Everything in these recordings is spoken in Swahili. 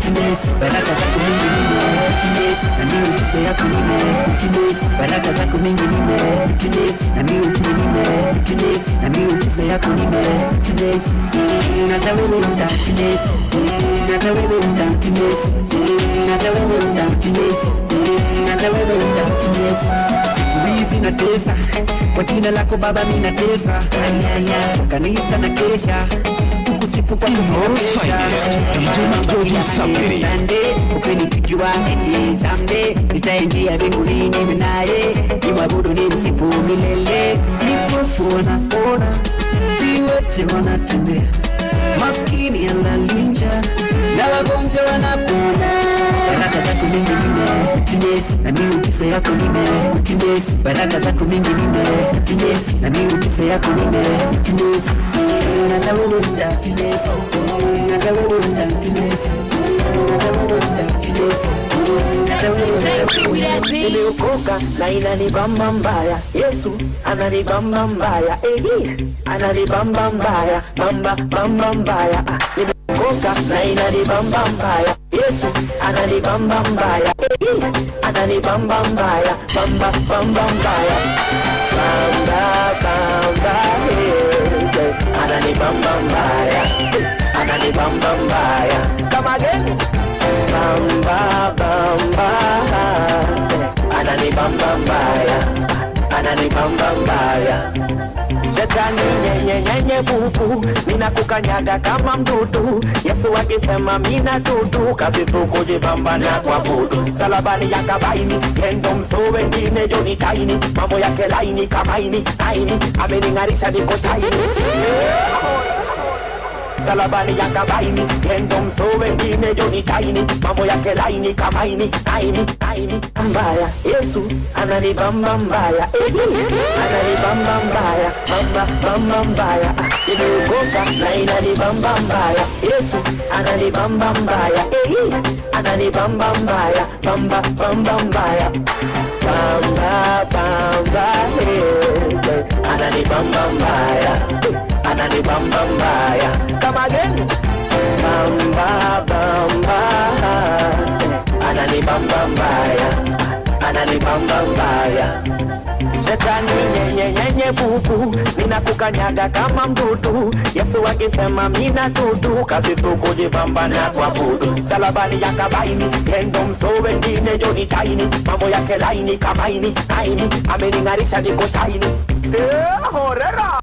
baraka zako mingi nime, na miujiza yako nime, baraka zako mingi nime, na miujiza nime, na miujiza yako nime, nata wewe utatines, nata wewe utatines, nata wewe utatines, nata wewe utatines. Wizi na tesa, kwa jina lako Baba mimi natesa, kanisa na kesha, kukusifu kwa kufundisha. Sunday, ukinijua eti someday nitaingia mbinguni mimi naye, nimwabudu nimsifu milele. Vipofu wanaona, viwete wanatembea, maskini analinja na wagonjwa wanapona. Baraka zako mingi nime, na miujiza yako nime, baraka zako mingi nime, na miujiza yako nime, nata wewe utatines, nata wewe utatines, nata wewe utatines, nata wewe utatines. Nimeokoka na inanibamba mbaya, Yesu ananibamba mbaya, ananibamba mbaya, bamba mbaya. Nimeokoka na inanibamba mbaya, Yesu ananibamba mbaya, ananibamba mbaya, bamba mbaya, bamba ananibamba mbaya, ananibamba mbaya. Come again. Bamba ananibamba mbaya, ananibamba mbaya. Shetani nyenye bubu, mina kukanyaga kama mdudu. Yesu akisema mina dudu, kazi tu kujibamba na kuabudu. Salabani ya kabaini, yendo mso wengine joni kaini. Mambo yake laini kamaini, aini, ameningarisha niko shaini. Salabani ya kabaini, yendo mso wengine joni kaini. Mambo yake laini kamaini, aini, mbaya. Yesu ananibamba mbaya, ananibamba mbaya, bamba mbaya. Nimeokoka na inanibamba mbaya, Yesu ananibamba mbaya, ananibamba mbaya, bamba mbaya, ananibamba mbaya, ananibamba mbaya. Come again. Bamba ananibamba mbaya, ananibamba mbaya. Shetani nyenye bubu, mina kukanyaga kama mdudu. Yesu akisema mina dudu, kazi tu kujibamba na kuabudu. Salabani ya kabaini, yendo mso wengine joni kaini. Mambo yake laini kamaini, aini, ameningarisha niko shaini. Horera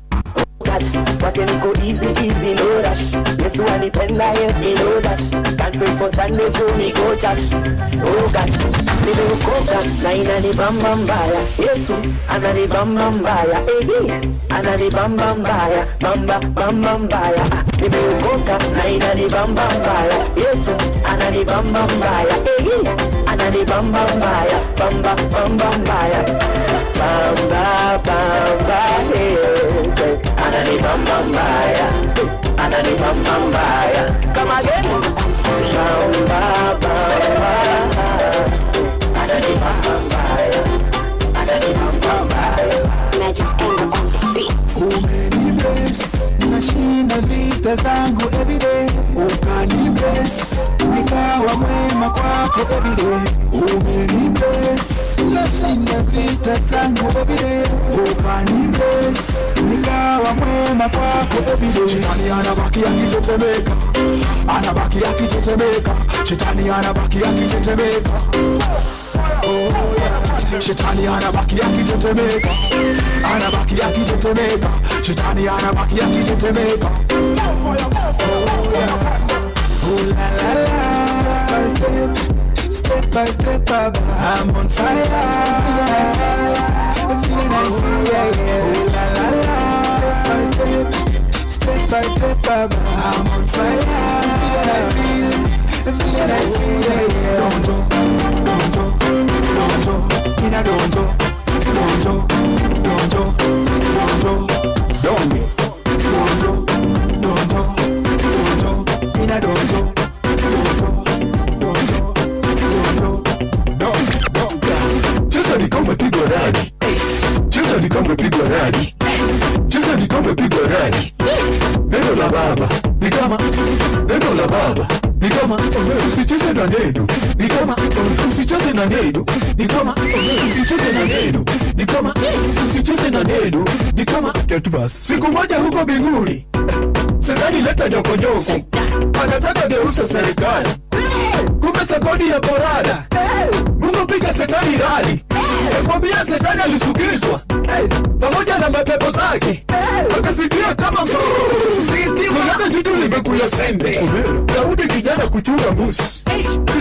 wake niko easy, no rush. Yesu anipenda, yes me know that. Can't wait for Sunday so me go church. Oh God, nimeokoka na inanibamba mbaya, Yesu ananibamba mbaya, ananibamba mbaya, bamba mbaya. Nimeokoka na inanibamba mbaya, Yesu ananibamba mbaya, ananibamba mbaya, bamba mbaya, ananibamba mbaya, ananibamba mbaya. Come again. Bamba ananibamba mbaya, ananibamba mbaya. Magic Anger on the beat. Umenibless, nashinda vita zangu everyday. Ukanibless, nikawa mwema kwako everyday. Umenibless, nashinda vita zangu everyday. Ukanibless, nikawa mwema kwako everyday. Shetani anabaki akitetemeka, anabaki akitetemeka. Shetani anabaki akitetemeka. Shetani anabaki akitetemeka, anabaki akitetemeka. Shetani anabaki akitetemeka. Oh la la la, step by step, I'm on fire. Feeling I feel, yeah. Oh la la la, step by step, I'm on fire. Feeling I feel, yeah. Don't ina donjo, ina donjo. Cheza ni kama pigwa radi, cheza ni kama pigwa radi, cheza ni kama pigwa radi. Neno la Baba ni kama neno la Baba ni kama usicheze na neno, ni kama usicheze na neno, ni kama usicheze na neno, ni kama usicheze na neno, ni kama siku moja huko mbinguni Shetani leta nyokonyoko, anataka geuza serikali, kumbe sakodi ya borada. Mungu piga Shetani rali, kwambia Shetani alisukizwa pamoja na mapepo zake, akasikia kama mwana judu limekula sembe. Daudi kijana kuchunga mbuzi,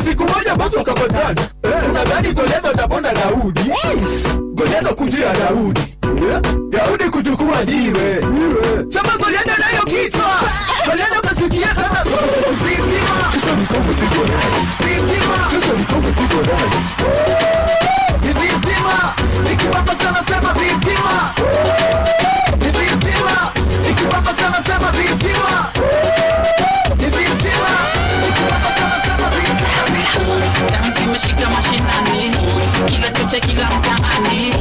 siku moja basi wakapatana. Unadhani Goliath atapona Daudi? Goliath kujia Daudi, Daudi kuchukua jiwe, chama Goliath nayo kichwa. Goliath kasikia kama Yesu ni kama pigo radi, Yesu ni kama pigo radi. Ni vitima, nikibaba sana sema vitima. Ni vitima, nikibaba sana sema vitima. Ni vitima, nikibaba sana sema vitima. Dansi meshika mashinani, kila choche kila mtaani.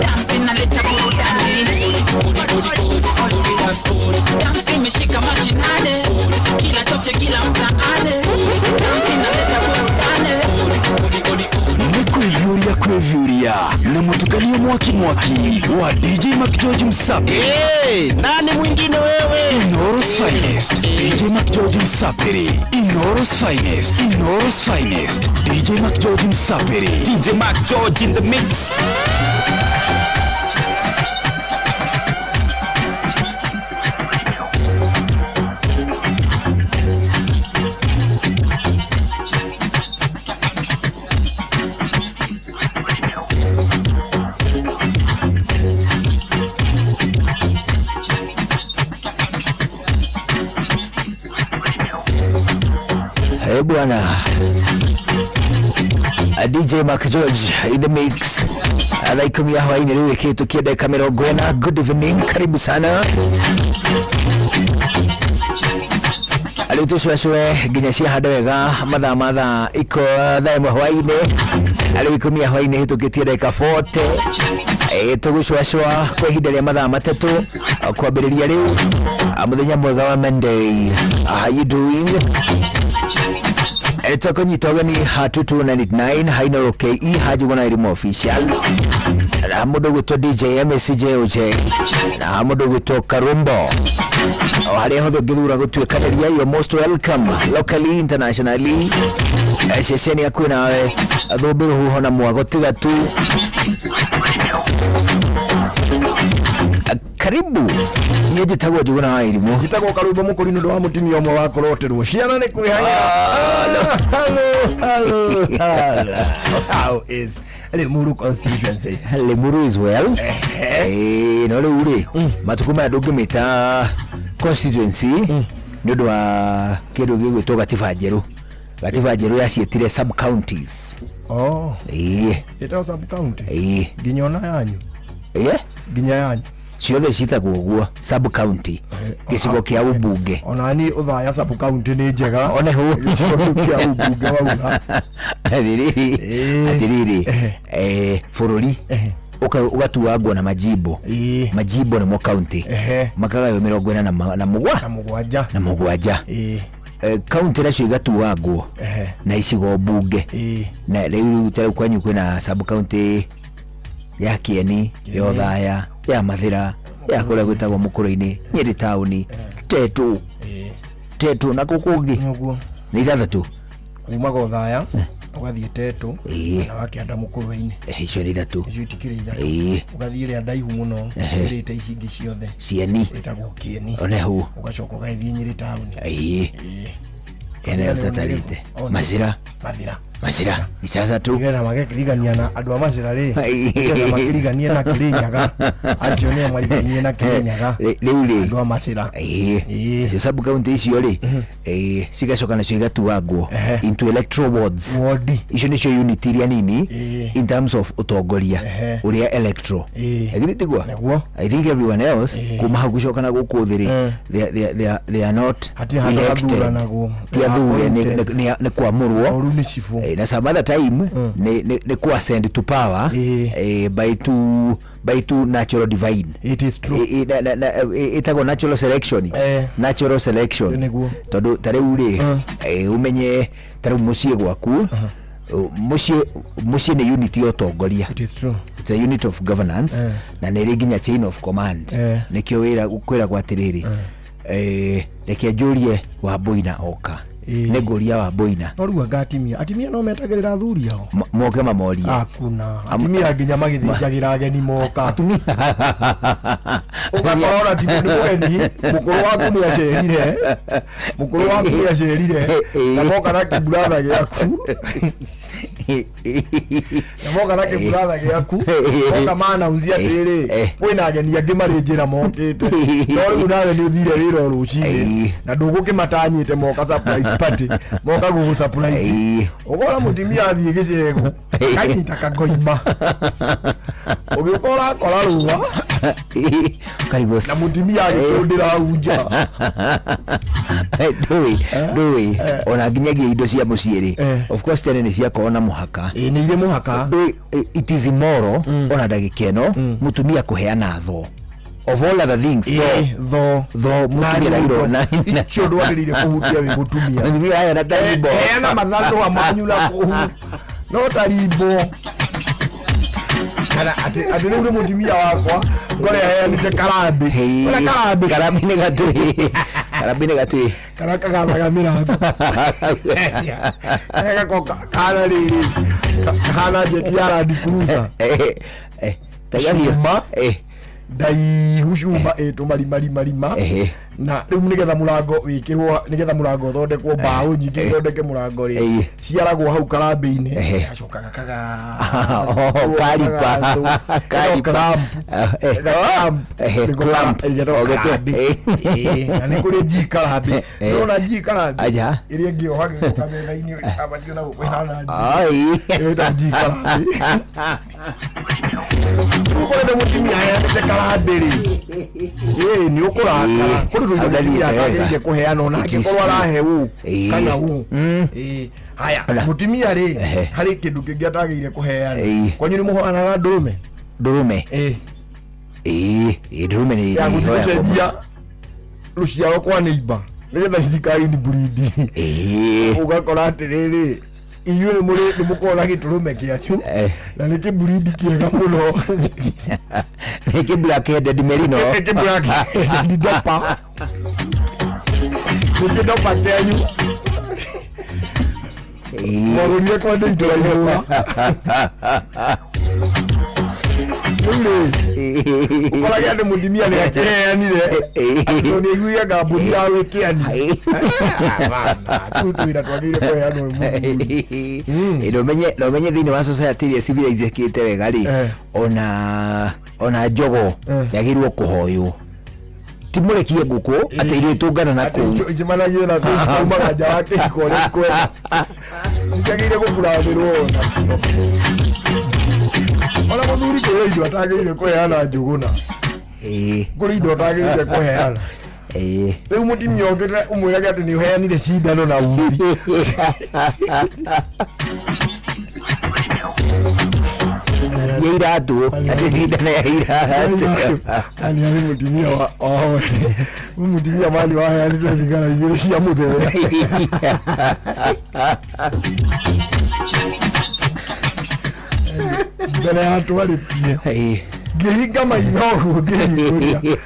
Dansi naleta burudani, dansi meshika mashinani, kila choche kila mtaani. Dansi naleta burudani. Kwevyuria na mutukanio mwaki wa DJ Mac George Msapiri. Nani mwingine wewe? Inoros Finest, DJ Mac George Msapiri. Inoros Finest, DJ Mac George Msapiri. DJ Mac George in the mix. Bwana DJ Mac George in the mix. Alaikumia hawaini liwe kitu kia dakika 40. Good evening, karibu sana. Alitushwashwe ginyashia hadawega madha iko dhaimwa hawaini. Alaikumia hawaini hitu kitia dakika 40. Tugushwashwa kwa hida ya madha matatu kwa birilia liu. Muthenya mwega wa Monday. How you doing? Elitoko nyitoga ni hatutu 99 haino KE hajugona ilimu official. Na hamudu guto DJ MSJ Oje. Na hamudu guto Karumbo. Wale hodho githura gutu kanaria. You're most welcome locally, internationally. Shesheni ya kuna we adhobiru huhona mwagotiga tu. Karibu nyejitagwo juguna wa ilimu jitagwo Karumbo mukuri ndu wa mutimi omwe wa koroterwo ciana ni kwihanya. Hello. How is Limuru constituency? Limuru is well. No le ure matukuma ndungimita constituency ndu wa kindu gigwitwo gatiba njeru yacietire sub counties. Ita sub county ginyona yanyu ginya yanyu ciothe citagwo guo sub county gicigo kia ubunge. Onani uthaya sub county ni njega one hu gicigo kia ubunge wauga atiriri bururi ugatuagwo na majimbo ni mo county makagayo 47 county nacio igatuagwo na icigo bunge na riu tari kwanyu kwina sub county ya Kieni, ya Othaya, ya Mathira, ya kuria gwitagwo Mukuru-ini, Nyeri tauni, Tetu na kukungi ni ithatu kuma Othaya ugathie Tetu na wakianda Mukuru-ini icio ni ithatu itikire ithatu ugathie ria ndaihu muno irite icingi ciothe Cieni itagwo Kieni onehu ugacoka ugathie Nyeri tauni ene tatarite Masira isaza tu ngena magekirigania na andu a Masira ri ngena makirigania na Kirinyaga acio ne marigania na Kirinyaga riu andu a Masira se sub county icio ri cigacoka nacio igatuagwo into electoral wards. Icio nicio unit iria nini in terms of utongoria uria electoral agiritigwa. I think everyone else kuma hau gucoka na guku thiri they are not elected. Tiathure ni kwamurwo na some other time ni ku ascend to power by by to natural divine. It is true. Itago natural selection. Natural selection. Todo tare uri umenye tare mucie gwaku. Mucie ni unity otongoria. It is true. It's a unit of governance na nere ginya chain of command. Nikio wira kwira gwatiriri. Reke jurie wa boina oka. Negoria wa boina. Noruga atimia no metagirira athuri hao. Moke mamori. Hakuna. Atimia nginya magithinjagira ageni moka. Atimia. Ugakorora timu ni mugeni, mukuru waku ni acerire. Mukuru waku ni acerire. Na moka na kiburatha giaku. Na moka na kiburatha giaku. Moka mana unzia tiriri. Kwina ageni angi mari njira mokite. No riu nawe ni uthire wira rucini. Na ndugukimataanyite moka surprise party. Moka gugu surprise. Ugora mutimia athie gicego. Kanyita kagoima. Ugikora kora ruwa. Karigos. Na mutimia agitundira unja. Doi. Ona ginyagia indo cia muciiri. Of course tene ni cia kona muhaka. Ni ile muhaka. It is immoral ona dagikeno mutumia kuheana tho. Of all other things, though mutumia iro na icho ndwagirire kuhutia we mutumia. Ni haya na taribo. Hena mathando wa manyu na kuhu. No taribo. Kana ati ni mutumia wakwa ngore haya ni karambi. Kana karambi ni gatui. Karambi ni gatui. Kana kagaga mirango. Ega ko kana riri. Kana je tiara di cruiser. Tagario. Dai hushuma eto marima na riu nigetha murango wikirwo nigetha murango thondekwo baũ nyingi thondeke murango ri ciaragwo hau karambi-ini acokaga clamp na ni kuri G karambi nona G karambi iria ngi ohagirwo kametha-ini abatio na kwihana G karambi ukwenda mutimia yete karambiri ni ukurakara kuri ruja ya kuheana ona akikorwa arahewu kana wu haya mutimia ri hari kindu kingi atagire kuheana kwanyu ni muhana na ndurume ndurume ni hoya ruciaro kwa neighbor nigetha cikai ni buridi ugakora atiriri inyuĩ nĩ mũrĩ nĩ mũkorwo na gĩtũrũme kĩanyu na nĩ kĩburidi kĩega mũno nĩ kĩ-black-headed merino nĩ kĩ-black-headed dopa nĩ kĩ-dopa kĩanyu mwarũrie kwa ndĩ itũra-ihũa ukorage andũ mũtimia nĩ akĩheanire atĩ nĩ aiguaga mbũri ya wĩkĩani tutwĩra twagĩrĩire kũheanwo no menye thĩinĩ wa society iria civilizekĩte wega rĩ ona njogo yagĩrĩirwo kũhoywo ti mũrekie ngũkũ atĩ irĩtũngana na kũu njemanagie na kaumaga nja wa kĩhiko ũrĩa kwenda njagĩrĩire gũburanĩrwo ona mũthuri kũrĩ indo atagĩrĩire kũheana njũgũna kũrĩ indo atagĩrĩire kũheana rĩu mũtimia ũngĩte ũmwĩrage atĩ nĩ ũheanire cindano na uthi ya iratũ atĩ cindano ya iratũ ani arĩ mũtimia wote mũtimia mani waheanire thigara igĩrĩ cia mũthee mbere ya twarĩtie ngĩhinga maitho ũguo ngĩhingũria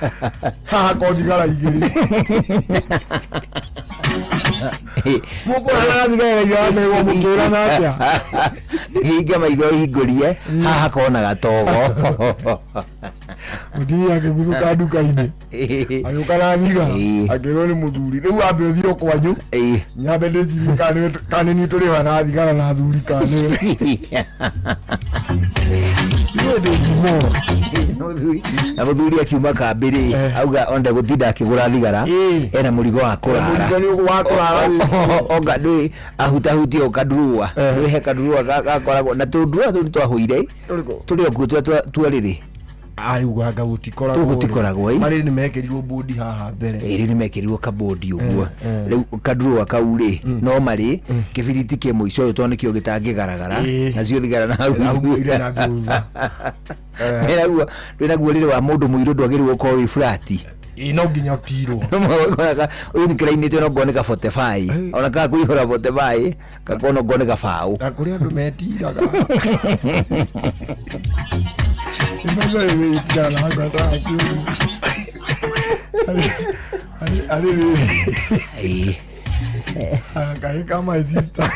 haha ko thigara igĩrĩ mũkũrana thigara igĩrĩ megwo mũkĩrana atĩa hinga maitho hingũrie haha kona gatogo mũtimia akĩguthũka nduka-inĩ agĩũka na thigara akĩrwo nĩ mũthuri rĩu wambe ũthire kwanyu nyambe ndĩcirie kana nĩ tũrĩha na thigara na thuri kanĩ na mũthuri akiuma kambĩ-rĩ auga onde gũtinda akĩgũra thigara ena mũrigo wa kũrara onga ndũĩ ahutahutie ũkandurua ndũĩhe kandurua gakoragwo na tũndurua tũu nĩ twahũire tũrĩ okuo twerĩrĩ ari uganga gutikoragwo mari ni mekerirwo bodi haha mbere ni mekerirwo kabodi uguo riu kadru akauri no mari kibiriti ke muico yo tone kio gitangigaragara nacio thigara na hau ire na thutha rinaguo rire wa mundu muiru ndwagirwo ko wi flati no nginya tirwo uyu ni kirainite no ngone ka 45 ona ka kuihora 45 ka kono ngone ka fau na kuri andu metiraga Imagine we tira la gata asu. Ali. Kai kama sister.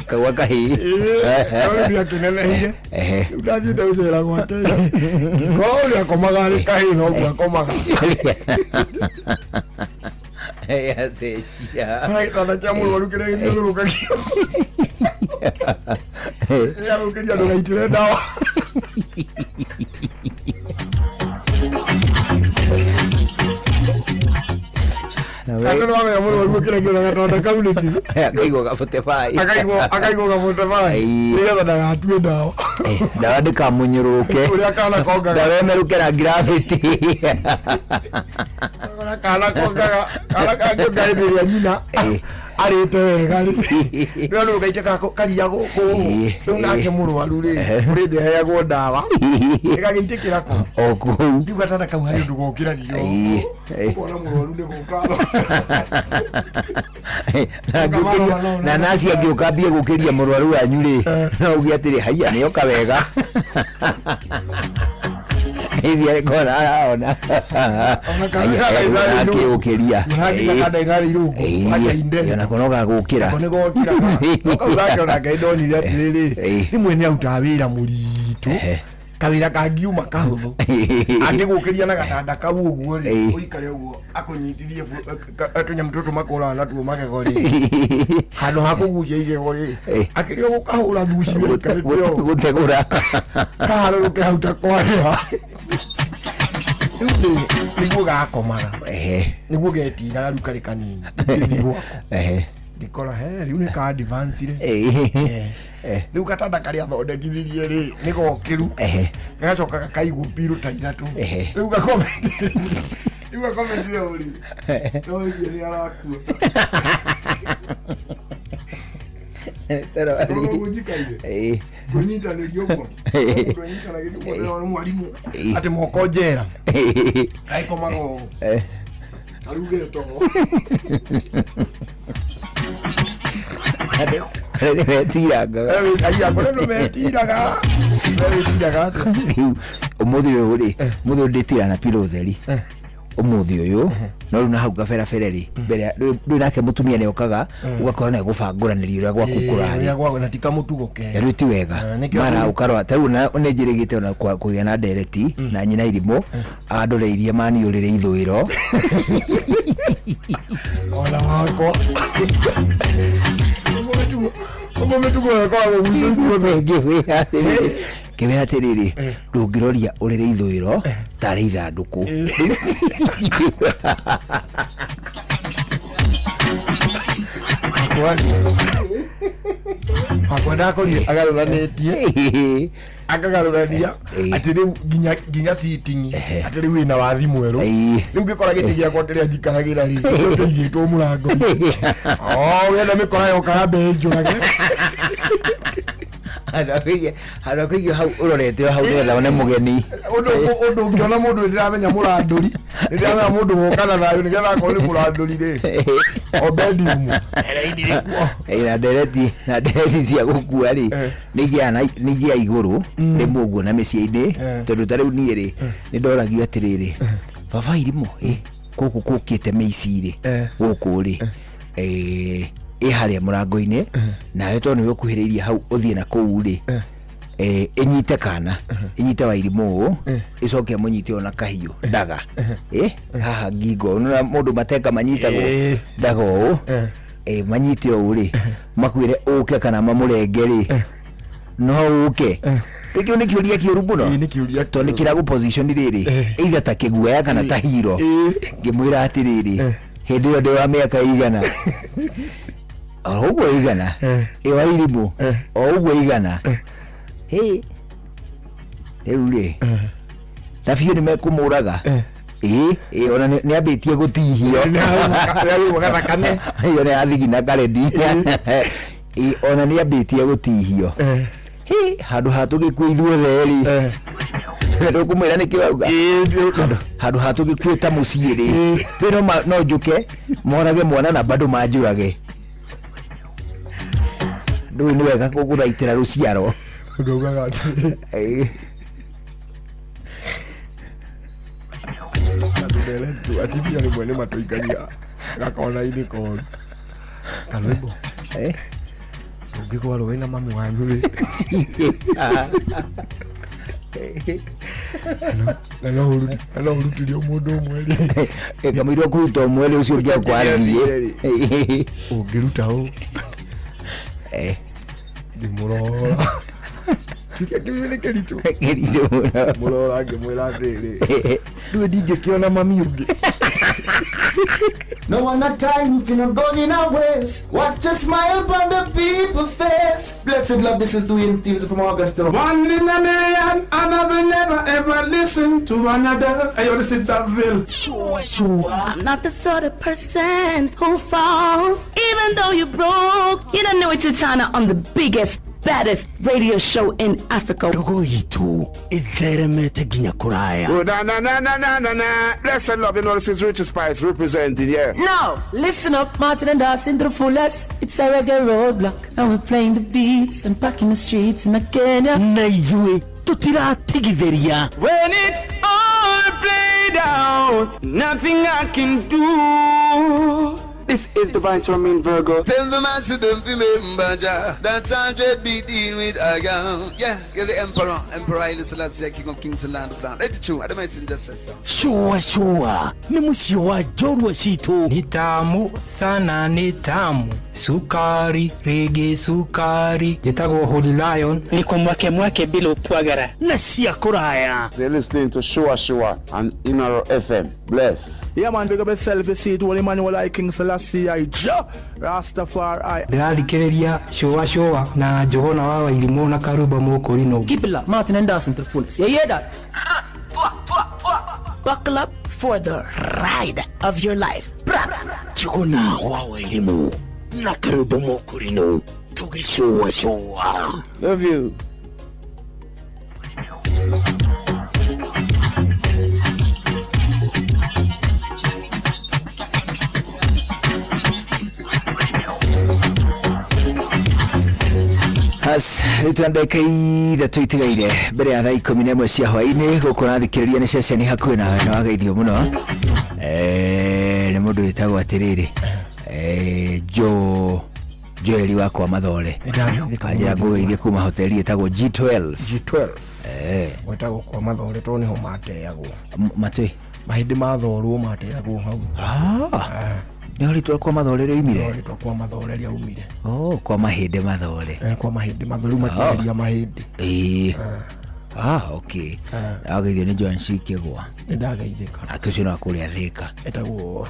Kawakahi ya kinele udaji de usera ngote ko ya komagari kahi no kwa komaga ya secha ai kana chamu walukire ndio lukaki ya ukija ndo gaitire dawa Akano ame amuru walukire kira gatonda kauniti akaigo ka 45 akaigo ka 45 ile bada hatue dawa dawa ndikamunyiruke uria kana konga dawa merukera gravity kana konga ithia nyina arite wega ri no gaite karia guku riu nake murwaru ri uri ndeheagwo dawa igageitikira ko oku ndigatana kau hari ndugokira rio kuona murwaru ni gukaro na nasi agiukambie gukiria murwaru wanyu ri no ugi atiri haiya ni oka wega hizi alikona aona akiukiria kada ngari ruko acha inde yana konoga gukira kone gukira ukauga ona gaidoni ya tiriri ni mwene utawira muritu kawira kangiuma kahuthu angigukiria na gatanda kau uguo ri uikare uguo akunyitithie atunya mtoto makora na tuo makego ri hano hakugucia igego ri akirio gukahura thuci wikare tio gutegura kaharo rukehauta kwaria niguo gakomaga niguo getiraga riu kari kanini niguo ndikora riu ni ka advance ri riu gatanda karia thondekithirie ri ni gokiru gacoka gakaigwo piru ta ithatu riu gakometire uri no iye ni arakua pero ali kunyita nilio kwa kunyita na kitu kwa mwalimu ate moko jera ai komago aluge to ade metiraga ai agora no metiraga umuthi uri muthi nditira na pilo theri umuthi uyu no runa hau gabera fereri mbere ndu nake mutumia ne okaga ugakora na gubanguraniria uria gwakukura ria gwa na tika mutugo ke yari ti wega mara ukarwa taru na unejirigite ona kugia na dereti na nyina irimo andoreirie mani urire ithuiro ona wako metugo kwa wito kibera tiriri ndungiroria urire ithuiro tari ithanduku akwenda kuri agaruranĩtie akagarũrania atĩ rĩu nginya sitting atĩ rĩu wĩna wathi mwerũ rĩu ngĩkora gĩtĩ gĩakwa kĩrĩa njikaragĩra rĩ tũigĩtwo mũrango wenda mĩkora yokaga mbe njũrage harakuigio hau urorete hau nĩgetha one mũgeni ũndũ ũngĩona mũndũ nĩndĩramenya mũrandũri nĩndĩramenya mũndũ wokana nayo nĩgetha akorwo nĩ mũrandũri rĩ obediumu na ndereti cia gũkua rĩ nĩigĩa igũrũ rĩmwe ũguo na mĩciĩ-inĩ tondũ ta rĩu niĩ rĩ nĩndoragio atĩrĩrĩ baba Irimũ gũkũ kũkĩte mĩici rĩ gũkũ rĩ haria mũrango-inĩ nawe tondũ nĩwe ũkuhĩrĩirie hau ũthiĩ na kũu rĩ inyite kana inyite wa Irimũ icoke mũnyite ona kahiũ ndaga haha ngingo na mũndũ mateka manyitagwo ndaga ũũ manyite ũũ rĩ makwĩre ũke kana mamũrenge rĩ no ũke Wiki ni kiuria kiuru muno. Ni kiuria to ni kiragu position riri either ta kiguoya kana ta hero ngimwira atiriri hindi yo ndewa miaka igana ogwo igana ewa irimu ogwo igana uri rafio ni mekumuraga ona ni ambitie gutihio yo ni athigina karedi ona ni ambitie gutihio handu hatugikwa ithuothe ri ndo kumwira ni kiwauga handu hatugikwa ta muciiri no njuke morage mwana na bado manjurage ndu ni wega kuguthaitira ruciaro ndogaga ati ndele tu atibia ni mwene matoikalia gakona ini ko kalwebo ungikwa wena mamu wanyu ri no hurutirio mundu mweli kamwiro kuruta mweli ucio ngia kwathie ungiruta u ndimurora kikakimene keritu murora ngimwira ndiri ndwe ndingikiona mami ungi. No one a time if you're not going in our ways. Watch a smile upon the people's face. Blessed love, this is Dwayne Stevens from Augusta. One in a million, and I will never ever listen to another. I already said that, Phil. Sure. I'm not the sort of person who falls. Even though you broke, you don't know it's Tana on the biggest, baddest radio show in Africa. Dogo itu itheremete ginya kuraya. Oh, na. Blessed love, you know this is Richard Spice representing, yeah. Now, listen up, Martin and Dawson to the fullest. It's a reggae roadblock, and we're playing the beats and packing the streets in Kenya. Naijue tutiratigithiria. When it's all played out, nothing I can do. This is the Vice Romain Virgo. Tell the master don't remember that's 100 beating with a gun. Yeah, get the emperor Haile Selassie, king of kings and land of land. Let it true, I don't mind just say so. Sure. Ni musio wa jorwa shitu. Ni tamu sana, ni tamu. Sukari, reggae sukari. Jitago Holy Lion. Niko mwake bila upwagara. Nasia kuraya. You're listening to Shua on Inaro FM. Bless. Yeah man, big up yourself, you see it, Holy Emmanuel I King Selassie I Rastafari. Ndĩrarikĩrĩria Shua na Johona wa Wairimu na Karuba Mokorino. Keep it locked, Martin and Dawson to the fullest. You hear that? Buckle up for the ride of your life. Chukuna wa Wairimu na Karuba Mokorino. Tuge Shua. Love you. Ritandeka ithatu itigaire mbere ya thaa 11 cia hwaini gukora thikiriria ni ceceni hakuhi nawe na wageithio muno ni mundu witagwo atiriri Joeli wakwa Mathore kanjira ngugeithie kuma hoteli itagwo G12 wetagwo kwa Mathore to niho mateagwo matwi mahindi mathorwo mateagwo hau ni ritwa kwa Mathore imire ritwa kwa Mathore ria umire kwa mahindi Mathore kwa mahindi Mathore materia mahindi okay ageithio ni Joan Shikigwa ndageithika akisho na kuria thika etagwo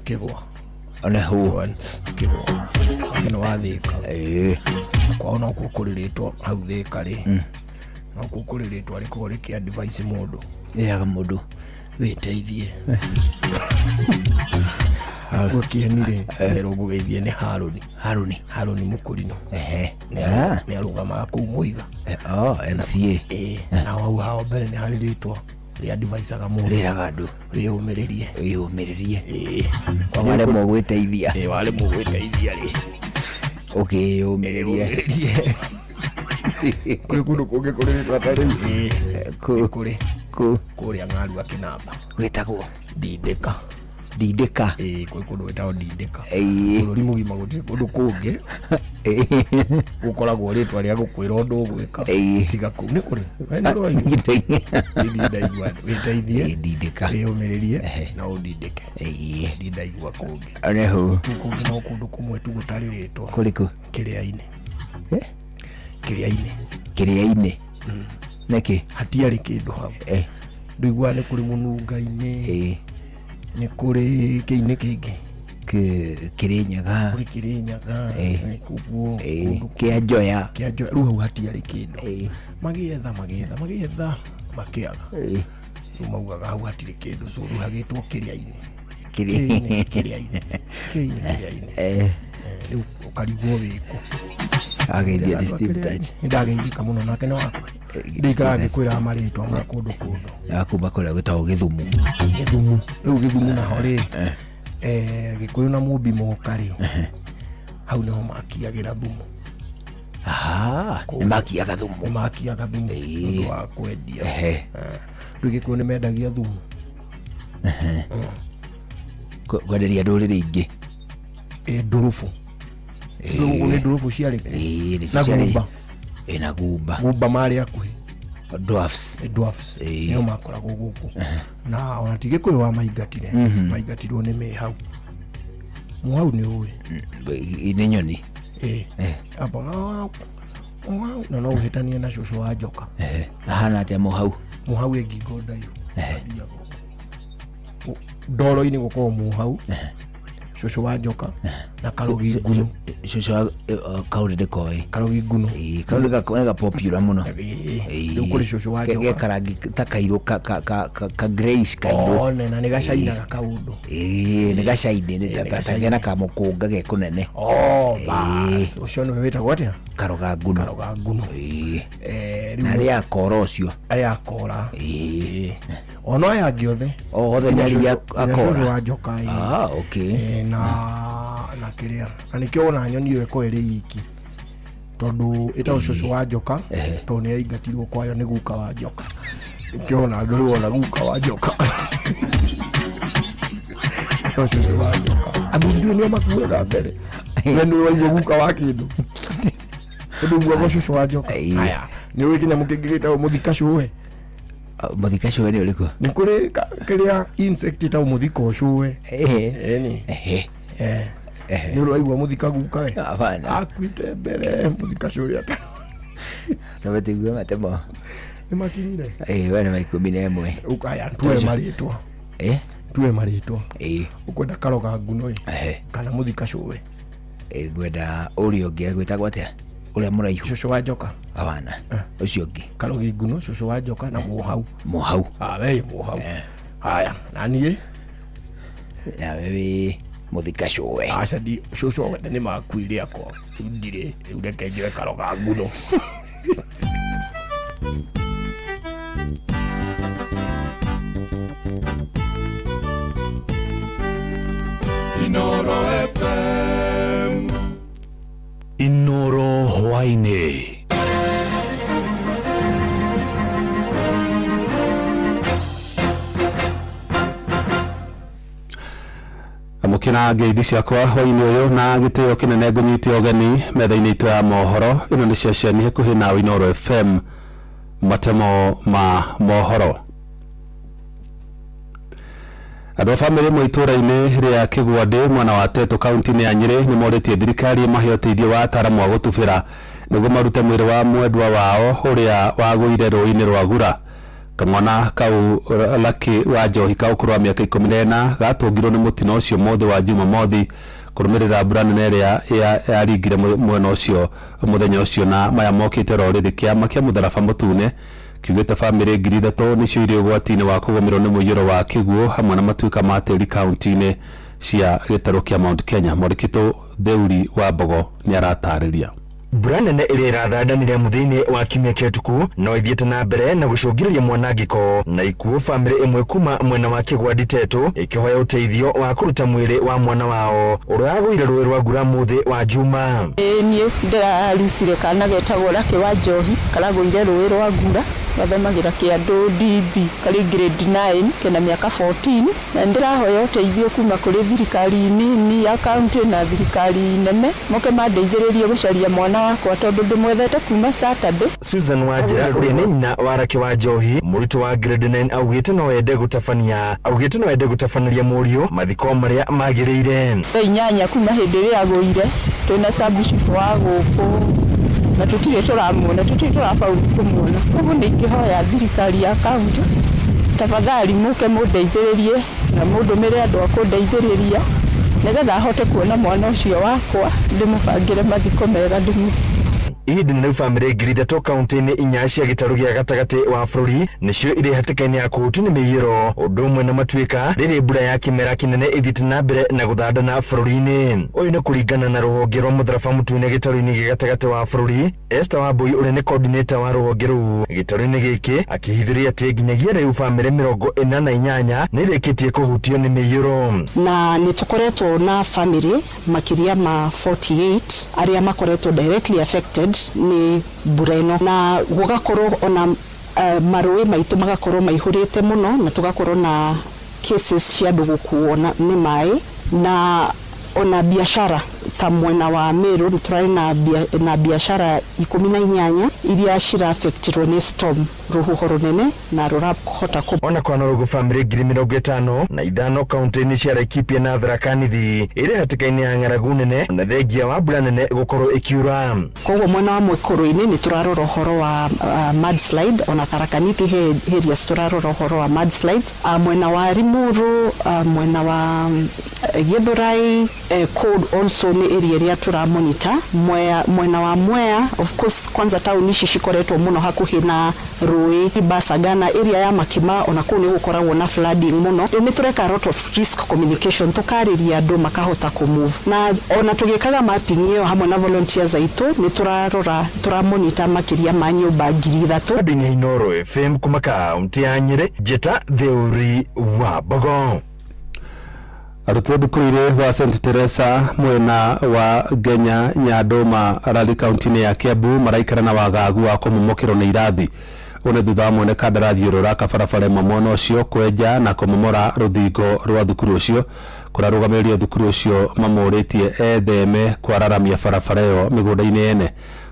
Kigwa one hu Kigwa akino wathika kwa ona kukuriritwo hau thika ri na kukuriritwo ri kugoriki advice mundu yaga mundu witeithie gukienire rero gugeithie ni Haruni Mukurino ni arugama ku muiga MCA na hau mbere ni hariritwo ri advice aga mundu riraga andu wiyumiririe kwa wale mogwiteithia wale mogwiteithia ri okay yumiririe kuri kundu kungi kuriritwo atari kuri angaru akinamba gwitagwo Dideka kuri kundu wetao Dideka bũrũri mũgima gũtirĩ kũndũ kũngĩ gũkoragwo rĩtwa rĩa gũkwĩra ũndũ ũgwĩka tiga kũu nĩ kũrĩ wĩteithie Dideka wĩyũmĩrĩrie na ũdideke ndaigua kũngĩ neho kũngĩ no kũndũ kũmwe tu gũtarĩ rĩtwa kũrĩkũ Kĩrĩa-inĩ Niki hatiarĩ kĩndũ hau ndũigua nĩ kũrĩ mũnunga-inĩ nĩ kũrĩ kĩinĩ kĩngĩ Kirinyaga kũrĩ Kirinyaga kuguo kĩa Njoya rĩu hau hatiarĩ kĩndũ magĩetha makĩaga rĩu maugaga hau hatirĩ kĩndũ so rĩu hagĩtwo Kĩrĩa-inĩ rĩu ũkarigwo wĩkũ ageithia district ndageithĩka mũno nake nĩ wakwa ndikara ngĩkwĩra marĩtwa ma kũndũ akuma kũrĩa gwĩtagwo Gĩthumu rĩu Gĩthumu naho rĩ Gĩkũyũ na Mũmbi moka rĩ hau nĩho makiagĩra thumu nĩ makiaga thumu ũndũ wa kwendia rĩu Gĩkũyũ nĩ mendagia thumu kwenderia ndũrĩrĩ ingĩ ndurubu nĩ ndurubu ciarĩ na gumba marĩ hakuhĩ dwarfs nĩo makoragwo gũkũ na ona ti Gĩkũyũ wa maingatirwo nĩ mĩhau mũhau nĩ ũĩ nĩ nyoni na no ũhĩtanie na cũcũ wa njoka ahana atĩa mũhau ĩngingo ndaihu ndoro-inĩ gũkorwo mũhau cũcũ wa njoka na Karogi Ngunu cũcũ wa kaũndũ ndĩkoĩ Karogi Ngunu kaũndũ nĩ popular mũno rĩu kũrĩ cũcũ wa njoka gekarangi ta kairũ ka grayish kairũ na nĩ gacainaga kaũndũ nĩ gacainĩ takena ka mũkũnga ge kũnene bas ũcio nĩwe wĩtagwo atĩa Karoga Ngunu na rĩa akora ũcio akora ona aya angĩ othe nĩ aria akora wa njoka na kĩrĩa na nĩkĩo wona nyoni ĩyo ĩkorwo ĩrĩ iki tondũ ĩtagwo cũcũ wa njoka tondũ nĩ yaingatirwo kwayo nĩ guka wa njoka nĩkĩo wona andũ rĩu ona guka wa njoka cũcũ wa njoka athuri nĩo makuaga mbere we nĩ waigua guka wa kĩndũ ũndũ guo cũcũ wa njoka aya nĩ ũĩ kĩnyamũ kĩngĩ gĩtagwo mũthikacũwe mũthikacũwe nĩ ũrĩkũ nĩ kũrĩ kĩrĩa insect ĩtagwo mũthikacũwe nĩ ũraigua mũthika guka we akuĩte mbere mũthikacũwe ata tabatigue matemo nĩ makinyire we nĩ maikũmi na ĩmwe ukaya tuwe marĩtwa ũkwenda Karoga Ngunu kana mũthikacũwe ngwenda ũrĩa ũngĩ gwĩtagwo atĩa ũrĩa mũraihu cũcũ wa njoka abana ũcio ũngĩ Karogi Ngunu cũcũ wa njoka na mũhau we mũhau haya na niĩ nawe mũthikacũwe aca cũcũ wothe nĩ makuire akwa ndirĩ rĩu reke njoe Karoga Ngunu Inoro hwainĩ amũkĩra ngeithi ciakwa hwainĩ ũyũ na gĩtĩo kĩnene ngũnyitia ũgeni metha-inĩ itũ ya mohoro ĩno nĩ ceceni hakuhĩ na Inoro FM matemo ma mohoro andũ a bamĩrĩ ĩmwe itũũra-inĩ rĩa Kĩgwandĩ mwena wa Teto kaunti-inĩ ya Nyĩrĩ nĩ morĩtie thirikari mahe ũteithio wa ataaramu a gũtubĩra nĩguo marute mwĩrĩ wa mwendwa wao ũrĩa wagũire rũĩ-inĩ rwa Gura. Kamwana kau Lucky wa Njohi ka ũkũrũ wa mĩaka 14 gatũngirwo nĩ mũtino ũcio mũthĩ wa Jumamothi kũrũmĩrĩra mbura nene ĩrĩa yaringire mwena ũcio mũthenya ũcio, na maya mokĩte rorĩrĩ kĩama kĩa mũtharaba mũtune kiugĩte bamĩrĩ 3,000 nĩcio irĩ ũgwati-inĩ wa kũgũmĩrwo nĩ mũiyũro wa kĩguũ hamwe na matuĩka ma tĩri kaunti-inĩ cia gĩtarũ kĩa Mount Kenya. Mwandĩkĩtwo Theuri wa Mbogo nĩ aratarĩria. Mbura nene ĩrĩa ĩrathandanire mũthĩ-inĩ wa kiumia kĩhĩtũku no ĩthiĩte na mbere na gũcũngĩrĩria mwanangĩko na ikuũ bamĩrĩ ĩmwe kuma mwena wa Kĩgwandĩ Teto ĩkĩhoya ũteithio wa kũruta mwĩrĩ wa mwana wao ũrĩa wagũire rũĩ rwa Gura mũthĩ wa Juma. Niĩ ndĩrarucire kana getagwo Lucky wa Njohi karagũire rũĩ rwa Gura gathomagĩra Kĩandũ DB karĩ grade 9 kena mĩaka 14 na ndĩrahoya ũteithio kuma kũrĩ thirikari nini ya kaunti na thirikari nene moke mandeithĩrĩrie gũcaria mwana wakwa tondũ ndĩmwethete kuma Saturday. Susan Wanja ũrĩa nĩ nyina wa Lucky wa Njohi mũrutwo wa grade 9 augĩte no ende gũtabania mũriũ mathiko marĩa magĩrĩire. Inyanya kuma hĩndĩ ĩrĩa agũire twĩna subchief wa gũkũ na tutire turamuona tutire turafaulu kumuona uguo ningihoya thirikari ya kaunti tafadhali muke mundeithĩrĩrie na mundumire andu akundeithĩrĩria nigetha hote kuona mwana ucio wakwa ndimubangire mathiko mega Ihindi na family ngiri ithatũ kaunti-inĩ inya cia gĩtarũ gĩa gatagatĩ wa bũrũri nĩcio irĩ hatĩka-inĩ ya kũhutu nĩ mĩiyũro ũndũ ũmwe na matuĩka rĩrĩ mbura ya kĩmera kĩnene ĩthiĩte na mbere na gũthandana bũrũri-inĩ. Ũyũ nĩ kũringana na rũhonge rwa mũtharaba mũtune gĩtarũ-inĩ gĩa gatagatĩ wa bũrũri. Esther Wambui ũrĩa nĩ coordinator wa rũhonge rũu gĩtarũ-inĩ gĩkĩ akĩhithĩria atĩ nginyagia rĩu family 48 nĩ irĩkĩtie kũhutio nĩ mĩiyũro. Na nĩ tũkoretwo na family makiria ma 48 arĩa makoretwo directly affected ni mbura ĩno na gũgakorwo ona marũĩ maitũ magakorwo maihũrĩte mũno na tugakorwo na cases cia andũ gũkuo nĩ maĩ na ona biashara ta mwena wa Meru turari na biashara 18 iria cira affectirwo ni storm ruhuho runene na rurahota ona kwa Norugu family 50 na ithano kaunti-inĩ cia Laikipia na Tharaka Nithi ĩrĩ hatĩka-inĩ ya ng'aragu nene na thengia wa mbura nene gũkorwo ĩkiura. Koguo mwena wa Mwĩkũrũ-inĩ nĩ turarora ũhoro wa mudslide ona Tharaka Nithi areas turarora ũhoro wa mudslide mwena wa Limuru mwena wa Githurai code also ni area ria turamonita mwena wa Mwea of course kwanza town ici cikoretwo muno hakuhi na rũĩ Basagana area ya Makima ona kũu nĩ gũkoragwo na flooding muno nĩ tureka a lot of risk communication tukariria andũ makahota ku move na ona tugikaga mapping ĩyo hamwe na volunteers aitũ nĩ turamonita makiria ma nyũmba 3000 andũ-inĩ Inooro FM kuma kaunti ya Nyeri Njeta Theuri wa Bogo. Arutwo thukuru-inĩ wa St Teresa mwena wa Ngenya Nyandũma Rari kaunti-inĩ ya Kiambu maraikara na wagagu wa kũmomokĩrwo nĩ irathi. One thutha wa mwene kandarathi ũrũraka barabara ĩmwe mwena ũcio kwenja na kũmomora rũthingo rwa thukuru ũcio. Kũrarũgamĩrĩria thukuru ũcio mamũrĩtie etheme kwararamia barabara ĩyo mĩgũnda-inĩ ene.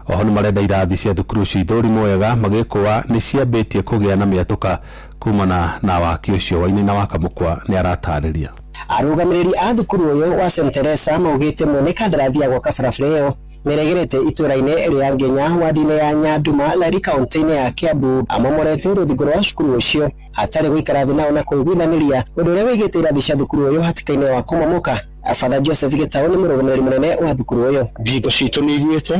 Oho nĩ marenda irathi cia thukuru ũcio ithũrimwo wega magĩkũa nĩ ciambĩtie kũgĩa na mĩatũka kumana na waki ũcio. Waini na Wakamũkwa nĩ aratarĩria. Arũgamĩrĩri a thukuru ũyũ wa St Teresa maugĩte mwene kandarathi ya gwaka barabara ĩyo meregerete itũra-inĩ rĩa Ngenya wadi-inĩ ya Nyandũma Rari kaunti-inĩ ya Kiambu amomorete rũthingo rwa cukuru ũcio hatarĩ gũikara thĩ nao na kũiguithanĩria ũndũ ũrĩa wĩgĩte irathi cia thukuru ũyũ hatĩka-inĩ wa kũmomoka. Father Joseph Gĩtaũ nĩ mũrũgamĩrĩri mũnene wa thukuru ũyũ. Thingo citũ nĩ igĩte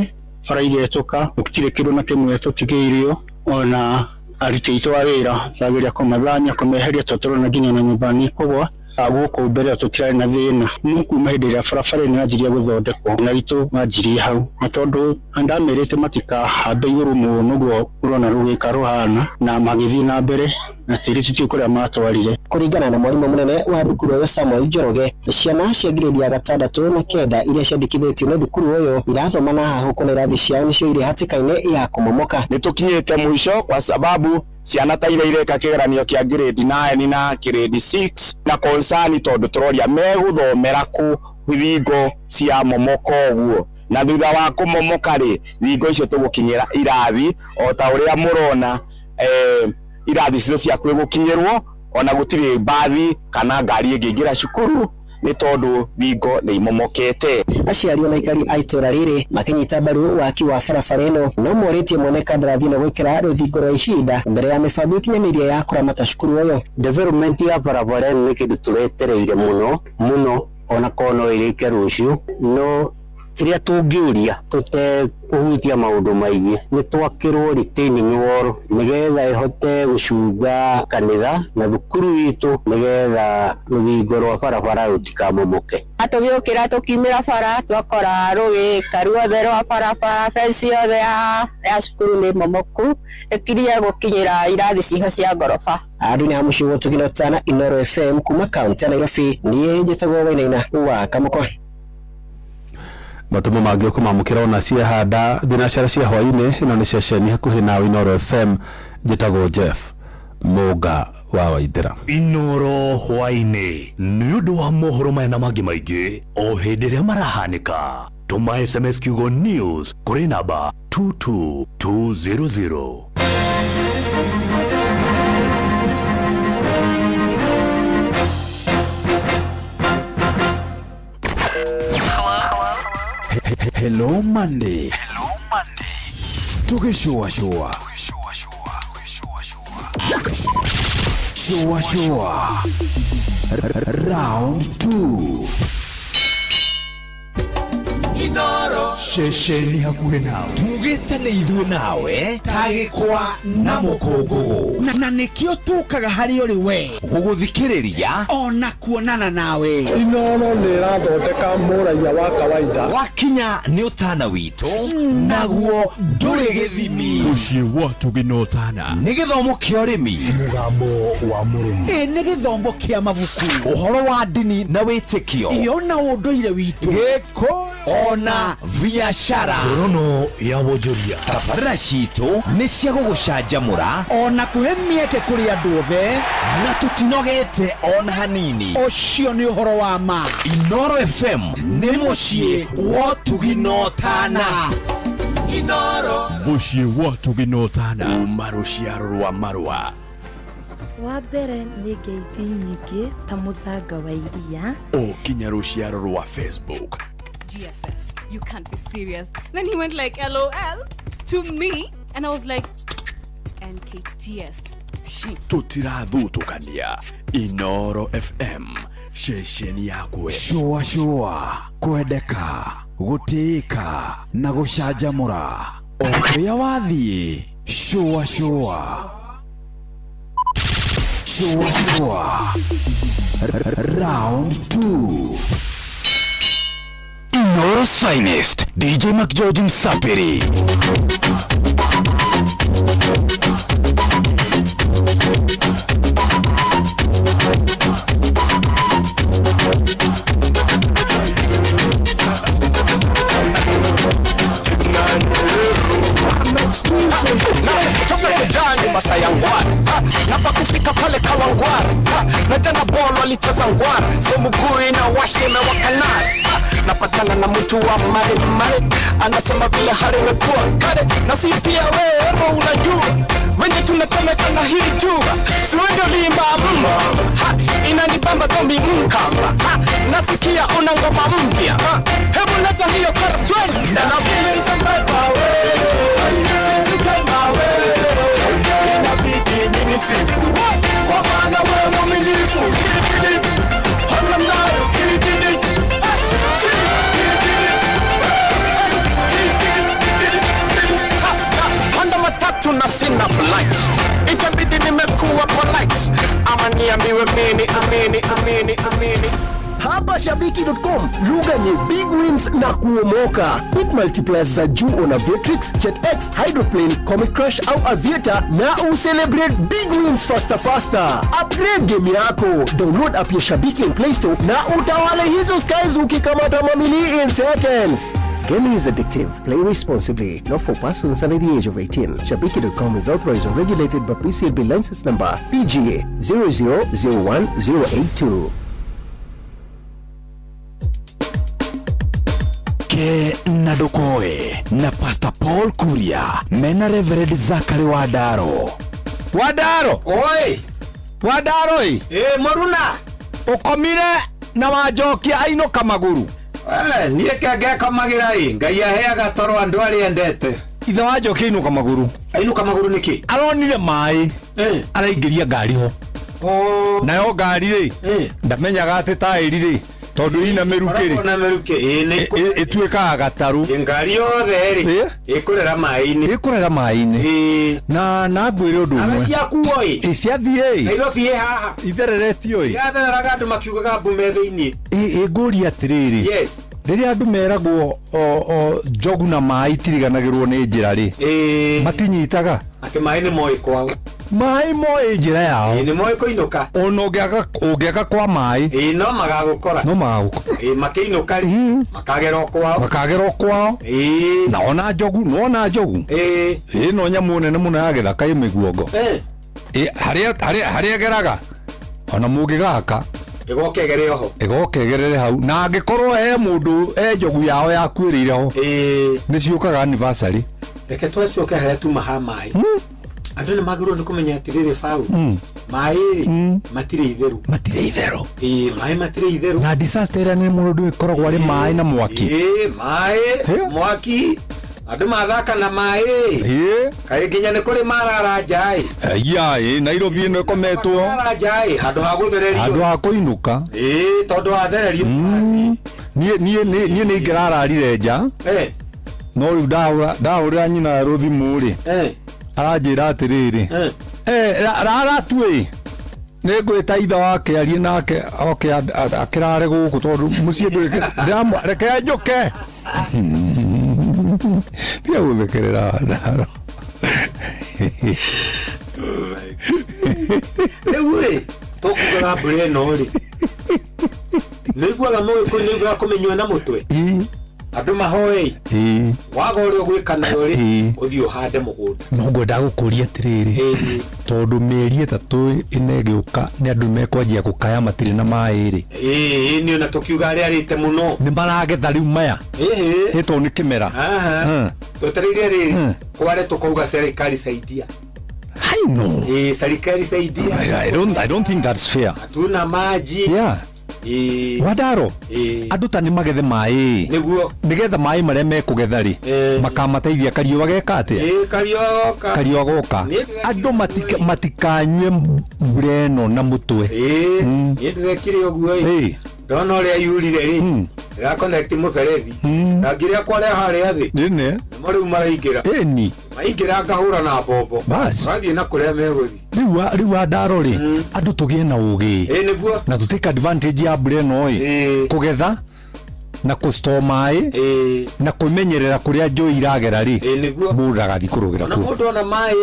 bara igetũka gũtirĩ kĩndũ na kĩmwe tũtigĩirio ona aruti aitũ a wĩra twageria kũmathamia kũmeheria tũtũrona nginya na nyũmba nĩ kũgwa gũkũ mbere tũtirarĩ na thĩna nĩ kuma hĩndĩ ĩrĩa barabara ĩno yanjirie gũthondekwo na itũ manjirie hau na tondũ ndamerĩte matikahambe igũrũ mũno ũguo ũrona rũgĩka rũhana na magĩthiĩ na mbere na tĩri tũtiũ kũrĩa matwarire. Kũringana na mwarimũ mũnene wa thukuru ũyũ Samuel Njoroge ciana cia grade ya 6 na 9 iria ciandĩkithĩtio na thukuru ũyũ irathoma na haha huko na irathi ciao nĩcio irĩ hatĩka-inĩ ya kũmomoka. Nĩ tũkinyĩte mũico kwa sababu ciana ta iria ireka kĩgeranio kĩa grade 9 na grade 6 na concern tondũ tũroria megũthomera ku thingo cia momoko ũguo na thutha wa kũmomoka rĩ thingo icio tũgũkinyĩra irathi o ta ũrĩa mũrona irathi icio cia kwĩgũkinyĩrwo ona gũtirĩ bathi kana ngari ĩngĩingĩra cukuru nĩ tondũ thingo nĩ imomokete. Aciari na aikari a itũra rĩrĩ makinyita mbaru waki wa barabara ĩno no morĩtie mwene kandarathi na gwĩkĩra rũthingo rwa ihinda mbere ya mĩbango ĩkinyanĩirie ya kũramata cukuru ũyũ. Development ya barabara ĩno nĩ kĩndũ tũretereire mũno ona kono ĩrĩke rũciũ no kĩrĩa tũngĩũria tũtekũhutia maũndũ maingĩ nĩ twakĩrwo retaining wall nĩgetha ĩhote gũcunga kanitha na thukuru witũ nĩgetha rũthingo rwa barabara rũtikamomoke. Tũgĩũkĩra tũkiumĩra bara twakora rũgĩka ruothe rwa barabara fence yothe ya cukuru nĩ momoku ĩkirie gũkinyĩra irathi ciho cia ngoroba. Andũ nĩ hamucio gũtũginotana Inooro FM kuma kaunti ya Nairobi niĩ njĩtagwo Wainaina wa Kamũkwa. Matumo mangĩ kũmamũkĩra ona ciehanda thinacara cia hwainĩ ĩno nĩ ceceni hakuhĩ na Inooro FM njĩtagwo Jeff Mũga wa Waithĩra. Inooro hwainĩ nĩ ũndũ wa mohoro maya na mangĩ maingĩ o hĩndĩ ĩrĩa marahanĩka tũma SMS kiugo news kũrĩ namba 22200. Hello Monday. Tugishua shua. Shua shua. Round 2. Inoro shesheni hakuhe nawe tugitane ithuĩ nawe tagĩkwa na mũkũngũgũ na nĩkĩo tũkaga harĩ ũrĩ we gũgũthikĩrĩria ona kuonana nawe. Inoro nĩ ĩrathondeka mũraia wa kawaida wakinya nĩ ũtana witũ naguo ndũrĩ gĩthimi. Mũciĩ wa Tũginotana nĩ gĩthomo kĩa ũrĩmi, mũgambo wa mũrĩmi, nĩ gĩthomo kĩa mabuku, ũhoro wa ndini na wĩtĩkio, iona ũndũire witũ, gĩkũyũ ona biashara, rono ya wonjoria. Tabarĩra citũ nĩ cia gũgũcanjamũra ona kũhe mĩeke kũrĩ andũ othe na tũtinogete ona hanini. Ũcio nĩ ũhoro wa ma. Inoro FM nĩ mũciĩ wa Tũginotana. Inoro mũciĩ wa Tũginotana, uma rũciaro rwa marũa. Wa mbere nĩ ngeithi nyingĩ ta mũthanga wa iria, ũkinya rũciaro rwa Facebook. GFF, you can't be serious. Then he went like LOL to me and I was like NKTS. Tutirathutũkania. Inoro FM shesheni yakwe. Shua shua, kwendeka, gũtĩĩka na gũcanjamũra. O kũrĩa wathiĩ, shua shua. Shua shua. Round 2. Inoro's finest, DJ McGeorge Msapiri. Masaya ngwari napa kufika pale Kawangware na jana bolo alicheza ngware Semuguri na washe na wakanari napatana na mtu wa mare anasema vile hali imekuwa kare na si pia wewe unajua venye tunatemeka na hii jua si wewe ndio limba inanibamba dhambi mkamba nasikia una ngoma mpya hebu leta hiyo chorus twende na vile sambamba wewe sisi kama wewe inabidi nini sifu kwa maana wewe mwaminifu hala nayo kididit Honda matatu na sina flight itabidi nimekuwa polite ama niambiwe mimi amini Hapa Shabiki.com, lugha ni big wins na kuomoka. Put multipliers za juu on Aviatrix, Jet X, Hydroplane, Comic Crush au Aviator na ucelebrate big wins faster. Upgrade game yako. Download app ya Shabiki in Play Store na utawale hizo skies ukikamata mamili in seconds. Gaming is addictive. Play responsibly. Not for persons under the age of 18. Shabiki.com is authorized and regulated by PCLB license number PGA 0001082. Ke Nadokoe na Pastor Paul Kuria mena Reverend Zachary Wadaro. Oi Wadaro Moruna ukomire na wajokia ainoka maguru niĩ kengeka magira ngai aheaga toro andu ari endete ithe wajokia ainuka maguru niki aronire mai araingĩria ngari ho nayo ngari ri ndamenyaga ati taĩri ri tondu ina meruke ituĩkaga gataru ngari yothe ri ikurera mai-ini na ngwĩre ũndũ ũmwe ciakuo ciathiĩ Nairobi haha ithereretio yatheraga andu makiugaga mbume thĩinĩ ngũria atĩrĩrĩ rĩrĩa andũ meragwo njogu na mai itiriganagĩrwo nĩ njĩra rĩ matinyitaga ati mai nĩ moĩ kwao mai moĩ njĩra yao nĩ moĩ kũinũka ona ũngĩaga kwa mai no magagũkora makĩinũka rĩ makagerwo kwao na ona njogu no nyamũ nene mũno ya gĩthaka ĩmĩguongo harĩa geraga ona mũngĩgaka ĩgokegerere hau na angĩkorwo mũndũ njogu yao yakuĩrĩire ho nĩ ciũkaga anniversary reke twacoke harĩa tumaha mai andũ nĩ magĩrĩirwo nĩ kũmenya atĩrĩrĩ Paul mai matirĩ itherũ mai matirĩ itherũ na disaster ĩrĩa nĩ mũndũ ĩkoragwo arĩ mai na mwaki mai mwaki Andu mathaka na mai. Kae nginya ni kuri marara njai. Yai Nairobi no kometwo. Marara njai handu ha guthererio. Handu ha kuinuka. Tondu wa thererio. Nie ni ngerararire nja. No riu ndaura nyina ruthimu ri. Aranjira atiriri. Rara tui. Nĩngwĩta ithe wake arie nake oke akĩrare gũkũ tondũ mũciĩ ndũrĩ reke njũke tiga gũthekerera Ndaro rĩu rĩ tũkugaga mbũrĩ ĩno rĩ nĩiguaga mũgĩkũyũ nĩiguaga kũmenywo na mũtwe andu mahoei waga ũrĩa ũgwĩka nayo rĩ ũthiĩ ũhande mũgũnda no ngwenda gũkũria atĩrĩrĩ tondũ mĩeri 3 ĩnegĩũka nĩ andũ mekwanjia gũkaya matirĩ na maĩ rĩ nĩ ona tũkiuga arĩa arĩte mũno nĩ maragetha rĩu maya tondũ nĩ kĩmera twetereire rĩrĩ kware tũkauga serikali saidia I know. Serikali saidia. I don't think that's fair. Hatuna maji. Yeah. Wadaro andu ta ni magethe mai niguo nigetha mai maria mekugetha ri makamateithia kariuga geka atia kariogoka andu matikanywe mbura ino na mutwe ndirekire uguo ndona uria yurire ri ya connect muferethi na ngiria kware haria thi nene mariu maraingira eni maingira ngahura na bobo bathi na kuria meguthi riu Ndaro ri andu tugie na ugi niguo na tutake advantage ya mbura ino kugetha na kustore mai na kumenyerera kuria njui iragera ri mundu agathi kurugira ku mundu ona mai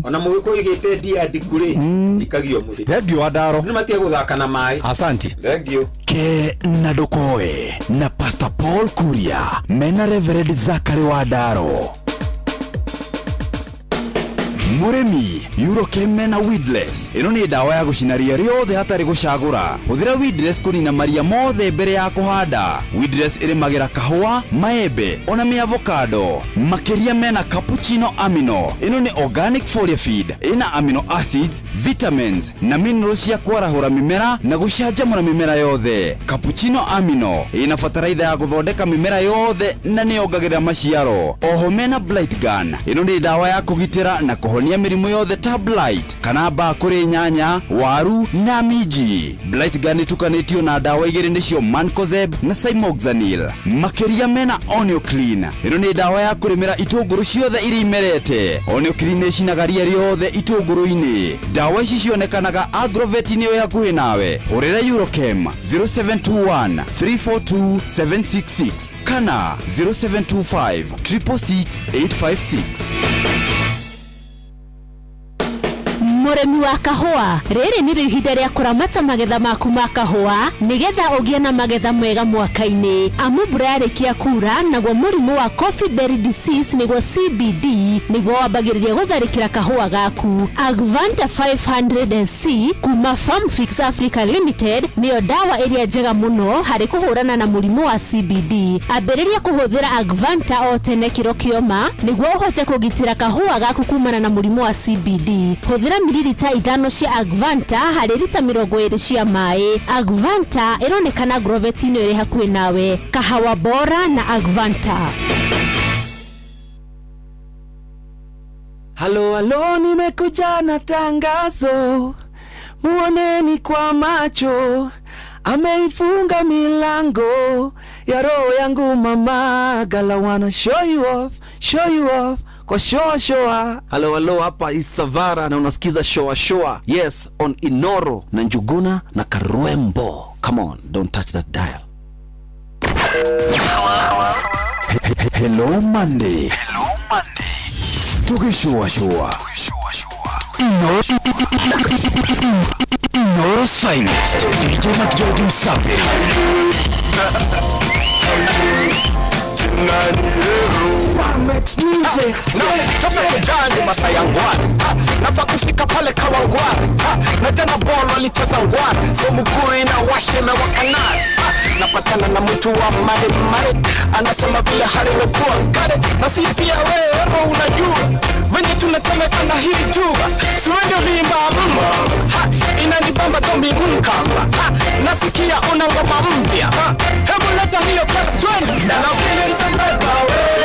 ona mugiko igite diadi kuri ikagio muthi thengio Ndaro ni matie guthaka na mai asante thengio ke na Ndokoe na Pastor Paul Kuria mena Reverend Zachary wa Ndaro Muremi Eurochem na Weedless ino ni dawa ya gucinaria riothe hatari gucagura huthira Weedless kunina maria mothe mbere ya kuhanda Weedless iri magira kahua maembe ona mi avocado makiria mena cappuccino amino ino ni organic foliar feed ina amino acids vitamins na minerals ya kwarahura mimera na gucanjamura mimera yothe cappuccino amino ina fataraitha ya guthondeka mimera yothe na ni ongagira maciaro oho mena blight gun ino ni dawa ya kugitira na kuhonia mirimu yothe ta blight kana ba kuri nyanya waru na miji blight gun tukanitio na dawa igiri nicio mancozeb na cymoxanil makiria mena Onio Clean ino ni dawa ya kurimira itunguru ciothe iri imerete Onio Clean ni cinagaria riothe itunguru-ini dawa ici cionekanaga Agrovet ni ya kuhi nawe hurira Eurochem 0721 342 766 kana 0725 666 856 Muremi wa kahua riri ni ihinda ria kuramata magetha maku ma kahua nigetha ugie na magetha mega mwaka-ini amu mbura yarikia kura naguo murimu wa coffee berry disease niguo CBD niguo wambagiriria gutharikira kahua gaku Agvanta 500C kuma Farm Fix Africa Limited niyo dawa iria njega muno hari kuhurana na murimu wa CBD ambiriria kuhuthira Agvanta o tene kiro kioma niguo uhote kugitira kahua gaku kumana na murimu wa CBD huthira mililita 5 cia Agvanta hari lita 20 cia mai Agvanta ironekana Agrovet ino iri hakuhi nawe kahawa bora na Agvanta. Halo nimekuja na tangazo muoneni kwa macho ameifunga milango ya roho yangu mama gala wanna show you off kwa showa. Halo hapa Isavara na unasikiza showa. Yes, on Inoro na Njuguna na Karwembo. Come on, don't touch that dial. Hello Monday. Tukishowa. Inoros finest. DJ McGeorge Msapiri. Max music. Toka kujani Masai Ngwari nafa kufika pale Kawangwari na jana bolo alicheza ngwari so muguri na washe na wakanari napatana na mtu wa mare anasema vile hali imekuwa ngare na si pia wewe unajua venye tunatemeka na hii jua siwende limba inanibamba tombi mkamba nasikia una ngoma mpya hebu leta hiyo question na feelings and wewe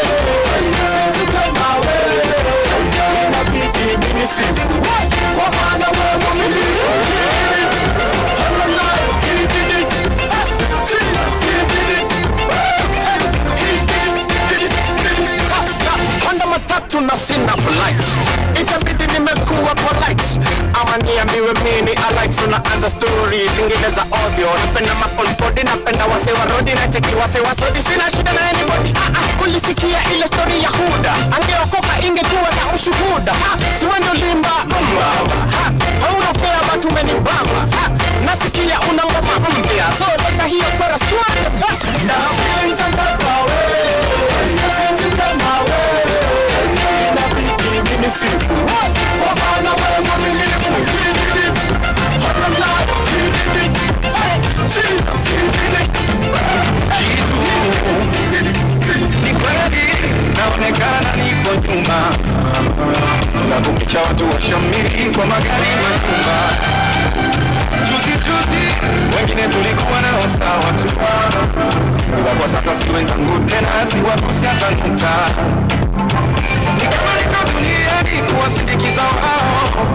na sina polite. Itabidi nimekuwa polite ama niambiwe mimi I like tunaanza story zingine za audio. Napenda mafolpodi, napenda wase wa rodi, na cheki wase wa sodi, sina shida na anybody. Ulisikia ile story ya Huda, angeokoka ingekuwa na ushuhuda. Si wendo limba hauna fea watu umenibamba. Nasikia una ngoma mpya, so leta hiyo kwa story. Na penza kawe sisi kama wewe na bidii mimi sifu kwa maana wewe mwaminifu. Ni kweli naonekana nipo nyuma, tunakukicha watu washamiri kwa magari makubwa. Juzi wengine tulikuwa nao sawa tu, ila kwa sasa si wenzangu tena, si wakusi hata nukta. Ni kama niko duniani kuwasindikiza wao,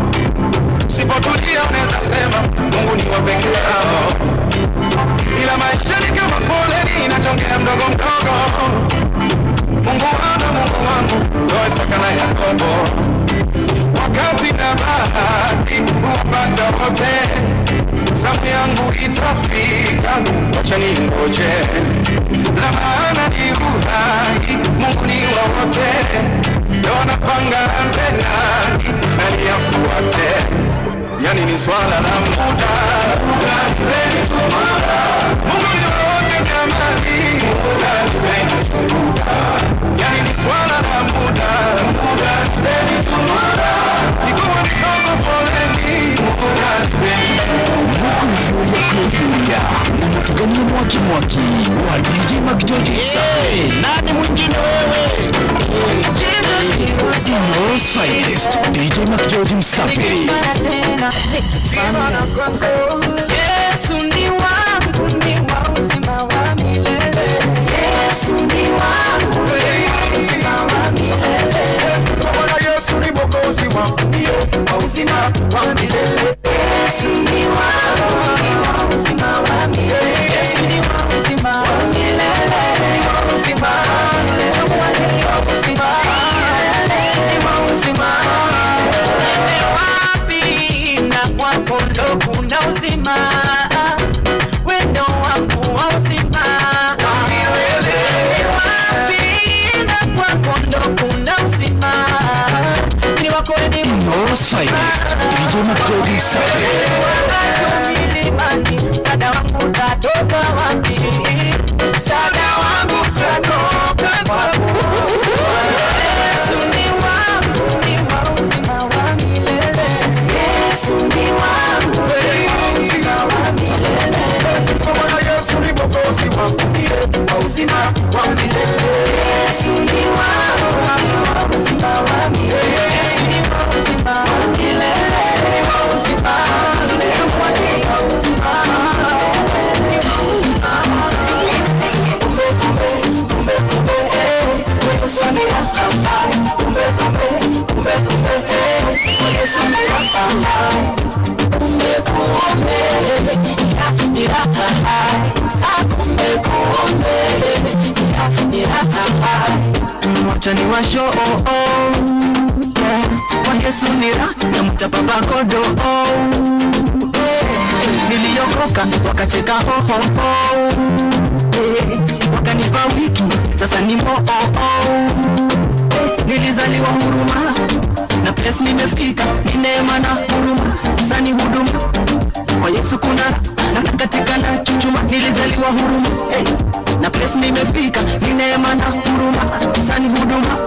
sipotulia unaweza sema Mungu ni wa peke yao. Ila maisha ni kama foleni inachongea mdogo mdogo. Mungu wangu ndio Isaka na Yakobo. Wakati na bahati upata wote, zamu yangu itafika, wacha ningoje. La maana ni uhai, Mungu ni wa wote, ndio anapanga anze nani afuate. Yani ni swala la muda, nipeni tu muda. Mungu ni wa wote jamani, nipeni tu muda. Yani ni swala la muda, nipeni tu muda. Nikuwa ni kama foleni, nipeni tu muda. Kufuria na matugani mwaki wa DJ Makijoji. Nani mwingine wewe? Inoro's finest, DJ Makijoji Msapiri. Yesu ni wangu, ni wa uzima wa milele. Yesu ni wangu, ni wa uzima wa milele. Bwana Yesu ni mwokozi wangu, wa uzima wa milele. Yesu ni wangu, ni wa uzima wa milele. Yesu ni wa uzima wa milele. Ni wa uzima wa milele. Ni wa uzima wa milele. Ni wa uzima wa milele. Wapi na kwako ndo kuna uzima, wendo wangu wa uzima wa milele. Wapi na kwako ndo kuna uzima, ni wako ni Inoro's finest, DJ Makijoji Msapiri. Sada wangu tatoka wapi? Sada wangu tatoka wapi? Yesu ni wangu, ni wa uzima wa milele. Yesu ni wangu, ni wa uzima wa milele. Bwana Yesu ni mwokozi wangu, wa uzima wa milele. Yesu ni wangu, ni wa uzima wa milele. Yesu ni wa uzima wa milele. Ni wa uzima wa milele. Wacha ni washo kwa Yesu ni raha na mtapapa kodo. Niliokoka wakacheka wakanipa wiki sasa ni nilizaliwa huruma na place nimesikika, ni neema na huruma, sasa ni huduma kwa Yesu kuna na katika na chuchuma. Nilizaliwa huruma na place nimefika, ni neema na huruma, sasa ni huduma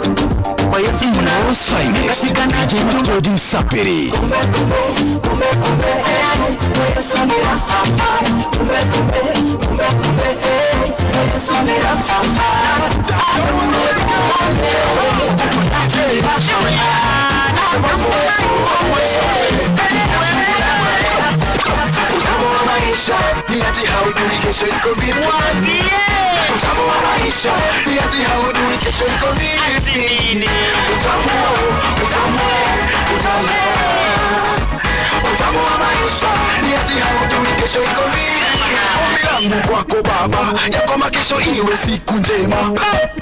kwa Yesu kuna katika na DJ Makijoji Msapiri. Yesu ni raha, Yesu ni raha. maisha ni ati haujui kesho iko vipi. Utamu wa maisha ni ati haujui kesho iko vipi. Utamu wa maisha ni ati haujui kesho iko vipi? Ombi langu kwako Baba, ya kwamba kesho iwe siku njema.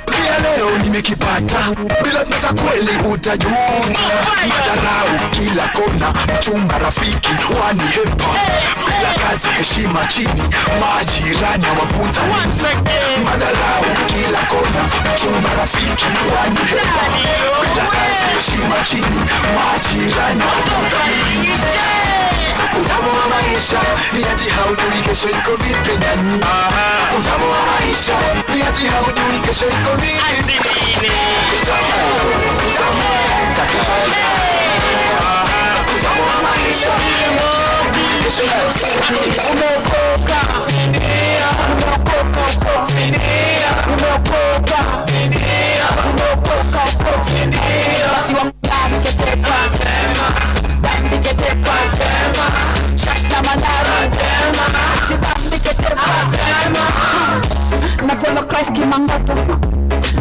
Pia leo nimekipata, bila pesa kweli utajuta. Madharau kila kona, mchumba rafiki wanihepa. Bila kazi heshima chini, majirani hawakudha. Madharau kila kona, mchumba rafiki wanihepa. Bila kazi heshima chini, majirani hawakudha. Utamu wa maisha ni ati haujui kesho iko vipi ndani. Utamu wa maisha ni ati haujui kesho iko vipi. Utamu wa maisha kesho iko vipi. Umeokoka finia, umeokoka finia, umeokoka finia, umeokoka finia. Basi wamtani ketepa sema, bandi ketepa sema, shasta magara sema, tibandi ketepa sema. Na follow Christ kimangoto,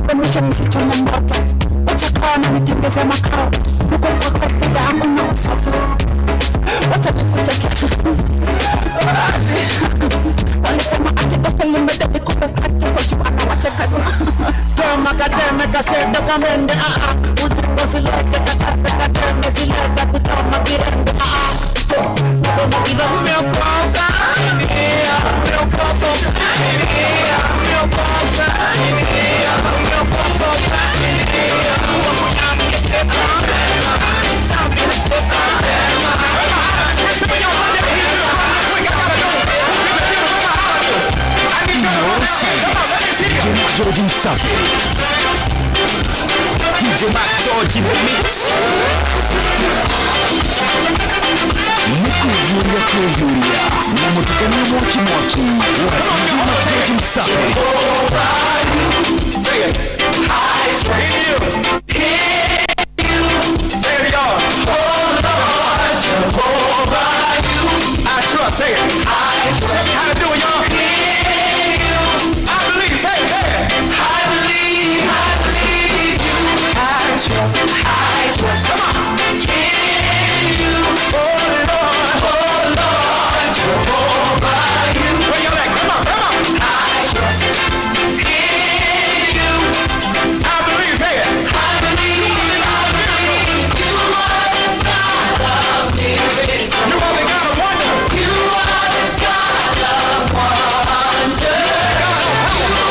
bemisha mficho na mboto. Wacha kwa na mitengeze makao, huko kwa Christ bida hakuna usato. Wacha nikuchekesha walisema ati gospel limededi kupe Christ kwa jua na wacheka tu. Toma kateme kasheto kamende ujimbo sileke kakate kateme sileke kutoma kirende Kutoma kirende umeokoka sinia, umeokoka sinia, umeokoka sinia, umeokoka sinia. Wakunami ketepa sema, nami ketepa sema. George Msafi, DJ Mac George in the mix. Kuvuria na mutukani mwaki mwaki wa DJ Mac George Msafi. Say it. I trust you. There we go. Oh Lord, Jehovah, you. I trust. Say it. I trust. How to do it, y'all? I trust, come on, in you, oh Lord, Jehovah, you. Where you at? Come on. I trust in you. I believe, say it. I believe you are the God of miracles. You are the God of wonder. You are the God of wonder. You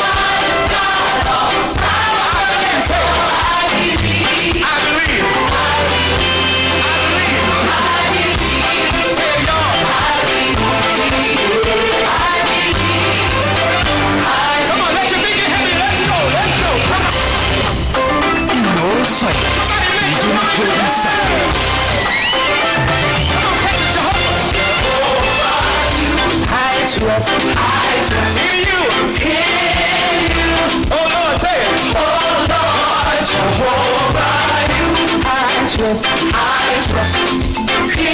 are the God of power. I believe. I trust in you, oh Lord, say it. Oh Lord, Jehovah, you. I trust in you.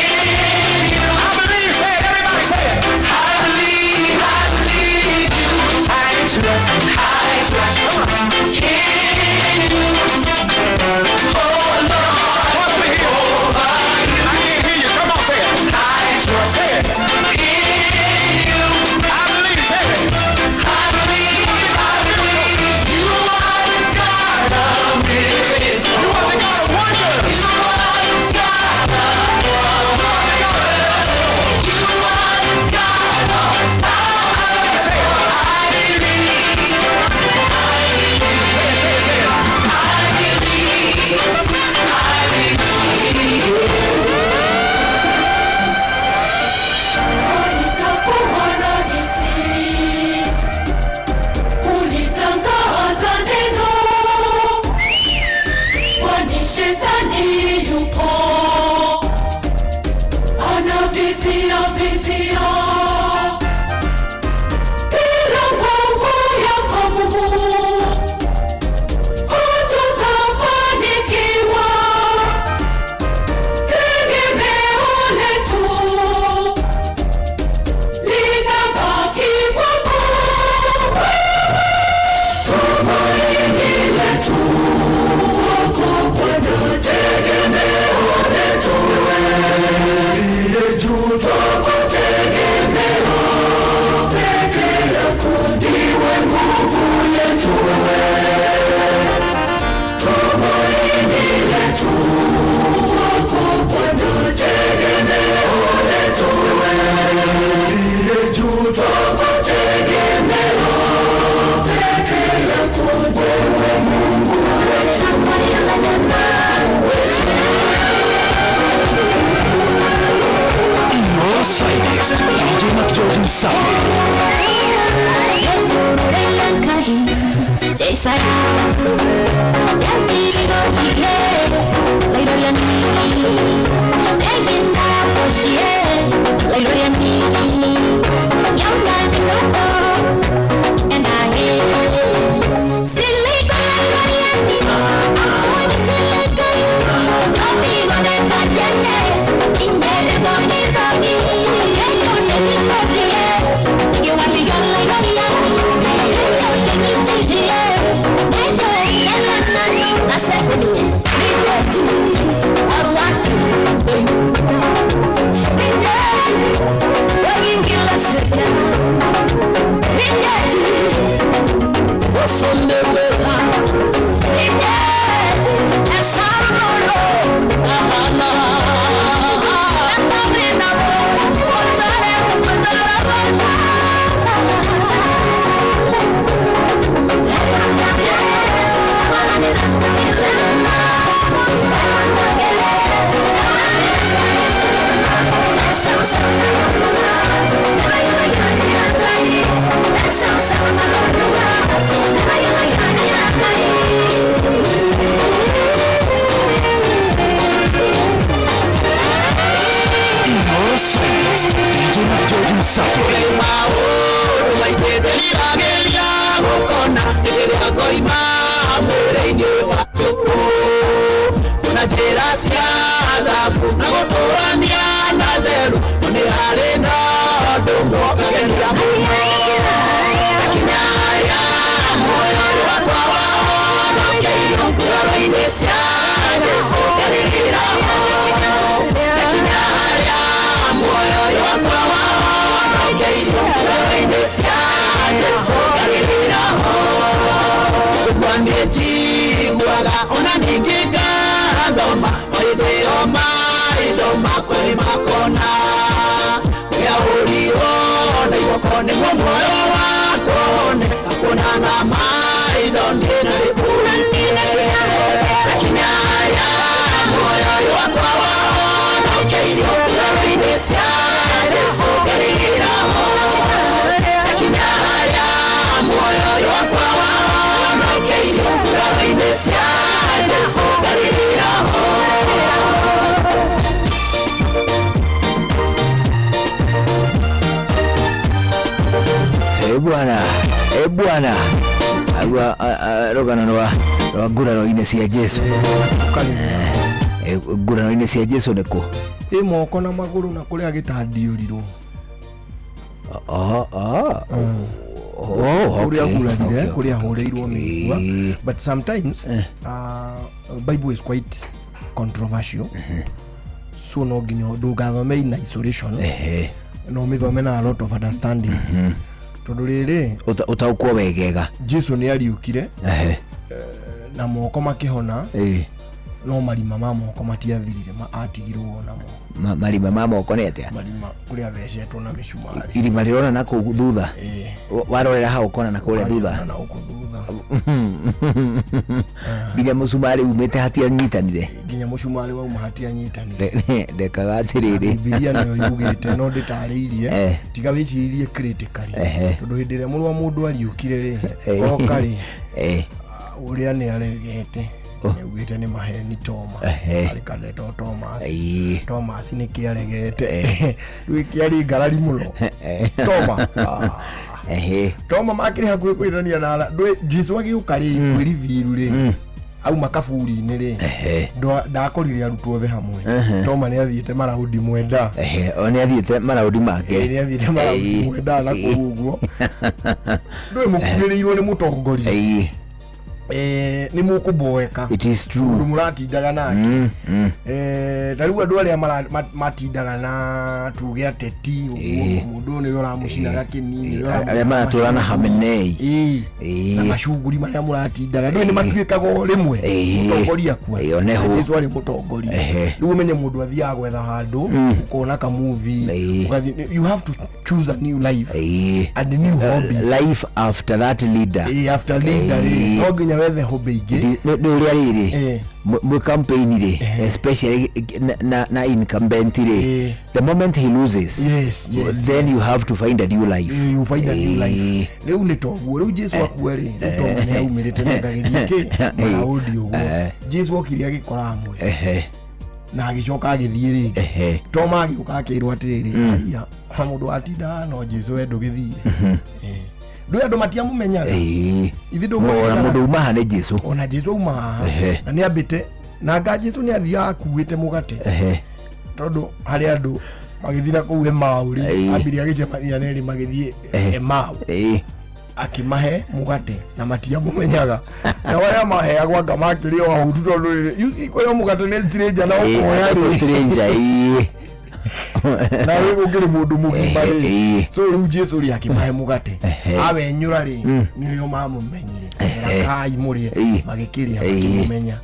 I believe, say it, everybody say it. I believe you. I trust, come on, in you. Oh Lord, Jehovah, you. I can't hear you, come on, say it. I trust, say it. You are the God of wonder. You are the God of Bwana agwa rogana no ngurano ine cia Jesu ngurano ine cia Jesu niko moko na maguru na kuria gitandiurirwo kuria horeirwo migwa. But sometimes Bible is quite controversial, so no nginya ndugathome in isolation, no mithome na a lot of understanding. Tondu riri utaukwo wegega Jesu ni ariukire na moko makihona, no marima ma moko matiathirire, atigirwo namo marima ma moko ni atia marima kuria thecetwo na micumari irima rirona na ku thutha warorera hau kona na kuria thutha nginya mucumari umite hatia nyitanire nginya mucumari wauma hatia nyitanire ndekaga atiriri Biblia niyo yugite no nditariirie tiga wicirie critically tondu hindi ria murwa mundu ariukire ri okari uria ni aregete ugite ni maheni Toma alikaletwo Thomas ni kiaregete rwi kiari ngarari muno Toma Toma makiri hakuhi kwirania na Jesu agiukari kwiriviru ri au makaburi ni ri ndakorire arutwo the hamwe Toma ni athiete maraundi mwenda ni athiete maraundi make ni athiete maraundi mwenda na kuguo ndwe mukugirirwo ni mutongoria ni mukuboeka. It is true. Muratindaga nake tariu andu aria matindaga na tuge ateti mundu ni uramucinaga kinini aria maraturana Hamenei na macunguri maria muratindaga ndu ni matuikaga rimwe mutongoria kwa Jesu ari mutongoria riu umenye mundu athiaga gwetha handu ukona ka movie you have to choose a new life and a new hobby life after that leader after leader wethe hobby ingi ni uria riri mu campaign ri especially na incumbent ri the moment he loses then you have to find a new life riu ni toguo riu Jesu akue ri Toma ni aumirite na gagithike na audio go Jesu okiria gikora amwe na agicoka agithie ringi Toma agiuka akirwo atiriri ya mundu atinda no Jesu endo githie ndu andu matiamumenyaga ithi ndu mundu uma hane Jesu ona Jesu uma na ni ambite na nga Jesu ni athia akuite mugate tondu hari andu magithira ku Emau ri ambiri agicemania neri magithie Emau akimahe mugate na matia mumenyaga na wale maheagwa anga makirio ahutu tondu ikoyo mugate ni stranger na okoya ri stranger na wewe ukiri mundu mugima ri so riu Jesu ri akimahe mugate awe nyura ri nilio mamumenyire rakai muri magikiria makimumenya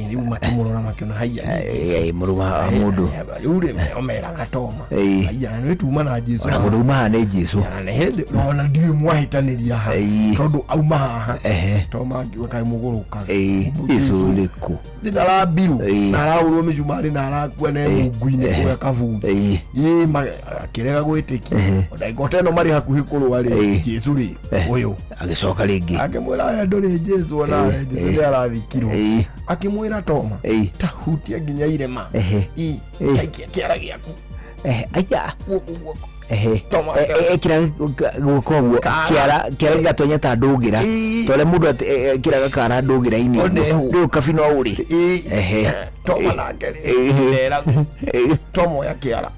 riu makimurora makiona haiya muruma mundu uri omera gatoma haiya na nituma na Jesu na mundu ma ne Jesu na hende ona ndiye mwahitaniria ha tondu auma haha toma wakai muguruka Jesu liku ndara biru na rauro micumari na arakua ne munguine kwa kavu kirega gwitiki ndaigoteno mari hakuhi kurwari Jesu ri uyu agicoka ringi akimwira aya ndori Jesu ona Jesu ni arathikirwo akimwira toma tahutia nginya irema kaikia kiara giaku aya toma kira gukoguo kiara gatonya ta ndugira tole mundu kira gakara ndugira ini ndu kabino uri toma na ngeri ndera toma ya kiara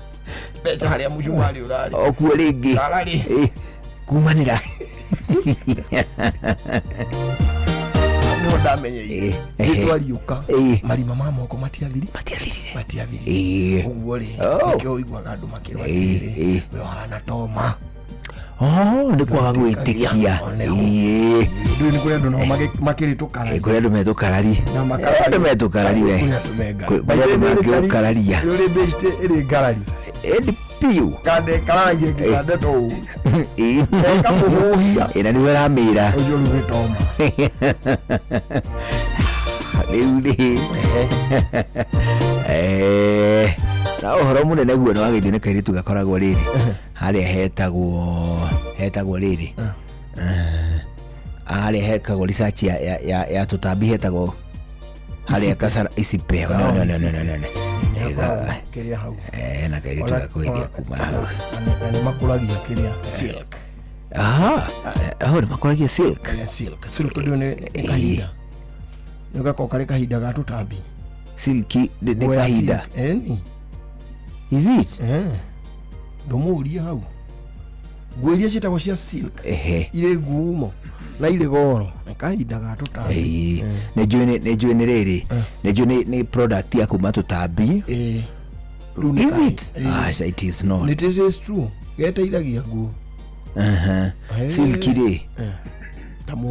becha haria mujumari urari okuo ringi kumanira no ndamenye Jesu aliuka marima ma moko matiathirire uguo ri nikio igwaga andu makirwa iri Yohana toma ni kwaga gwitikia ndu ni kuri andu no makiritukara kuri andu metukarari na metukarari we kuri andu makirukararia uri beste iri garari piu kande karagi kande to ina ni wera mira ujo rutoma riu na uhoro munene guo no agithine kairitu gakoragwo riri haria hetagwo riri haria hekagwo research ya tutambi hetagwo haria kasara isipe no kiria hau na kairitu gakwithia kuma hau ani makuragia kiria silk ni makuragia silk ndio ni kahinda nigako kare kahinda ga tutambi silki ni kahinda is it ndomuria hau ngwiria citagwo cia silk ire ngumo na ile goro na kahinda ga tutambi nejue ni riri nejue ni product ya kuma tutambi is it it is not it is true geteithagia nguo silki ri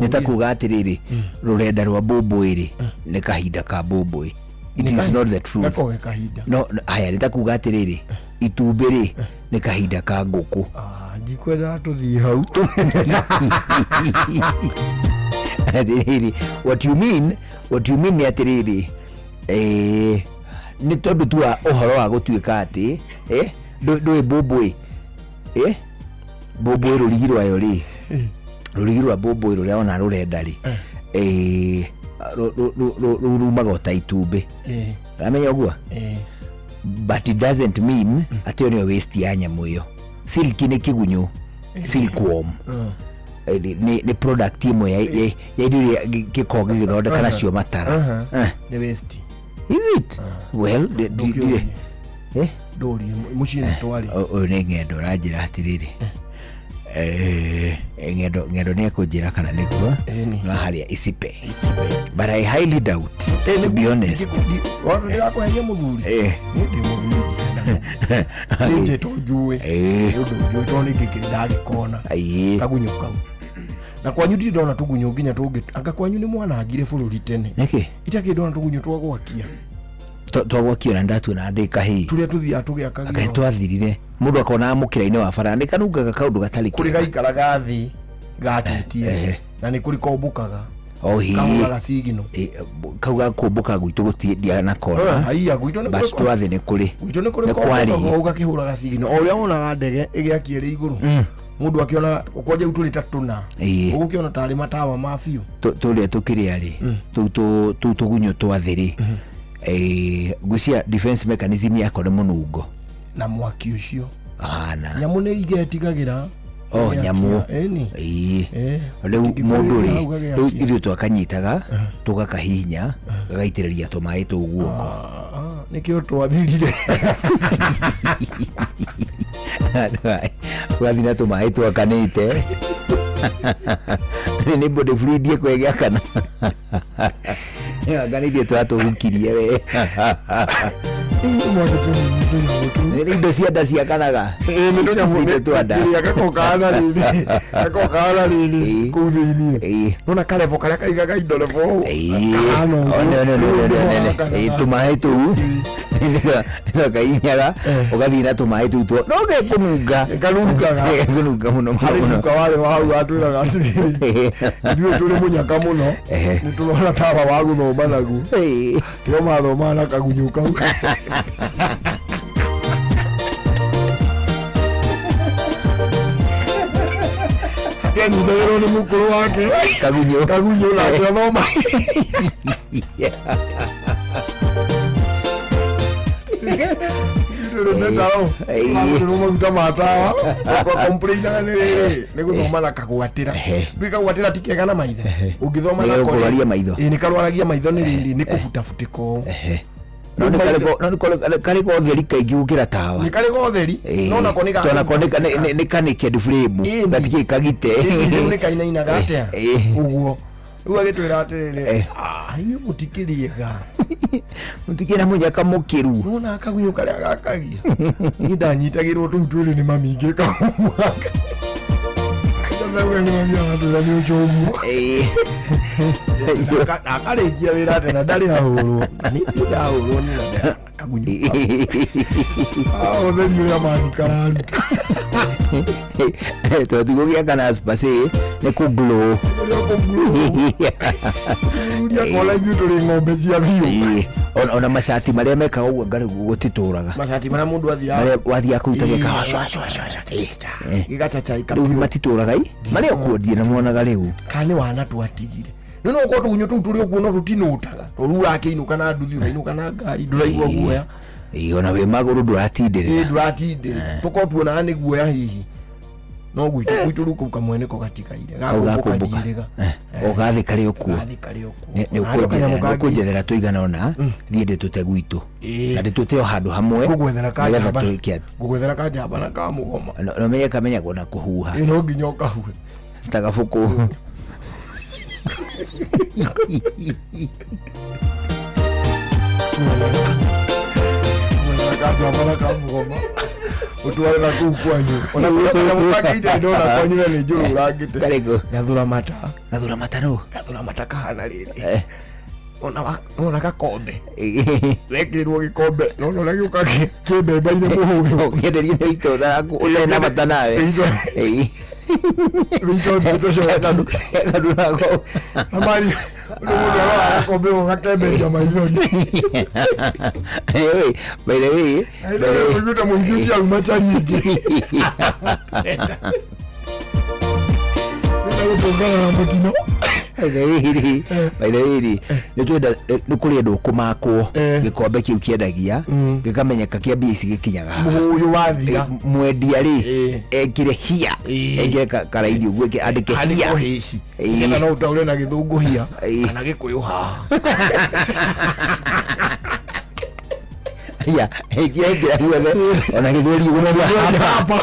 nitakuga atiriri rurenda rwa mbũmbũĩ ni kahinda ka mbũmbũĩ it is not the truth no aya nitakuga atiriri itumbĩ ri ni kahinda ka ngũkũ ndikwenda tuthii hau atiriri what you mean ni atiriri ni tondu tu uhoro wa gutuika ati ndui mbũmbũĩ mbũmbũĩ rũrigi rwayo ri rũrigi rwa mbũmbũĩ rũrĩa ona rũrenda ri rumaga ta itumbĩ ramenya ũguo but it doesn't mean ati yo ni waste ya nyamu iyo silk ni kigunyũ silkworm ni product imwe ya indo gĩkoragwo gĩgĩthondeka nacio matara ni waste is it well ndori mucini twari ũyũ nĩ ng'endo ũranjĩra atĩrĩrĩ ng'endo nĩ ekũnjĩra kana nĩguo no harĩa icipe but I highly doubt to be honest ndĩrakũhenia mũthuri nje tojue ndio toni kikiri ndagĩkona kagunyo kau na kwanyu ndi ndona tugunyo nginya tũngĩ anga kwanyu nĩ mwanangire bũrũri tene nĩkĩ itakĩ ndona tugunyo twagwakia twagwakia na ndatuona ndĩ kahĩĩ tũrĩa tũthia tũgĩakagia twathirire mũndũ akona mũkĩra-inĩ wa bara nĩ kanungaga kaũndũ gatarĩ kũrĩ gaikaraga thĩ gakitie na nĩ kũrĩ kombũkaga kaũraga cigino kau gakũmbũka gwitũ gũtiendia na kona haiya gwitũ nĩ basi twathĩ nĩ kũrĩ gwitũ nĩ kũrĩ kombũkaga ũgakĩhũraga cigino o ũrĩa wonaga ndege ĩgĩakia ĩrĩ igũrũ mundu akiona kwanja utuli tatuna ugukiona tari matawa mafiu tulia tukiria ri tu tugunyo twathiri gucia defense mechanism yako ni munungo na mwaki ucio ahana nyamu ni igetigagira nyamu riu mundu ri riu ithu twakanyitaga tugakahinya gagaitiriria tumaĩ tu guoko nikio twathirire ugathina tumaĩ twakanĩte Ni body fluid kwegea kana. Ya gani dia tu atukirie we. Ni ndo cia cia kanaga. Ndonya mwe tu ada. Yakakokana lili kuthini. Nona kalevo kala kaigaga indo levo. No. Tumae tu. Ndo kainyaga ugathina tumae tu tu. No ge kununga. Kununga muno. Hari wale wao atwiraga atiri. Ithuĩ tũrĩ mũnyaka mũno. Nĩ tũrona tawa wa gũthoma naguo. Kĩo mathoma na kagunyũ kau. Keni ndagĩrwo nĩ mũkũrũ wake. Kagunyũ na athoma. Maguta matawa komplaina nĩ gũthoma na kagwatĩra. Kagwatĩra ti kega na maitho. Ũngĩthoma na kũrwaria maitho. Nĩ karwaragia maitho nĩ rĩrĩ nĩ kũbutafutĩko. No kare ko theri kaingĩ gũkĩra tawa. Nĩ kare ko theri. No nako nĩ tona ko nĩ kanĩked frame. Gatikĩ kagite. Nĩ kainainaga atĩa. Ũguo. Rĩu agĩtwĩra atĩrĩrĩ. Inyuĩ mũtikĩrĩega. Mũtikĩra mũnyaka mũkĩru. Nona kagunyũ karĩa gakagia. Niĩ ndanyitagĩrwo tũu twĩrĩ nĩ mami ingĩ kamwaka. Wewe ni mami anatũra nĩ ũcomu. Akarĩkia wĩra atĩ na ndarĩ hahũrwo. Nĩ ndahũrwo nĩ kagunyũ. Ũtheri ũrĩa mami kararuta. Tũtigũgĩa kana space nĩ kũglow. Uria kola ithuĩ tũrĩ ng'ombe cia biũ. Ona macati marĩa mekaga ũguo ngarĩguo gũtitũraga. Macati marĩa mũndũ athiaga. Marĩa wathiaga kũruta gĩkawa. Gĩgacaca rĩu matitũraga marĩa ũkwendie na mwonaga rĩu. Kana nĩ wana twatigire. No ũkorwo tũgunyũ tũu tũrĩ ũguo no tũtinũtaga. Tũrura akĩinũka na nduthi ũinũka na ngari ndũraigua guoya. Ona wĩ magũrũ ndũratindĩrĩra. Ndũratindĩrĩra. Tũkorwo tuonaga nĩ guoya hihi. No gwitũ rĩu kũu kamwene ko gatikaire. Gagũkũmbũka. Ũgathĩ karĩ ũkuo. Nĩ ũkũnjethera tũigana ona thiĩ ndĩtũte gwitũ. Na ndĩtũte o handũ hamwe. Nĩgetha twĩke atĩ. Ngũgwethera kanjamba na ka mũgoma. No menye kamenyagwo na kũhuha. No nginya ũkahuhe. Ta gabuku. Kanjamba na ka mũgoma. Utwale na kuu kwanyu. Ona kuna mupakija ndona kwanyu ni njuru urangite. Karego. Gathura mata. Gathura mata no. Gathura mata kahana riri. Ona gakombe. Wekirwo gikombe. Ona giuka kĩmbemba-inĩ mũhũyũ. Ngenderie nĩ itũra ũtena mata nawe. Rito Gathurako. Amari. Mũndũ agakombe ũgakemberia maithori. By the way, ũguta mũingĩ aruma chari ingĩ. Nĩ gũtongana na mũtino. By the way, nĩ kũrĩ andũ kũmakwo gĩkombe kĩu kĩendagia gĩkamenyeka kĩa mbia ici gĩkinyaga mũhũyũ wathia mwendia rĩ ekire hia ekire karaidi ũguo andĩke hia nĩgetha no ũtaũre na gĩthũngũ hia kana gĩkũyũ haha ya ekire guothe ona gĩthweri ũguo hapa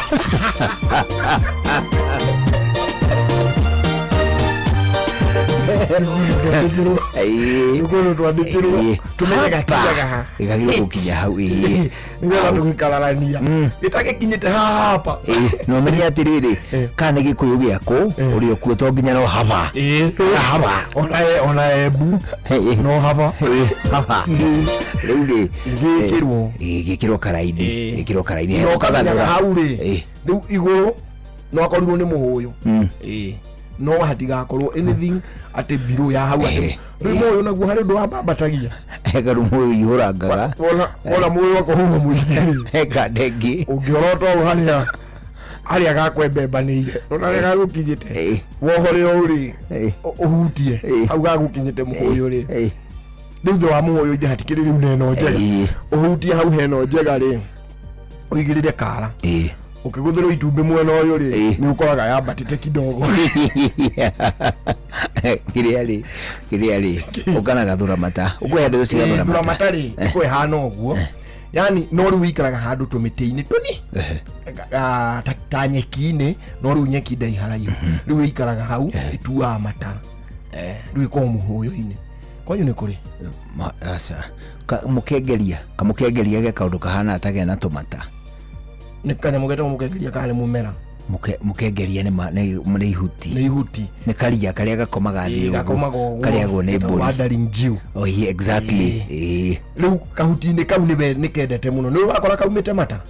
Nĩguo twandĩkĩrwo tũmenye gakinyaga ha gĩkagĩrwo gũkinya hau nĩgetha tũgĩkararania gĩtagĩkinyĩte hapa no menye atĩrĩrĩ kana nĩ gĩkũyũ gĩakũ ũrĩ okuo to nginya no hava ona embu no hava rĩu rĩ gĩkĩrwo karaini hau rĩ rĩu igũrũ no akorirwo nĩ mũhũyũ no hatigakorwo anything ate biro ya hau ate rĩu naguo harĩ ũndũ wa mbambatagia garu mũyũ ihũrangaga ona mũyũ wako huma mũingĩ eka ndengĩ ũngĩorota harĩa gakwembembanĩire ona rĩ gagũkinyĩte wohore ũrĩ ũhutie hau gagũkinyĩte mũhũyũ rĩ rĩu thĩ wa mũhũyũ ithe hatikĩrĩ rĩu neno njega ũhutie hau heno njega rĩ ũigĩrĩre kara ukiguthirwo itumbĩ mwena ũyũ rĩ nĩ ũkoraga yambatĩte kidogo kĩrĩa rĩ ũkana gathura mata ũkwenda ũcigathura mata rĩ kwehana ũguo yani no riu ikaraga handu tumiti-ini tuni ta nyeki-ini no riu nyeki ndai haraihu riu ikaraga hau ituaga mata riu iko muhuyo-ini kwanyu ni kuri asa kamukengeria ge kaundu kahana atage na tumata ni kanya mugeta mukengeria kale mumera mukengeria ni ihuti ni karia karia gakomaga thi karia go ne mburi wandering dew oh yeah, exactly riu kahuti-ini kau ni kendete muno ni wakora kaumite mata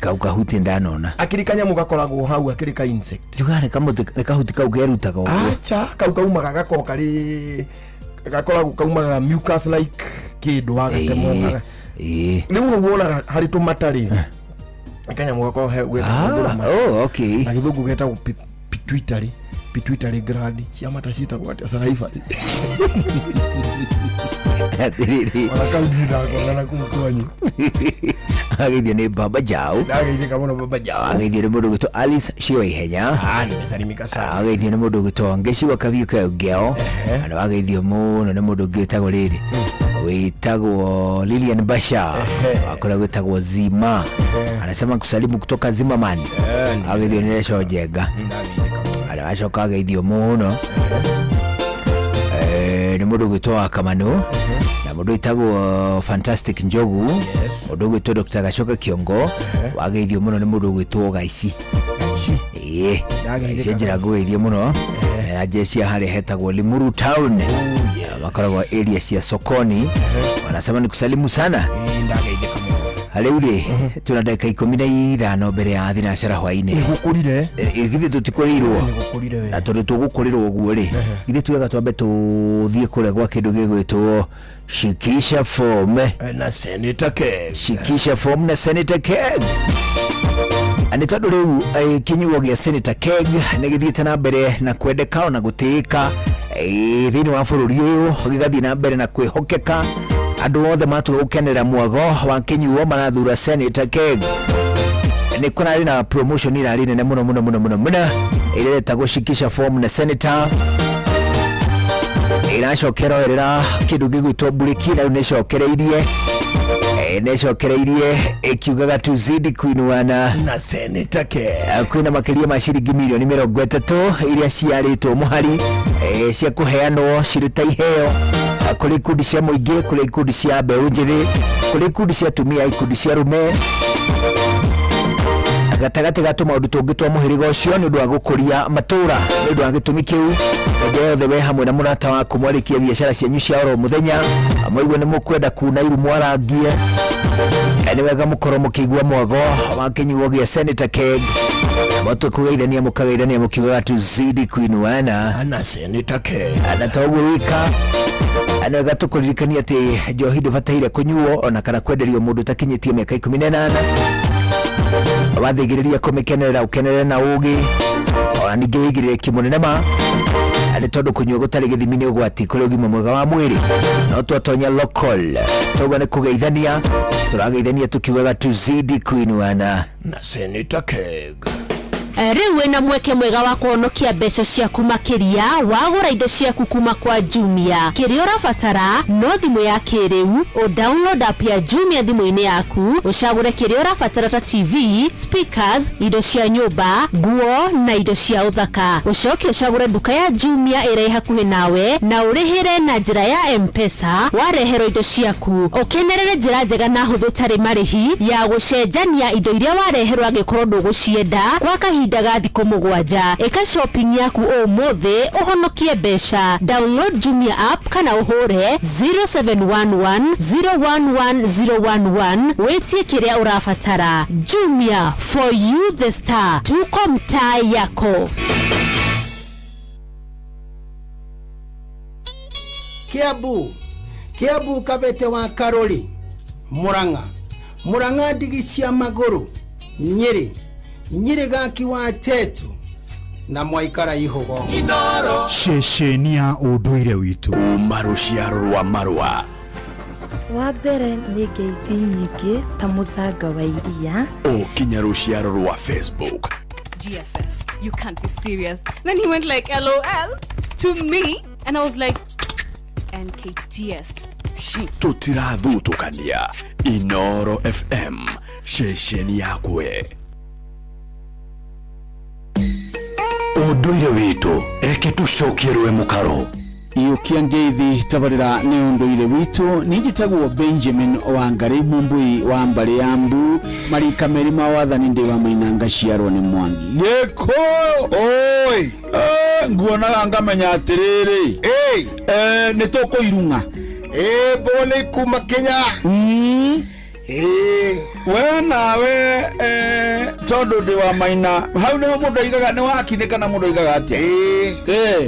kau kahuti ndanona akiri kanyamu gakoragwo hau akiri ka insect tugane kahuti kau gerutaga uguo acha kau kaumaga gako kari gakoragwo kaumaga mucus like kindu wagatemoga riu wonaga hari tumatari kanyamu gako okay na githungu getagwo pituitary gland cia mata citagwo atia saliva wala kumkwanyu agithio ni baba jao agithio ni mundu gitwa Alice Shiwa Ihenya nimesalimika sana agithio ni mundu gitwa Ngeciwa Kabiuka Ngeo ana agithio muno ni mundu gitagwo riri witagwo Lilian Basha akora gitagwo Zima anasema kusalimu kutoka Zimmerman agithio ni Resho Jenga ana ashoka agithio muno ni mundu gitwa Kamano na mundu itagwo Fantastic Njogu mundu gitwa Dr. Gashoka Kiongo wageithio muno ni mundu gitwa Gaici njira gweithio muno na jeshi hali hetagwo Limuru Town makoragwo area cia Sokoni wanasema ni kusalimu sana Haleule tuna dakika 15 mbere ya thinacara hwaini gukurire igithe tutikurirwo na tugukurirwo guo ri ithe tuyaga twambe tuthie kure gwa kindu gigwitwo Shikisha Form na Senator Keg Shikisha Form na Senator Keg ani tondu riu kinyuo gia Senator Keg ni githiite na mbere na kwendeka na gutika thiini wa bururi uyu gigathie na mbere na kwihokeka andu othe matugukenera mwago wa kinyuo marathura Senator Keg ni kuna na promotion irari nene muno ireta gushikisha Form na Senator iracokera kindu gigwitwo burikina necokereirie ikiugaga tuzidi kuinuana na Senator Keg kwina makiria ma ciringi milioni 30 iria ciaritwo muhari cia kuheanwo ciruta iheo kuri ikundi cia muingi kuri ikundi cia mbeũ njithi kuri ikundi cia tumia ikundi cia rume gatagati gatu maundu tungi twa muhirigo ucio ni undu wa gukuria matura ni undu wa gitumi kiu ndethe we hamwe na murata waku mwarikia biashara cianyu cia oro muthenya amwe ni mukwenda kuna iru mwarangie ni wega mukorwo mukigwa mwago wa kinyuo gia Senator Keg watu kugeithania mukiuga tuzidi kuinuana na Senator Keg ana toguo wika ana wega tukuririkania ati njohi ndubataire kunyuo ona kana kwenderio mundu takinyitie miaka 18 wathigiriria kumikenera ukenere na ugi ona ningi wigirire kimunene ma ani tondu kunyua gutari githimi-ini ugwati kuri ugima mwega wa mwiri no twatonya local toguo ni kugeithania turageithania tukiugaga tuzidi kuinuana na Senator Keg riu wina mweke mwega wa kuonokia mbeca ciaku makiria wagura indo ciaku kuma kwa Jumia kiria urabatara no thimu ya kiriu o download app ya Jumia thimu-ini yaku ucagure kiria urabatara ta TV speakers indo cia nyumba nguo na indo cia uthaka ucoke ucagure duka ya Jumia ira hakuhi nawe na urihire na njira ya M-Pesa warehero indo ciaku ukenerere njira njega na huthu tari marihi ya gucenjania indo iria wareherwo angikorwo ndugucienda kwa kahinda gathiko 7 eka shopping yaku umuthi uhonokie mbeca download Jumia app kana uhure 0711011011 wetie kiria urabatara Jumia for you the star tuko mtaa yako Kiambu Kabete wa Karori Murang'a ndigi cia maguru Nyeri gaki wa Tetu na Mwaikara Ihogo ceceni ya unduire witu kuma ruciaro rwa Marua wa mbere ni ngeithi nyingi ta muthanga wa iria kinya ruciaro rwa Facebook GFF, you can't be serious. Then he went like LOL to me and I was like NKTS Tutirathutukania. Inoro FM, shesheni yakwe. Unduire witu eke tucokierwe mukaro. Iukia ngeithi tabarira ni unduire witu nigitagwo Benjamin Wangari mumbui wa mbare ya Mbu marika merima wathani ndi wa mainanga ciarwo ni Mwangi geko oi nguonaga ngamenya atiriri ni tukuirunga bone kuma Kenya we nawe tondu ndi wa maina hau ni mundu aigaga ni wakinika na mundu aigaga atia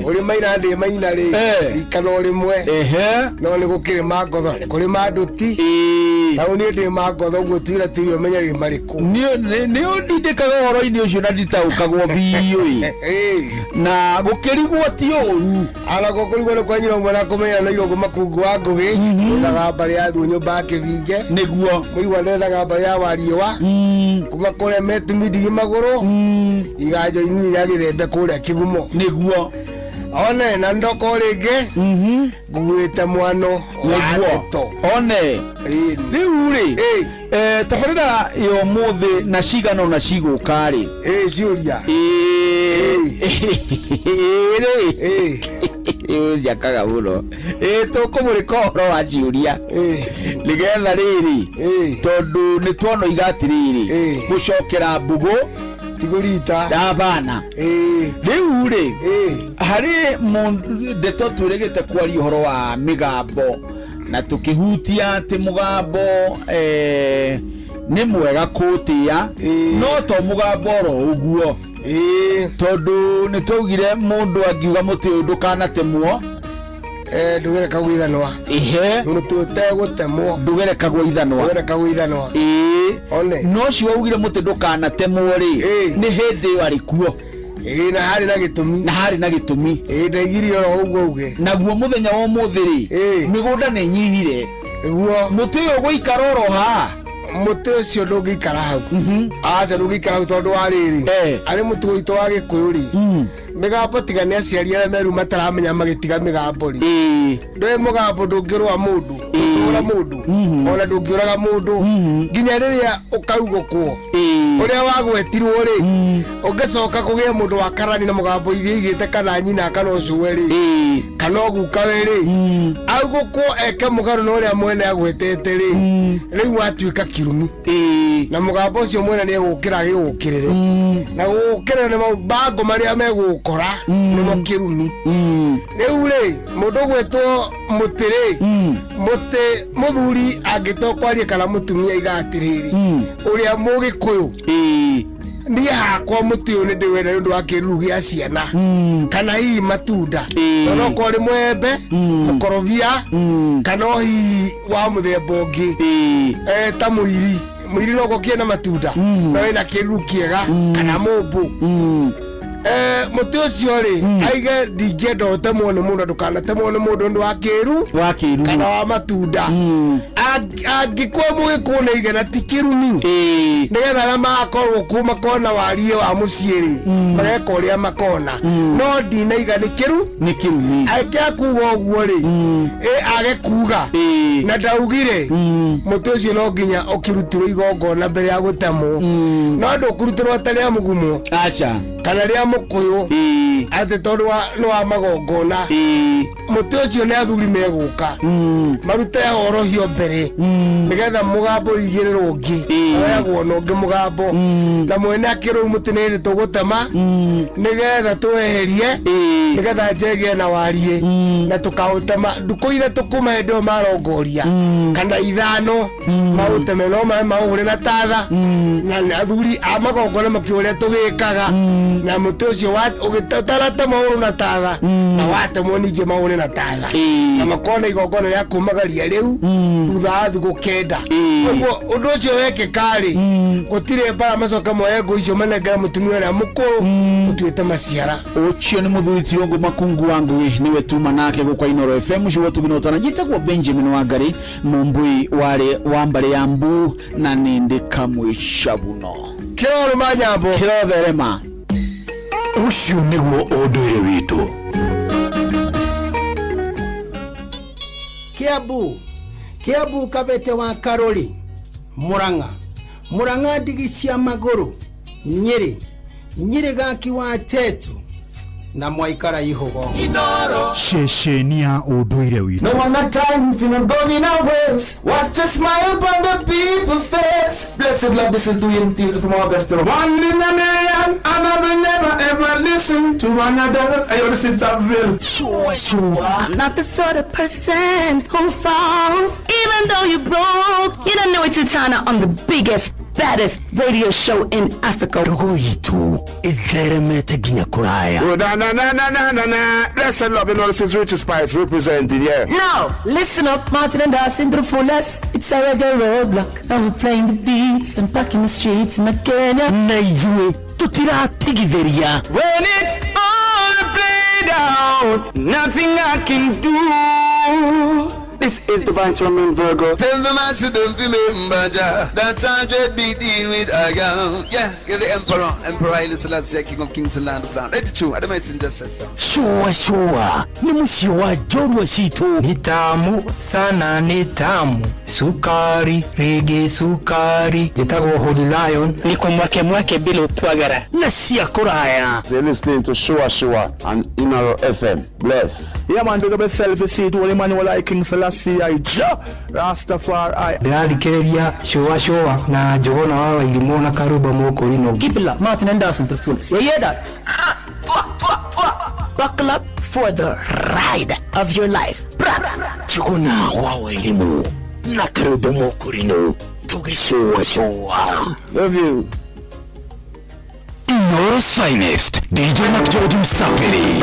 uri maina ndi maina ri ikano rimwe no ni gukirima ngotho ni kurima nduti hau ni ndi magotho guo twira tirio menya wi mariku ni undindikaga horo-ini ucio na nditaukagwo biu na gukirigwo ti uru ala gukirigwo ni kwa nyiro mwana kumenya na irogo makungu wa ngugi ndaga bari ya thu nyumba kivinge niguo muigwa ndethaga mbari ya wariwa kuma kure metumidi maguru igajo ini ya githembe kure kigumo niguo one na ndoko ringi nguite mwano niguo one riu ri tabarira yo muthi na cigano na cigukari ciuria jakaga muno tukumurika uhoro wa ciuria nigetha riri tondu ni tuono igatiriri gucokera mbugu igurita dabana riu ri hari ndeto turegete kwaria uhoro wa migambo na tukihutia ati mugambo ni mwega kutia no to mugambo ro uguo tondu ni tugire mundu angiuga muti ndukanatemwo ndugere kagwithanwa mutu tegutemwo ndugere kagwithanwa one no cio ugire muti ndukanatemwo ri ni hindi ari kuo na hari na gitumi ndaigirio ro uguo uge naguo muthenya wa muthi ri migunda ni nyihire muti uyu guikara ro ha muti ucio ndungikara hau aca ndungikara hau tondu wa riri ari muti witũ wa gikuyu ri migambo tiga ni aciari aria meru mataramenya magitiga migambo ri ndui mugambo ndungirwa mundu ura mundu ona ndungiuraga mundu nginya riria ukaugukwo uria wagwetirwo ri ungicoka kugia mundu wa karani na mugambo ithie igite kana nyina kana ucuwe ri kana ogukawe ri augukwo eke mugaru na uria mwene agwetete ri riu atuika kirumi na mugambo ucio mwene ni egukira gigukirire na gukirire ni mabango maria megukora ni mo kirumi riu ri mundu gwetwo mutiri muti muthuri angitokwaria kana mutumia igatiriri uria mugikuyu ni hakwa muti uyu ni ndiwenda ni undu wa kiruru gia ciana kana hihi matunda no kori mwembe mukorobia kana hihi wa muthemba ungi ta muiri no gokie na matunda no ina kiruru kiega kana mumbu muti ucio ri aige ndingenda utemwo ni mundu ndukanatemwo ni mundu ndu wa kiru kana wa matunda angikwa mugikuna igana ti kirumi nigetha aria magakorwo kuo makona warie wa mucii ri mareka uria makona no ndinaiga ni kirumi ake akuga uguo ri age kuga na ndaugire muti ucio no nginya ukirutirwo igongona mbere ya gutemwo no ndukurutirwo atari a mugumo acha kana ria mukuyu ati tondu ni wa magongona muti ucio ni athuri meguka marute horohio mbere nigetha mugambo igirirwo ngi oyagwo no ngi mugambo na mwene akirwo muti ni tugutema nigetha tweherie nigetha njege na warie na tukautema nduku ire tukuma ndo marongoria kana ithano mauteme no maure na tatha na athuri a magongona makiuria tugikaga na muti ucio wa ugitarata mauru na tatha na watemwo ningi maure na tatha na makona igongona ria kumagaria riu thutha thiku kenda uguo undu ucio wekekari gutire bara macoka moye ngo icio manengera mutumia uria mukuru utuite maciara ucio ni muthuri Tiongo Makungu wangu niwe tuma nake gukwa Inoro FM ciwo tuginotana jitagwo Benjamin Wangari mumbui wari wa mbare ya Mbu na nindi kamwishabuno kiroro manyambo kirotherema ucio niguo unduire witu Kiambu Kiambu Kabete wa Karoli, Murang'a ndigi cia maguru, Nyeri gaki wa Tetu na Mwaikara Ihogo. Shesheni ya Unduire Witu. No one time feeling going away. Watch a smile upon the people's face. Blessed love, this is doing things from August to 1 in a million, and I will never ever listen to another. I listen to Vil. Sure. I'm not the sort of person who falls. Even though you broke, you don't know it's Etana. I'm the biggest, baddest radio show in Africa. Rogo itu itheremete ginya kuraya. Na. Blessed love, you know this is Richard Spice represented, yeah. Now, listen up, Martin and Darcy to the fullest. It's a reggae roadblock. And we're playing the beats and packing the streets in Kenya. Na yue, tutira tigideria. When it's all played out, nothing I can do. This is Divine Sermon Virgo. Tell the master don't remember Jah. That's 100 BD with Aga. Yeah, you're the Emperor Haile Selassie, King of Kings and Land of Land. It's true, the messenger says so. Sure. Ni musio wa jorwa shitu. Nitamu sana nitamu. Sukari, reggae sukari. Jitago Holy Lion. Niko mwake bilo twagara. Nasia kuraya. You're listening to Shua on Inaro FM. Bless. Yeah man, big up yourself, you see it. Holy Manuel I King Selassie I Rastafari. Ndadikereria Shua na Johona wawa ilimona karuba moko rino. Keep it up, Martin and Dawson to the fullest. You hear that? Buckle up for the ride of your life. Chukuna wawa ilimu na karuba moko rino. Tuge Shua. Love you. Inoro's finest, DJ McGeorge Msafiri.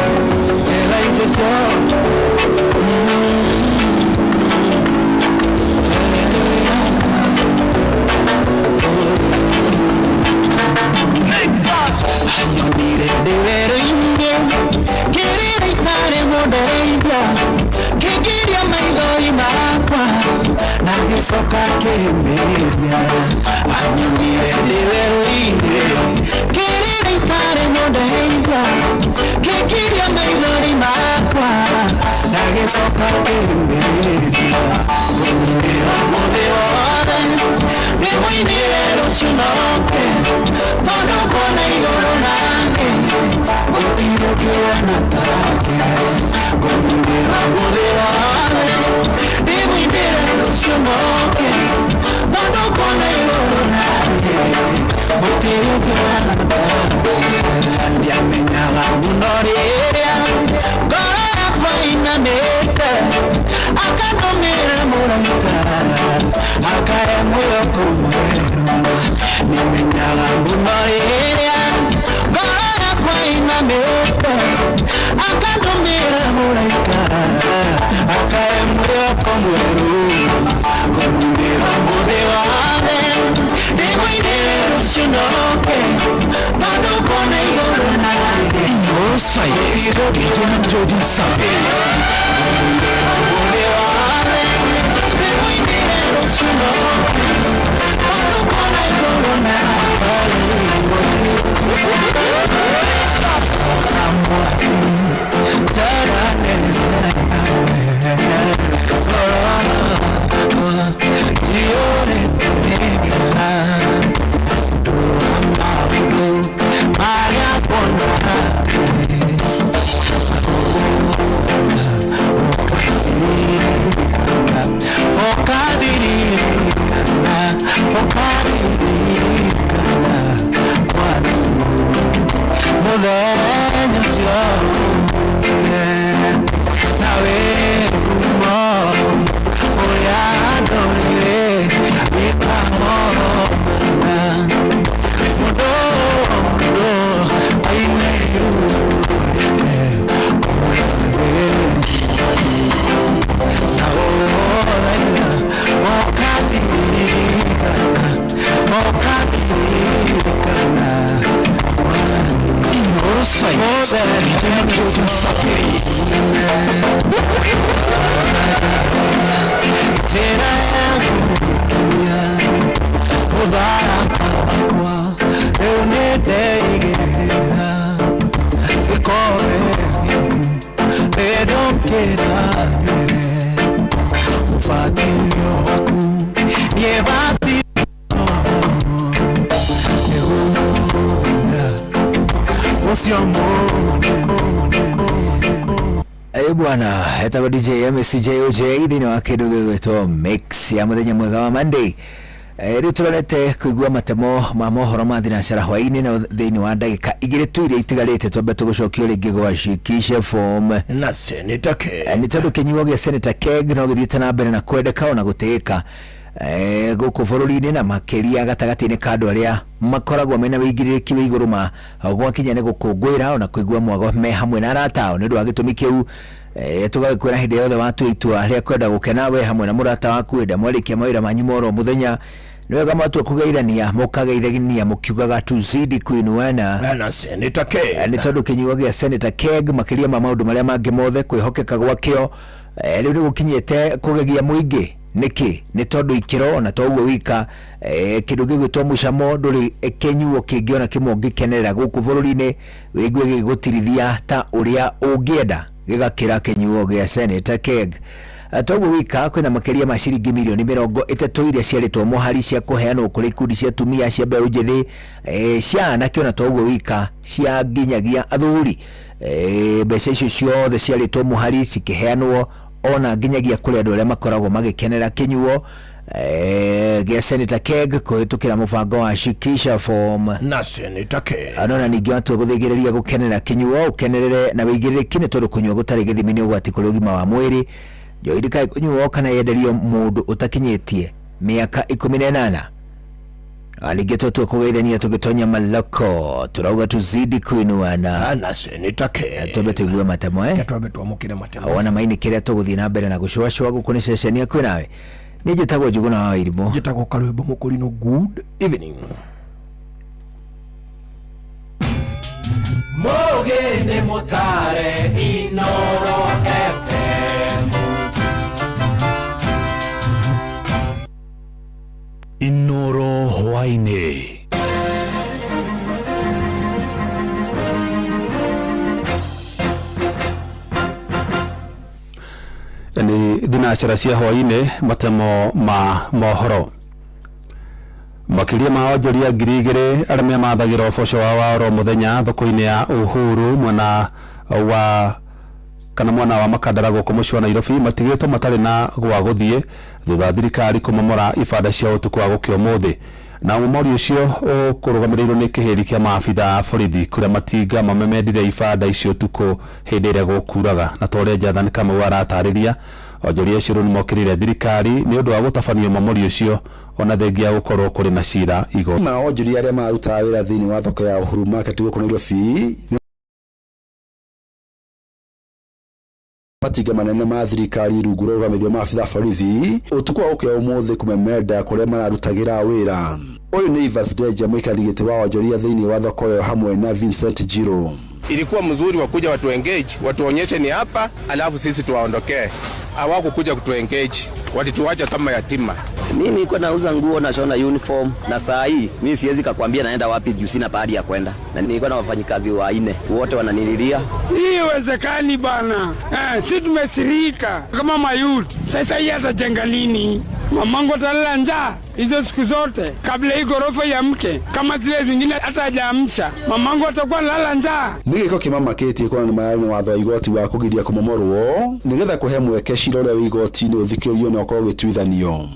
Nawe kumo, oya dole. bwana, etagwo DJ MCJOJ thini wa kindu gigwitwo mix ya muthenya mwega wa Monday. Riu turorete kuigua matemo ma mohoro ma thinacara hwaini na thini wa ndagika igiri tu iria itigarite twambe tugucokio ringi gwa Shikisha form na Senator Keg. Ni tondu kinyuo gia Senator Keg no githiite na mbere na kwendeka ona gutika guku bururi-ini na makiria gatagati-ini ka andu aria makoragwo mena wigiriki wa iguru ma gwakinya ni gukungwira ona kuigua mwago me hamwe na arata ni ndu wa gitumi kiu tugakwira hindi yothe watu itua ria kwenda gukena we hamwe na murata waku enda mwarikia mawira manyu moro muthenya ni wega matu kugeithania mukageithania mukiugaga tuzidi kuinuana na Senator Keg. Ni tondu kinyuo gia Senator Keg makiria ma maundu maria mangi mothe kwihokeka gwakio riu ni gukinyite kugegia muingi niki ni tondu ikiro na toguo wika kindu gigwitwo mucamo nduri kinyuo kingi ona kimwe ngikenerera guku bururi-ini wigue gigutirithia ta uria ungienda gigakira kinyuo gia Senator Keg. Toguo wika kwina makiria ma ciringi milioni 30 iria ciaritwo mohari cia kuheanwo kuri ikundi cia tumia cia mbeũ njithi cia na kiona toguo wika cia nginyagia athuri mbeca icio ciothe ciaritwo mohari cikiheanwo ona nginyagia kuri andu aria makoragwo magikenera kinyuo gia Senator Keg kuhitukira mubango wa Shikisha form na Senator Keg. Anona ningi watu guthigiriria gukenera kinyuo ukenerere na wigiriki ni tondu kunyua gutari githimi ni ugwati kuri ugima wa mwiri joirika kunyuo kana yenderio mundu utakinyitie miaka 18 alingeto tu kugeithania tugitonya maloko turauga tuzidi kuinuana na Senator Keg. Tobe tuigwe matemo Tobe tuamukire matemo wana maini kire tuguthii na mbere na gucwacwa guku ni ceceni ya kwinawe ni jitagwo Njuguna wa Irimo jitagwo Karwimbo Mukurino. Good evening. Mogene motare Inoro FM. Inoro hwaini. Ni thinacara cia hwaini matemo ma mohoro makiria ma onjoria ngiri igiri aria mathagira uboco wa oro muthenya thoko-ini ya Uhuru mwena wa Makandara guku muci wa Nairobi matigitwo matari na gwa guthie thutha thirikari kumomora ibanda cia utuku wa gukio muthi na umori ucio ukurugamirirwo ni kihiri kia maabitha borithi kuria matinga mamemendire ibanda icio utuku hindi iria gukuraga na toria Jathani Kamau aratariria onjoria icio ni mokirire thirikari ni undu wa gutabanio mamori ucio ona thengia gukorwo kuri na cira igo ma onjoria aria marutaga wira thiini wa thoko ya Uhuru Market guku Nairobi matinga manene ma thirikari rungu rwa rugamirio maabitha borithi utuku wa gukio umuthi kumemenda kuria mararutagira wira. Uyu ni Ivas Deja mwikari giti wa onjoria thiini wa thoko yo hamwe na Vincent Jiro. Ilikuwa mzuri wakuja watu engage, watuonyeshe ni hapa alafu sisi tuwaondokee. Hawakukuja kutu engage, walituacha kama yatima. Mimi niko nauza nguo na shona uniform na saa hii mimi siwezi kukwambia naenda wapi juu sina pahali ya kwenda. Na nilikuwa na wafanyikazi wanne wote wananililia. Hii uwezekani bana. Sisi tumesirika kama mayut. Sasa hii atajenga lini? Mamangu atalala njaa hizo siku zote kabla hii gorofa ya mke kama zile zingine hata hajaamsha mamangu atakuwa lala njaa. Nigiko kimama kiti kwa ni marani watho wa igoti wa kugiria kumomorwo nigetha kuhe mweke cira uria wi igoti ni uthikirio na ukorwo gitwithanio.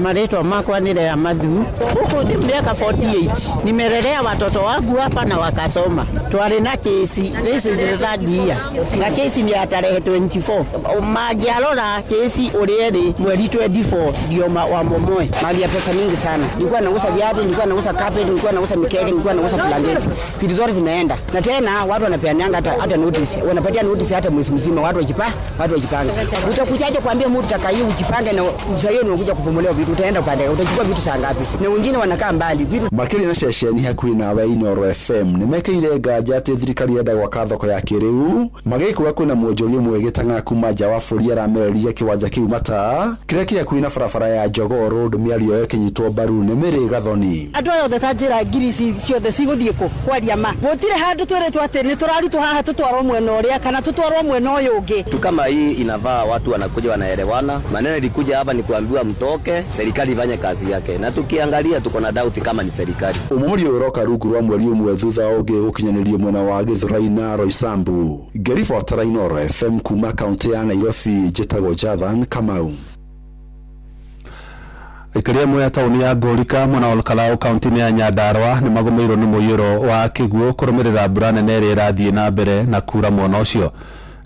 Maretwa makwa ni Lea Mathu. Huko ni miaka 48. Nimelelea watoto wangu hapa na wakasoma. Twali na kesi. This is the third year. Na kesi ni ya tarehe 24. Magialora kesi urieri mwezi 24 ndio wa momoe. Mali ya pesa mingi sana. Nilikuwa nauza viatu, nilikuwa nauza carpet, nilikuwa nauza mikeke, nilikuwa nauza blanketi. Vitu zote zimeenda. Na tena watu wanapeana hata notice. Wanapatia notice hata mwezi mzima watu wajipanga. Utakujaje kuambia mtu takayi ujipange na usayo ni unakuja kupomolewa vitu utaenda upande utachukua vitu saa ngapi? Na wengine wanakaa mbali vitu makiri na ceceni hakuhi na wa Inoro FM nimekeire nganja ati thirikari yenda gwaka thoko ya kiriu magikuwa kwina mwonjoria mwegitanga kuma nja wa bũrũri aramereria kiwanja kiu mata kiria kia kuina barabara ya Jogoo Road miario yake nyitwo mbaru ni Mary Gathoni andu othe ta njira ngiri ciothe ciguthie ku kwaria ma gutire handu tweretwo ati ni turarutwo haha tutwarwo mwena uria kana tutwarwo mwena uyu ungi tu kama hii inavaa watu watu wanakuja wanaelewana. Maneno ilikuja hapa ni kuambiwa mtoke, serikali ifanye kazi yake, na tukiangalia tuko na doubt kama ni serikali. Umuri uroka rungu rwa mweri umwe thutha oge ukinyanirie mwena wa Githurai na Roysambu. Ngeribotera Inooro FM kuma kaunti ya Nairobi, njĩtagwo Jathan Kamau. Ikaria mwe ya tauni ya Ngũrika mwena wa Olkalau kaunti ya Nyandarua ni magomeirwo ni mũiyũro wa kĩguũ kũrũmĩrĩra mbura nene ĩrĩa ĩrathiĩ na mbere na kura mwena ũcio.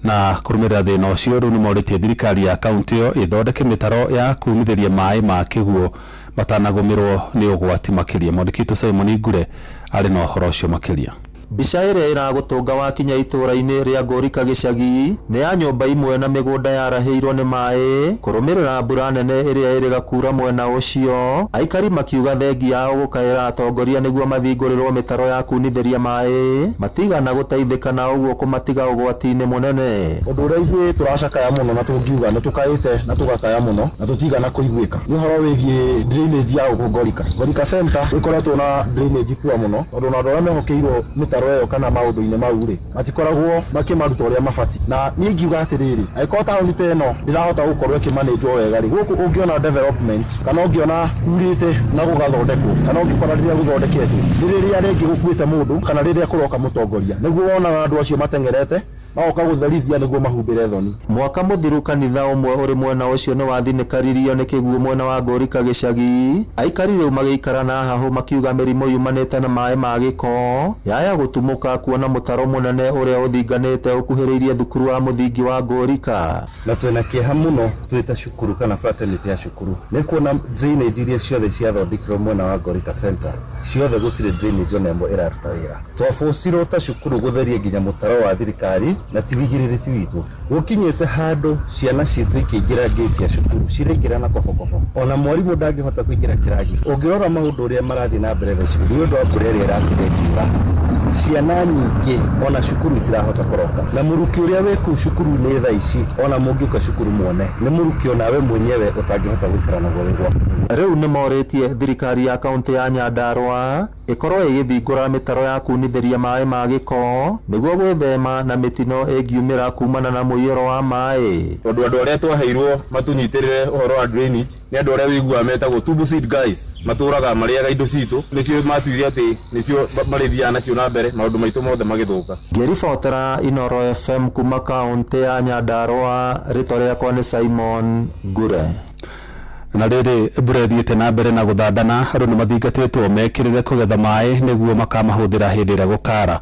Na kũrũmĩrĩra thĩna ũcio rĩu nĩmorĩtie thirikari ya kaunti ĩyo ĩthondeke mĩtaro ya kumithĩria maĩ ma kĩguũ matanagũmĩrwo nĩ ũgwati makĩria. Mwandĩki Simon Ngure arĩ na ũhoro ũcio makĩria. Mbica ĩrĩa ĩragũtũnga wakinya itũra-inĩ rĩa Ngũrika gĩcagi nĩ ya nyũmba imwe na mĩgũnda yarahĩirwo nĩ maĩ kũrũmĩrĩra mbura nene ĩrĩa ĩrĩ gakura mwena ũcio. Aikari makiuga thengi yao gũkaĩra atongoria nĩguo mathingũrĩrwo mĩtaro ya kunithĩria maĩ matigana gũteithĩka na ũguo kũmatiga ũgwati-inĩ mũnene. Ũndũ ũrĩa ithuĩ tũracakaya mũno na tũngiuga nĩ tũkaĩte na tũgakaya mũno na tũtigana kũiguĩka nĩ ũhoro wĩgiĩ drainage ya Ngũrika. Ngũrika center ĩkoretwo na drainage kuwa mũno tondũ na andũ arĩa mehokeirwo mĩtaro ĩyo kana maũndũ-inĩ mau rĩ matikoragwo makĩmaruta ũrĩa mabati. Na niĩ ngiuga atĩrĩrĩ, angĩkorwo taũni ta ĩno ndĩrahota gũkorwo ĩkĩmanĩjwo wega rĩ, gũkũ ũngĩona development kana ũngĩona kurĩte na gũgathondekwo kana ũngĩkora rĩrĩa gũthondeketwo nĩ rĩrĩa rĩngĩ gũkuĩte mũndũ kana rĩrĩa kũroka mũtongoria nĩguo wonaga andũ acio mateng'erete maoka gũtherithia nĩguo mahumbĩre thoni. Mwaka mũthiru kanitha ũmwe ũrĩ mwena ũcio nĩ wathinĩkaririo nĩ kĩguũ mwena wa Ngũrika gĩcagi. Aikari rĩu magĩikara na hahũ makiuga mĩrimũ yumanĩte na maĩ ma gĩko yaya gũtumũka kuona mũtaro mũnene ũrĩa ũthinganĩte ũkuhĩrĩirie thukuru wa mũthingi wa Ngũrika. Na twĩna kĩeha mũno twĩta cukuru kana fraternity ya cukuru nĩ kuona drainage iria ciothe ciathondekirwo mwena wa Ngũrika center ciothe gũtirĩ drainage ona ĩmwe ĩraruta wĩra. Twabũcirwo ta cukuru gũtheria nginya mũtaro wa thirikari na tiwigĩrĩrĩti witũ gũkinyĩte handũ ciana ciitũ ikĩingĩra gate ya cukuru ciraingĩra na kobokobo ona mwarimũ ndangĩhota kũingĩra kĩrathi. Ũngĩrora maũndũ ũrĩa marathiĩ na mbere tha cukuru nĩ ũndũ wa mbura ĩrĩa ĩratire kiura ciana nyingĩ ona cukuru itirahota kũroka na mũruki ũrĩa wĩ kũu cukuru-inĩ tha ici ona mũngĩũka cukuru muone nĩ mũruki onawe mwenyewe ũtangĩhota gũikara naguo wĩgwa. Rĩu nĩ morĩtie thirikari ya kaunti ya Nyandarua ĩkorwo ĩgĩthingũra mĩtaro ya kunithĩria maĩ ma gĩko nĩguo gwĩthema na mĩtino ĩngiumĩra kumana na mũiyũro wa maĩ. Tondũ andũ arĩa twaheirwo matunyitĩrĩre ũhoro wa drainage nĩ andũ arĩa wĩiguaga metagwo tubu seed guys matũraga marĩaga indo citũ nĩcio matuithia atĩ nĩcio marĩthiaga nacio na mbere maũndũ maitũ mothe magĩthũka. Ngeribotera Inooro FM kuma kaunti ya Nyandarua, rĩtwa rĩakwa nĩ Simon Ngure. Na rĩrĩ mbura ĩthiĩte na mbere na gũthandana andũ nĩ mathingatĩtwo mekĩrĩre kũgetha maĩ nĩguo makamahũthĩra hĩndĩ ĩrĩa gũkara.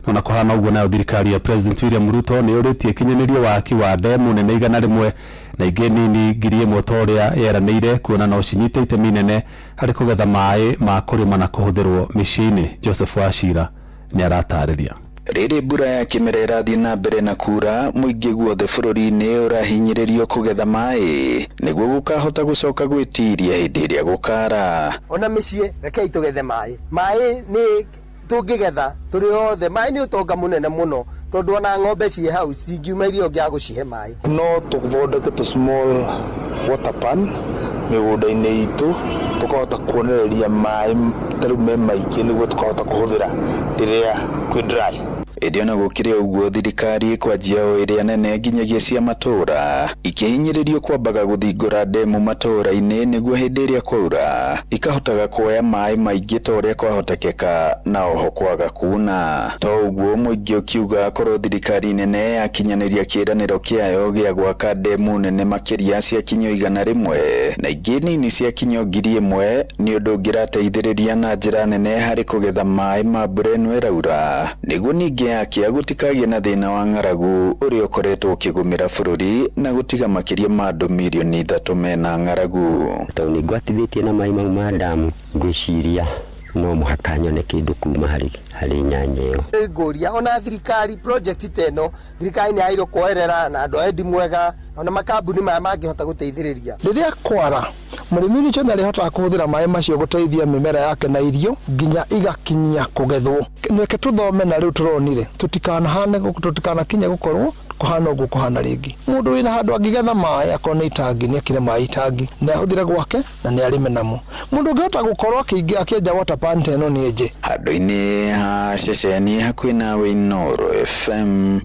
Na kũhana ũguo nayo thirikari ya President William Ruto nĩ yũrĩtie kinyanĩrio waki wa ndemu nene 100 na ingĩ nini 1000 ta ũrĩa yeranĩire kuona no cinyite itemi nene harĩ kũgetha maĩ ma kũrĩma na kũhũthĩrwo mĩciĩ-inĩ. Joseph Wachira nĩ aratarĩria. Rĩrĩ mbura ya kĩmera ĩrathiĩ na mbere na kura, mũingĩ guothe bũrũri-inĩ ũrahinyĩrĩrio kũgetha maĩ nĩguo gũkahota gũcoka gwĩtiria hĩndĩ ĩrĩa gũkara. Ona mĩciĩ rekei tũgethe maĩ. Maĩ nĩ tũngĩgetha tũrĩ othe maĩ nĩ ũtonga mũnene mũno tondũ ona ng'ombe ciĩ hau cingiuma irio ngĩa gũcihe maĩ. No tũthondeke tũ small water pan mĩgũnda-inĩ itũ tũkahota kuonereria maĩ tarĩu me maingĩ nĩguo tũkahota kũhũthĩra rĩrĩa kwĩ dry. Ĩndĩ ona gũkĩrĩ ũguo thirikari kwanjia o ĩrĩa nene nginyagia cia matũra ikĩhinyĩrĩrio kwambaga gũthingũra ndemu matũra-inĩ nĩguo hĩndĩ ĩrĩa kwaura ikahotaga kuoya maĩ maingĩ ta ũrĩa kwahotekeka na oho kwaga kuna. To ũguo mũingĩ ũkiuga korwo thirikari nene yakinyanĩria kĩĩranĩro kĩayo gĩa gwaka ndemu nene makĩria cia kinyo 100 na ingĩ nini cia kinyo 1000 nĩ ũndũ ũngĩrateithĩrĩria na njĩra nene harĩ kũgetha maĩ ma mbura ĩno ĩraura nĩguo ningĩ yake gũtikagĩa na thĩna wa ng'aragu ũrĩa ũkoretwo ũkĩgũmĩra bũrũri na gũtiga makĩria ma andũ milioni 3 mena ng'aragu. Taũni ngwatithĩtie na maĩ mau ma ndamu ngwĩciria no mũhaka nyone kĩndũ kuma harĩ nyanya ĩyo. Ngũria ona thirikari project ta ĩno thirikari nĩ yairwo kuoerera na andũ endi mwega ona makambuni maya mangĩhota gũteithĩrĩria. Rĩrĩa kwara mũrĩmi nĩcio nĩ arĩhotaga kũhũthĩra maĩ macio gũteithia mĩmera yake na irio nginya igakinyia kũgethwo. Reke tũthome na rĩu tũronire tũtikanakinye gũkorwo kũhana ũguo kũhana rĩngĩ. Mũndũ wĩna handũ angĩgetha maĩ akorwo nĩ itangi nĩ akire maĩ itangi na ahũthĩre gwake na nĩ arĩme namo. Mũndũ ũngĩhota gũkorwo akĩenja water pan ĩno nĩ enje. Handũ-inĩ ha ceceni hakuhĩ nawe Inooro FM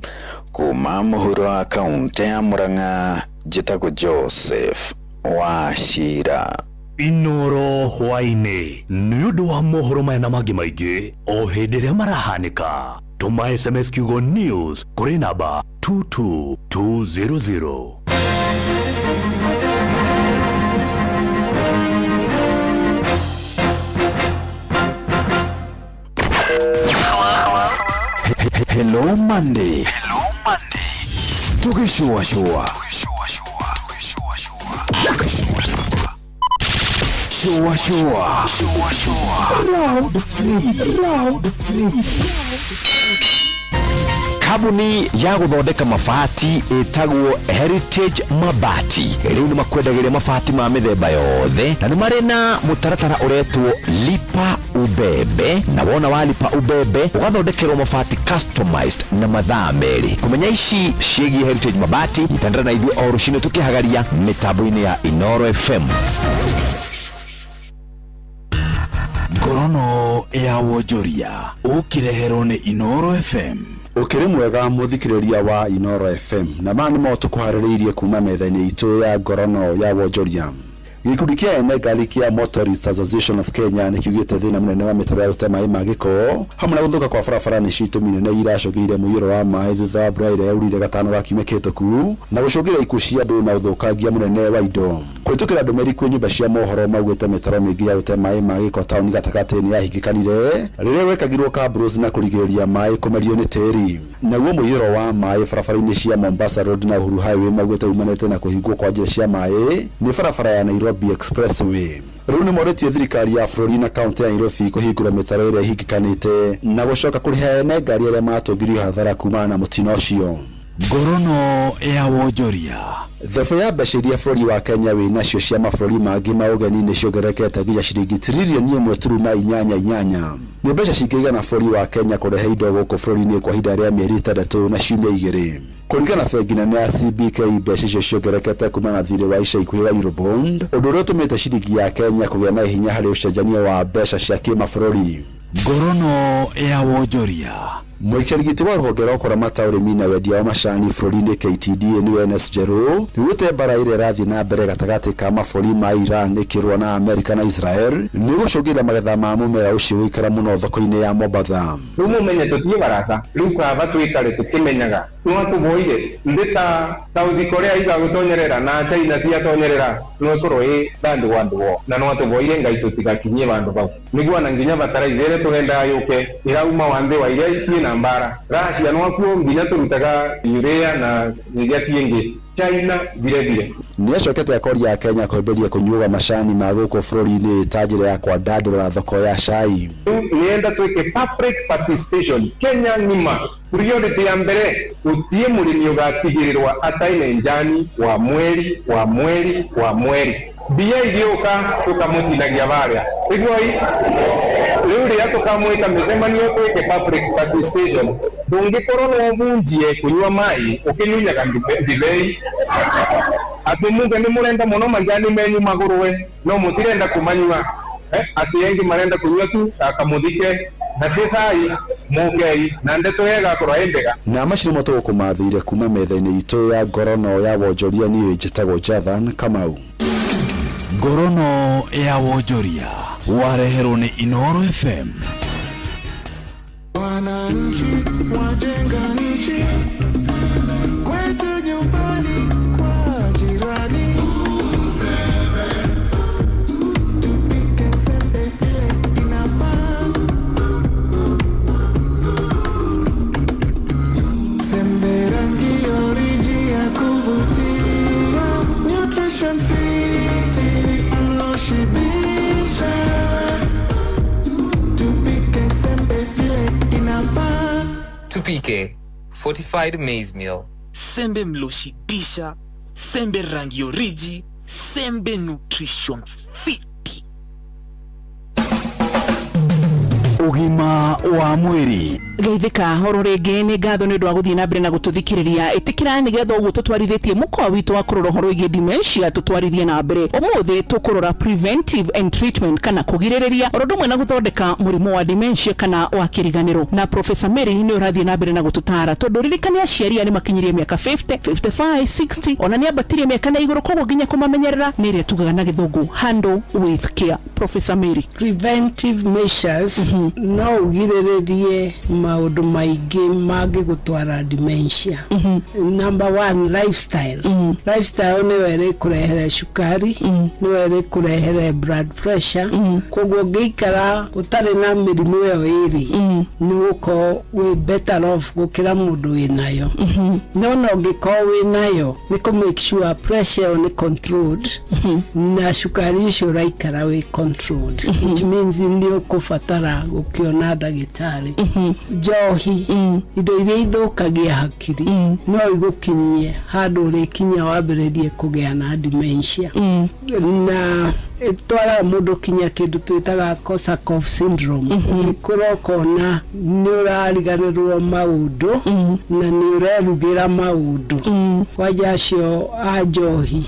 kuma mũhuro wa kaunti ya Murang'a, njĩtagwo Joseph Wachira. Inoro hwaine nĩ ũndũ wa mohoro maya na mangĩ maingĩ o hĩndĩ ĩrĩa marahanĩka. Tũma SMS kiugo news kũrĩ namba 22200. Hello Monday. Tukishua. Shua. Round 3. Kabuni ya guthondeka mabati itagwo Heritage Mabati. Riu ni makwendagĩria mabati ma mĩthemba yothe na nĩ marĩ na mũtaratara uretwo lipa ubebe, na wona walipa ubebe ugathondekerwo mabati customized na mathaa merĩ. Kumenya ici ciĩgiĩ Heritage Mabati itandara na ithuĩ o rũcinĩ tukĩhagaria mitambo-inĩ ya Inoro FM. Ngorono ya wonjoria ukireherwo nĩ Inoro FM. Ukiri mwega muthikiriria wa Inoro FM na mani mo tukuharĩrĩirie kuma metha-inĩ itu ya ngorono ya wonjoria. Gikundi kia Enegari kia Motorist Association of Kenya nĩ kiugĩte thĩna mũnene wa mĩtaro ya gũte maĩ ma gĩko hamwe na gũthũka kwa barabara nĩ citũmi nene iracũngĩrĩire mũiyũro wa maĩ thutha wa mbura ĩrĩa yaurire gatano ga kiumia kĩhĩtũku na gũcũngĩrĩra ikuũ cia andũ na ũthũkangia mũnene wa indo. Kũhĩtũkĩra ndũmĩrĩri kwĩ nyũmba cia mohoro maugĩte mĩtaro mĩingĩ ya gũte maĩ ma gĩko taũni gatagatĩ nĩ yahingĩkanire rĩrĩa gwekagĩrwo kabros na kũrigĩrĩria maĩ kũmerio nĩ tĩri. Naguo mũiyũro wa maĩ barabara-inĩ cia Mombasa Road na Uhuru Highway maugĩte umanĩte na kũhingwo kwa njĩra cia maĩ nĩ barabara ya Nairobi Expressway. Rĩu nĩ morĩtie thirikari ya bũrũri na kaunti ya Nairobi kũhingũra mĩtaro ĩrĩa ĩhingĩkanĩte na gũcoka kũrĩha ene ngari arĩa matũngirio hathara kumana na mũtino ũcio. Ngorono ya wonjoria. Thefo ya mbeca iria bũrũri wa Kenya wĩ nacio cia mabũrũri mangĩ ma ũgeni nĩ ciongererekete nginya ciringi tiririoni 1.88. Nĩ mbeca cingĩigana bũrũri wa Kenya kũrehe indo gũkũ bũrũri-inĩ kwa ihinda rĩa mĩeri 6 na ciumia 2. Kũringana na bengi nene ya CBK, mbeca icio ciongererekete kumana na thirĩ wa ica ikuhĩ wa Eurobond, ũndũ ũrĩa ũtũmĩte ciringi ya Kenya kũgĩa na hinya harĩ ũcenjania wa mbeca cia kĩmabũrũri. Ngorono ya wonjoria. Mũikarĩgiti wa rũhonge rwa kũramata ũrĩmi na wendia wa macani bũrũri-inĩ KTDA nĩ Enes Njerũ nĩgũte mbara ĩrĩa ĩrathiĩ na mbere gatagatĩ ka mabũrũri ma Iran ĩkĩrũa na Amerika na Israel nĩ gũcũngĩrĩra magetha ma mũmera ũcio gũikara mũno thoko-inĩ ya Mombasa. Rĩu mũmenye tũthiĩ barasa rĩu kaba twĩkare tũkĩmenyaga no tũboire ndĩta South Korea igagũtonyerera na China ciatonyerera no tũrũĩ thandũ wa ndũo na no tũboire ngai tũtigakinyie bandũ bau nĩguo na nginya bataraizere tũgenda yũke irauma wande wa iria ici na mbara Russia no akuo nginya turutaga urea na iria ciĩngĩ China vile. Nĩ acokete akori ya Kenya kwambĩrĩria kũnyuga macani ma gũkũ bũrũri-inĩ ta njĩra ya kwandandũra thoko ya cai. Nienda tweke public participation Kenya nima priority ya mbere utie mũrĩmi ũgatigĩrĩrwo ataine njani wa mweri bia igĩũka tũkamũtinagia barĩa igoi rĩu rĩrĩa tũkamwĩta mĩcemanio twĩke public participation ndũngĩkorwo no bunjie kũnyua maĩ ũkĩnyunyaga ndibei atĩ muge nĩ mũrenda mũno majani menyu magũrũwe no mũtirenda kũmanyua atĩ engi marenda kũnyua tu akamũthike na tisai mugei na ndeto yega kũraendega na maciro moto kũmathire kuma metha-inĩ itũ ya ngorono ya wonjoria niĩ njĩtagwo Jathan Kamau. Ngorono ya wonjoria wareherwo nĩ Inoro FM. Wananchi wajenga nchi kwetu nyumbani kwa jirani. Tupike sembe vile inafaa. Sembe rangi oriji ya kuvutia. Nutrition fit mlo shibisha. Tupike sembe vile inafaa. Tupike fortified maize meal. Sembe mloshibisha, sembe rangi oriji, sembe nutrition fit. Ugima wa mwiri. Geithika horo ringi ni ngatho ni ndu wa guthii na mbere na gututhikiriria itikira ni getho uguo tutwarithitie mukwa witu wa kurora horo igi dementia tutwarithie na mbere umuthi tukurora preventive and treatment kana kugiririria oro na guthondeka murimu wa dementia kana wa kiriganiro na Professor Mary ni urathie na mbere na gututara tondu ririkania aciari ni makinyirie miaka 50 55 60 ona ni abatirie miaka na iguru koguo nginya kumamenyerera ni ria tugaga na githungu handle with care. Professor Mary, preventive measures no ugiriririe maundu maingi mangigutwara dementia. Number 1, lifestyle. Lifestyle ni were kurehere shukari, ni were kurehere blood pressure. Koguo ngikara utari na mirimu yo iri ni uko we better off gukira mundu winayo. No ngiko winayo ni ko make sure pressure ni controlled na shukari icio raikara we controlled, which means ndio kufatara gukiona ndagitari. Njohi indo iria ithukagia hakiri no igukinyie handu rikinya wambiririe kugea na dementia na itwara mundu kinya kindu twitaga Korsakoff syndrome. Kurokona ni urariganirwo maundu na ni urerugira maundu wajacio ajohi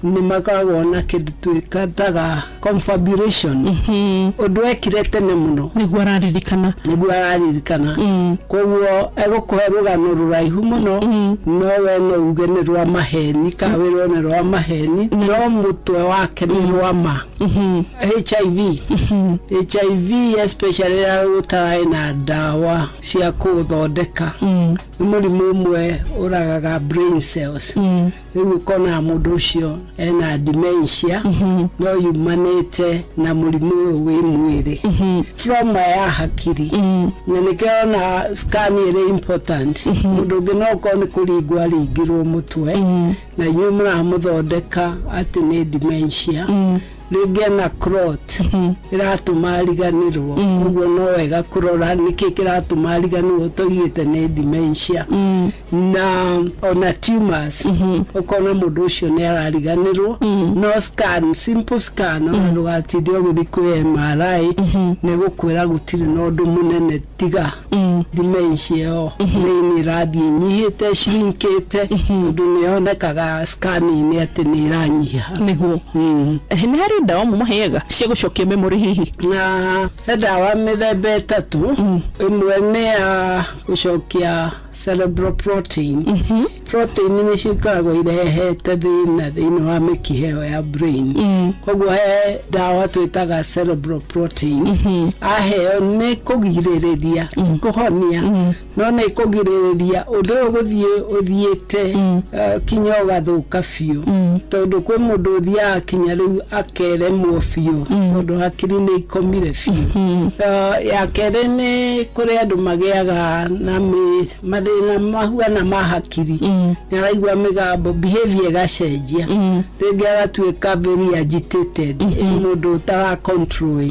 ni makoragwo na kindu twitaga confabulation undu ekire tene muno niguo araririkana koguo egukuhe rugano ruraihu muno no we no uge ni rwa maheni kawirwo ni rwa maheni no mutwe wake ni rwa HIV especially utarai na dawa cia kuthondeka ni murimu umwe uragaga brain cells riu kona mundu ucio ena dementia no yumanite na murimu wi mwiri trauma ya hakiri na nikiona scan ire important mundu nginoko ni kuringwa ringirwo mutwe na nyumra muthondeka ati ni dementia rigena clot iratuma riganirwo uguo no wega kurora niki kiratuma riganirwo tugite ni dementia na ona tumors ukona mundu ucio ni arariganirwo no scan simple scan ona rugatidio guthi ku MRI ne gukwira gutiri no ndu munene tiga dementia yo ni rathi nyihite shrinkite ndu ni onekaga scan ni ati ni iranyiha niguo ni hari ndawa mumahega cia gucokia memory hihi na ndawa mithemba 3 imwe ni ya gucokia cerebral protein. Protein ni cikoragwo irehete thĩinĩ wa mĩkiha ya brain. Koguo he ndawa twĩtaga cerebral protein. Aheo nĩ kũgirĩrĩria kũhonia no nĩ kũgirĩrĩria ũndũ ũgũthiĩ ũthiĩte kinya ũgathũka biũ tondũ kwĩ mũndũ ũthiaga kinya rĩu akeremwo biũ tondũ hakiri nĩ ikomire biũ. Ya kerĩ nĩ kũrĩ andũ magĩaga na mathĩna mahuana ma hakiri nĩaraigua mĩgambo behavior gacenjia rĩngĩ agatuĩka very agitated mũndũ ũtara control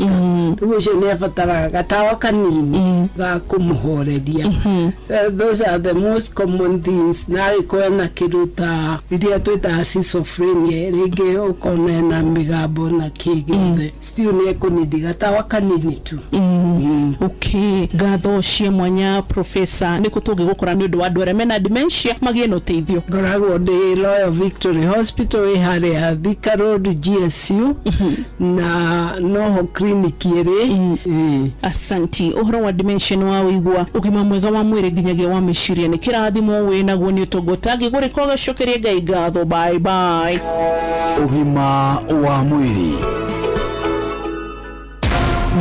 rĩu ũcio nĩ abataraga gatawa kanini ga kũmũhoreria. Those are the most common things. Na ĩkwena kĩndũ ta iria twĩtaga schizophrenia rĩngĩ ũkona na mĩgambo na kĩgĩothe still nĩ ekũnidi gatawa kanini tu. Okay, ngatho cia mwanya Professor nĩ kũtũngĩgũkora nĩ ũndũ wa andũ arĩa mena dementia magĩe na ũteithio. Ngoragwo ndĩ Royal Victory Hospital harĩa Thika Road GSU na noho clinic ĩrĩ. Asanti. Ũhoro wa dementia nĩ wa wĩigua ũgima mwega wa mwĩrĩ nginyagia wa meciria nĩ kĩrathimo wĩnaguo nĩ ũtũngũtangi gũrĩko gacokeria Ngai ngatho. Bye bye. Ugima wa mwĩrĩ.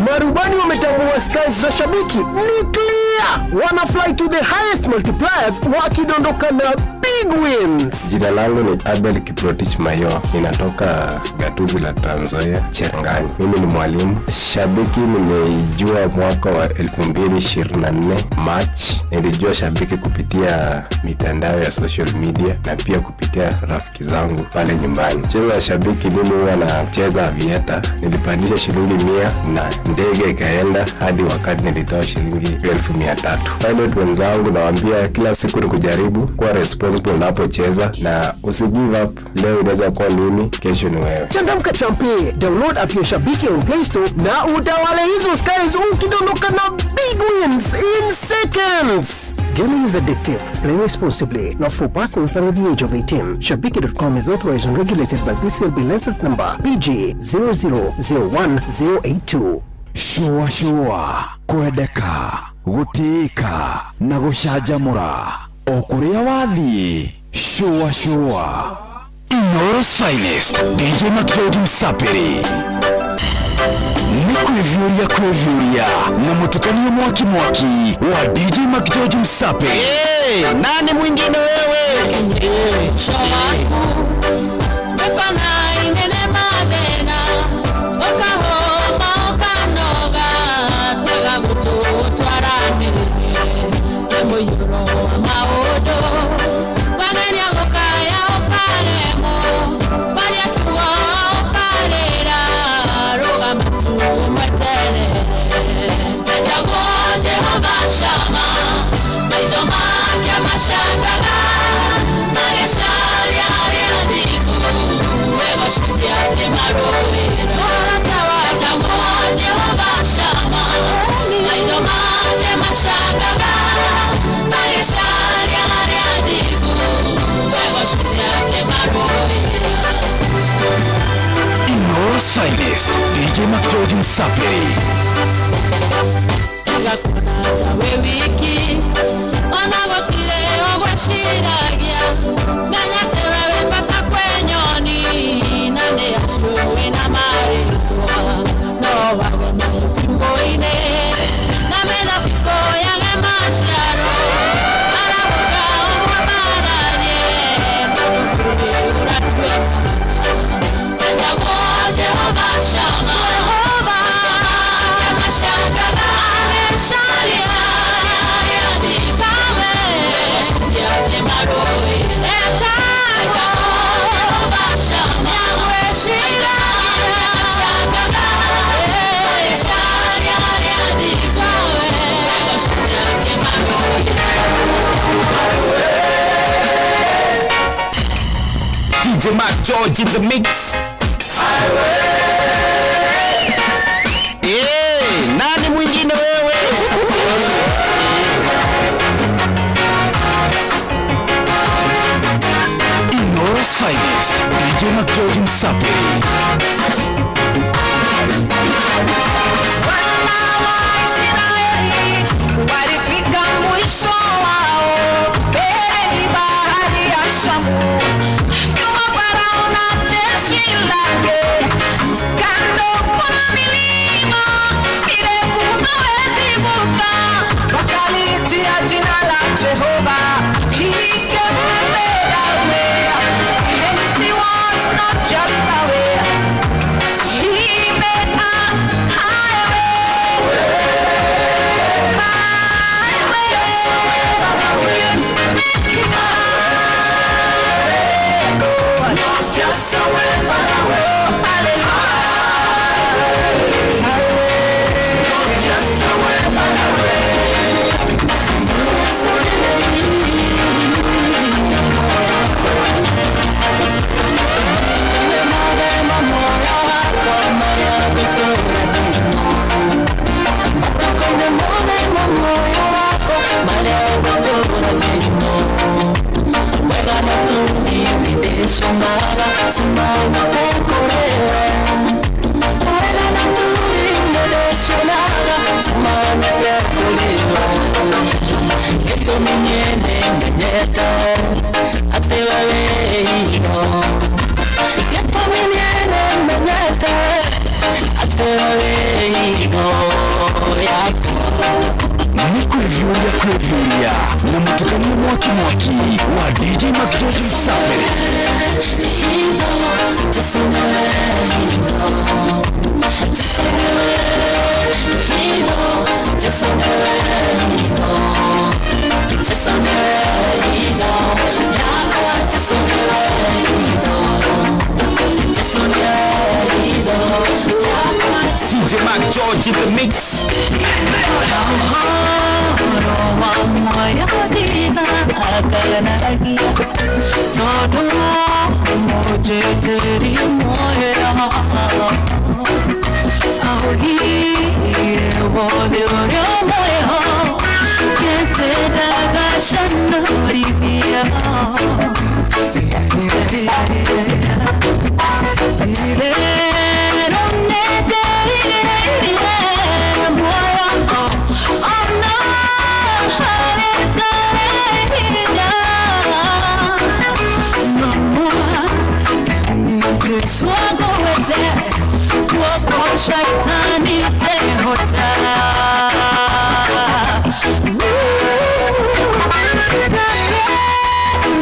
Marubani wametambua skies za shabiki ni clear. Wana fly to the highest multipliers wakidondoka na big wins. Jina langu ni Abel Kiprotich Mayo. Ninatoka gatuzi la Trans Nzoia, Cherangani. Mimi ni mwalimu. Shabiki nimeijua mwaka wa 2024 March. Nilijua shabiki kupitia mitandao ya social media na pia kupitia rafiki zangu pale nyumbani. Mchezo wa shabiki mimi huwa nacheza Aviator. Nilipandisha shilingi 100 na ndege ikaenda hadi wakati nilitoa shilingi 1300. Pilot wenzangu nawaambia kila siku ni kujaribu kuwa responsible gospel unapocheza, na usigive up. Leo inaweza kuwa mimi, kesho ni wewe. Changamka champi, download app ya Shabiki on Play Store na utawale hizo skies ukidondoka na big wins in seconds. Gaming is addictive. Play responsibly. Not for persons under the age of 18. Shabiki.com is authorized and regulated by BCLB license number PG 0001082. Shua kwendeka gutika na gucanjamura o kuria wathie. Shua Inoros Finest DJ Macleod Msapiri ni kwevyuria na mutukanio mwaki wa DJ Macleod Msapiri. Nani mwingine wewe? Showaku Bekona inene madena Okahoma okanoga Tega gutu twarame Tembo yuro amaodo Wagenya gokaya okaremo Balia kuwa okarera Roga matu mwetele Teja goje hobashama Maidoma kia mashangala Mageshali ariadiku Ego shindi ake marovira Teja goje hobashama Maidoma kia mashangala Mageshali ariadiku Ego shindi ake marovira Inoros Finest DJ Macleod Msapiri. Gakuna tawe wiki Wanagotile ogweshiragia Menya tewewe pata kwenyoni Nane ashuwe na maritwa No wawe na mkuboine Na mena piko yage masharo Arabuka omwa baranye Kurukuri uratwe Tenda goje obashama Jehova Kema shangala Shari shari adikawe Shungi ake maroi Eta Jehova shama Yahwe shira Shangala Shari adikawe Shungi ake maroi DJ Mac George in the mix. Nani mwingine wewe? Inoros Finest DJ Macleod Msapiri. Walifika mwisho wao mbele ni bahari ya Shamu nyuma Farao na jeshi lake kando kuna milima mirefu hawezi vuka wakaliitia jina la Jehova. He kept the way and it was not just a way. He made a highway. Kwevyuria na mutukanio mwaki wa DJ Macleod Msapiri. DJ Mac George in the mix. wa moya dina akanaragia todo moje teri moya ahogi wode ore moya kete daga shanoribia Shaitani tehota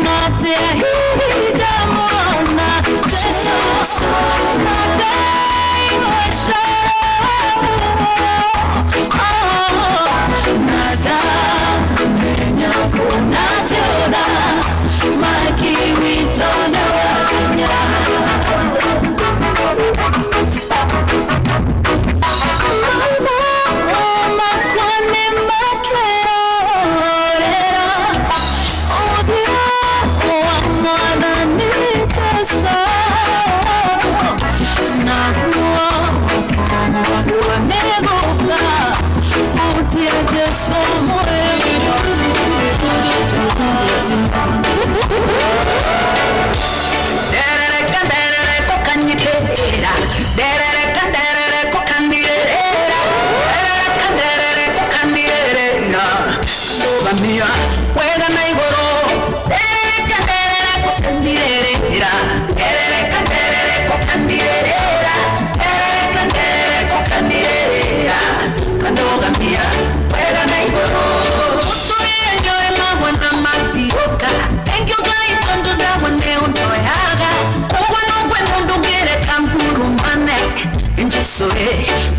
nate hida mona Jesus nate nada menya kunate oda makiwito na wakanya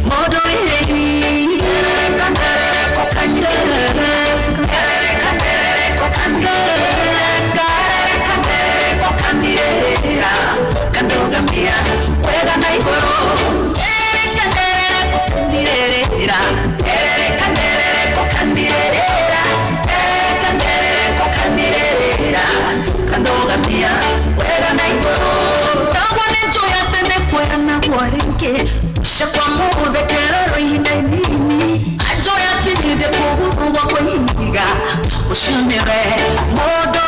modo hei kandogamia wega na igoro kandogamia wega na igoro tawale joya tene kwena kwarinke shakwa mude keroro hindaini ajoya kinide kugu kwa hinga ushunire modo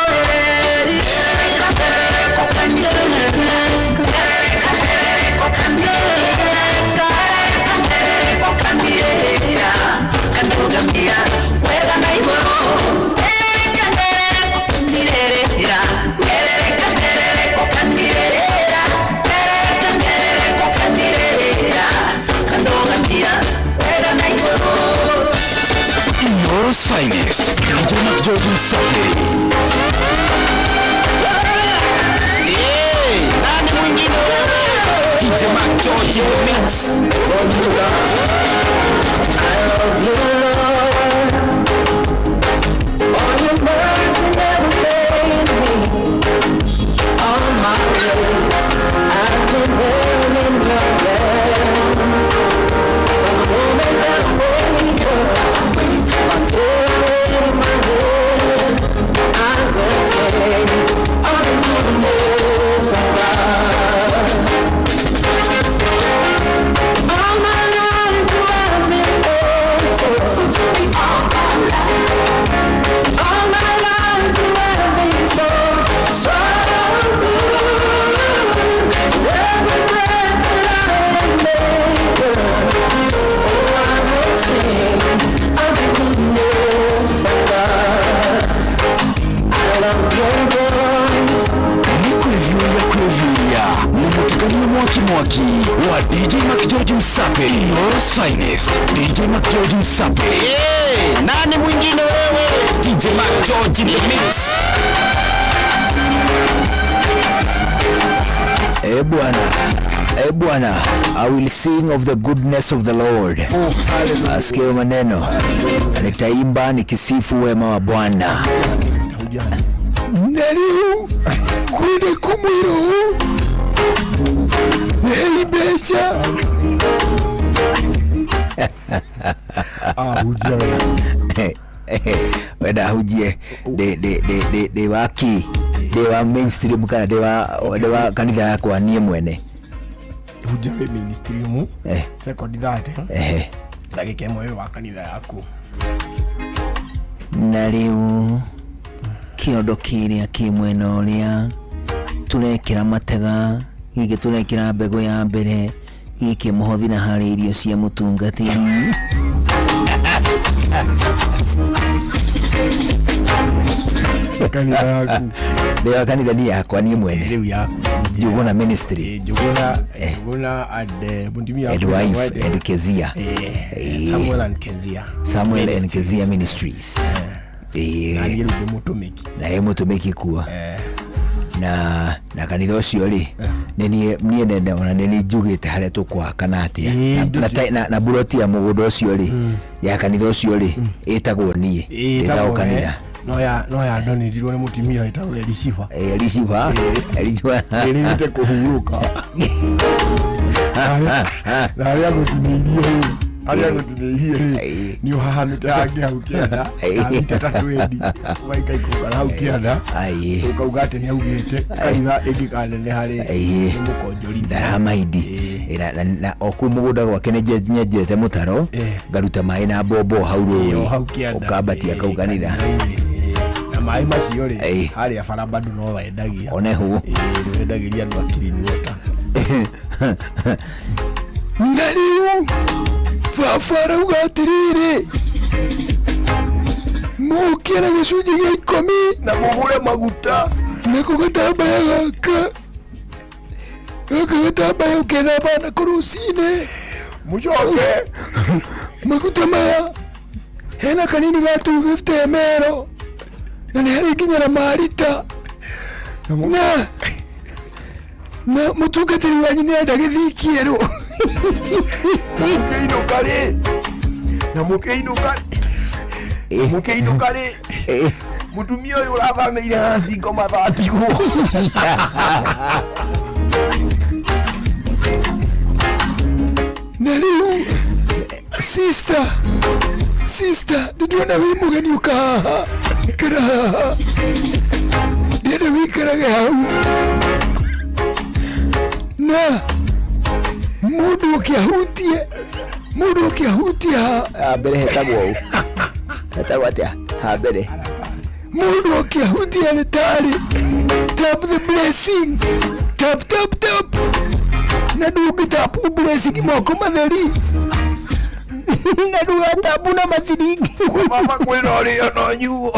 World's finest, DJ Mac Jordan Saturday. Nani mwingine DJ Mac George in the mix. I love you, Lord. All your mercy never failed me. All my days I've been held in your hands. From the moment that I wake up until I lay my head, I'm gonna say all the goodness of God. All my life you have been faithful to me. All my life you have been so good. Every breath that I am able, oh, I will sing of the goodness of God. I love your voice. Kuevia na mutukanio mwaki wa DJ Mac George Msape. World's finest, DJ Mac George Msape. Nani mwingine wewe? DJ Mac George in the mix. Bwana, I will sing of the goodness of the Lord. Asikia maneno, nitaimba nikisifu wema wa Bwana. Nariu kwende kumwiro nehibesha wenda hujie de waki de wa mainstream kana de wa kanisa yakwa nie mwene hujia we mainstream second that ndagike mwe wa kanitha yaku na riu kiondo kiria kimwena uria turekira matega giki turekira mbego ya mbere giki muhothi na hari irio cia mutungatiri kanitha yaku ndio kanitha ni yakwa ni mwene riu yaku Juguna ministry Juguna and Bundimia and Kezia Samuel and Kezia Ministries na ni ndio mutumiki na yeye mutumiki kuwa na kanitha ucio ri nie nende ona ni njugite haria tukwa kana atia na buroti ya mugundo ucio ri ya kanitha ucio ri itagwo nie itagwo kanitha no ya ndonirirwo ni mutimia itagwo Elisifa nite kuhuruka na ria gutinirie aria gutinirie ni uhahamite hangi hau kianda amite tatwendi waika ikuka hau kianda ukauga ati ni augite kanitha ingikane hari mukonjori ndaramaidi na oku mugunda gwake nyenjete mutaro ngaruta mai na bombo hau ruri ukambatia kau kanitha na mai macio ri hari abara bado no wendagia onehu wendagiria andu akirini wota ngariu fafara ugatirire mukira gicunji gia 10 na mugure maguta na kugatambaya gaka gatambaya ukena bana kurusine mujoke maguta maya hena kanini ga 250 ml na ni hari nginya na marita na mutungatiri wanyu ni enda githikieru mukeinuka ri mutumia uyu urathameire na cingo mathatigwo na riu sister ndiona wi mugeni ukahaha ikara haha ndienda wikarage hau na mundu ukiahutia mbere hetagwo atia ha mbere mundu ukiahutia ni tari tap the blessing tap na ndugu tapu blessing moko matheri na ndugu tapu na masiringi kwa mama kwino rio no nyuo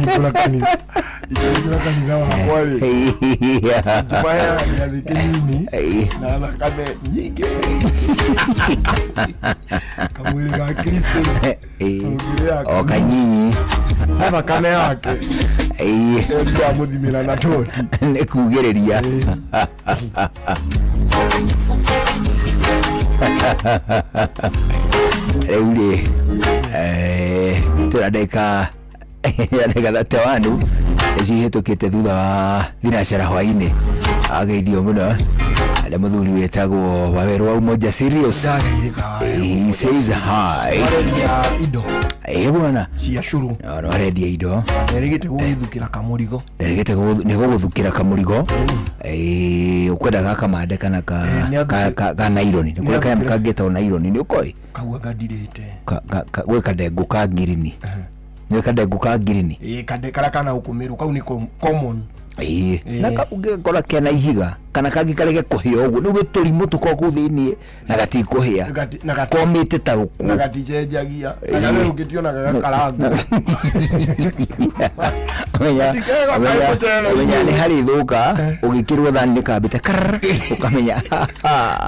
ikura kanitha wa kwari jumaya ya dikini na nakame nyingi kamwili ga Kristo okanyinyi nakame yake ndio amuthimira na toti ni kugiriria riu turadeka tewanu cihitukite thutha wa thinacara hwaini ageithio muno na muthuri wetagwo Waweru wa Umoja Serious he says hi indo bwana cia curu no arendia indo nerigite guthukira kamurigo ni guthukira kamurigo ukwenda gaka mande kana ka naironi ni kule kaya kageta naironi ni ukoi kagwa gadirite weka ndengu ka ngirini ni kadengu ka ngirini kade kana ukumiru kau ni common na ungikora kena ihiga kana kangi karege kuhia uguo ni giturimu tuko thiini na gatikuhia komite taruku na gaticenjagia na gale ugitio na gakarangu menya ni hari thuka ugikirwo thani kambite ukamenya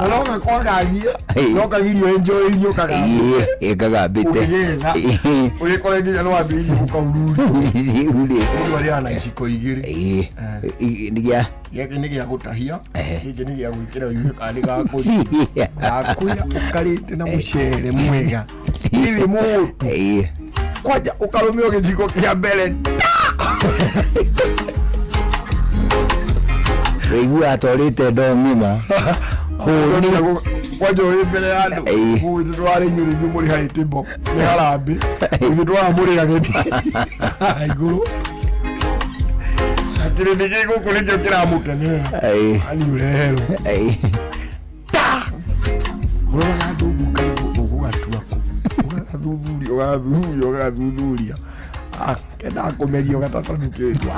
no gakwa gagia no kagirio enjoy irio kagambite gagambite ugikore nginya no ambiri ukaururi wali ana iciko igiri nigia ni gia gutahia giki ni gia gwikira yue kari gakuria gakuria ukarite na mucere mwega hivi mutu kwaja ukarumio giciko kia mbere igua atorite ndo ngima kwaje uri mbere ya andu uyu twari nyuri muri haitimbo ni harambi uyu twara muri gageti iguru akiri nigiko kulikyo kiramuka ni ani urehero ta urona ndugu karibu watu ugathuthuria kenda komerio gatata niketu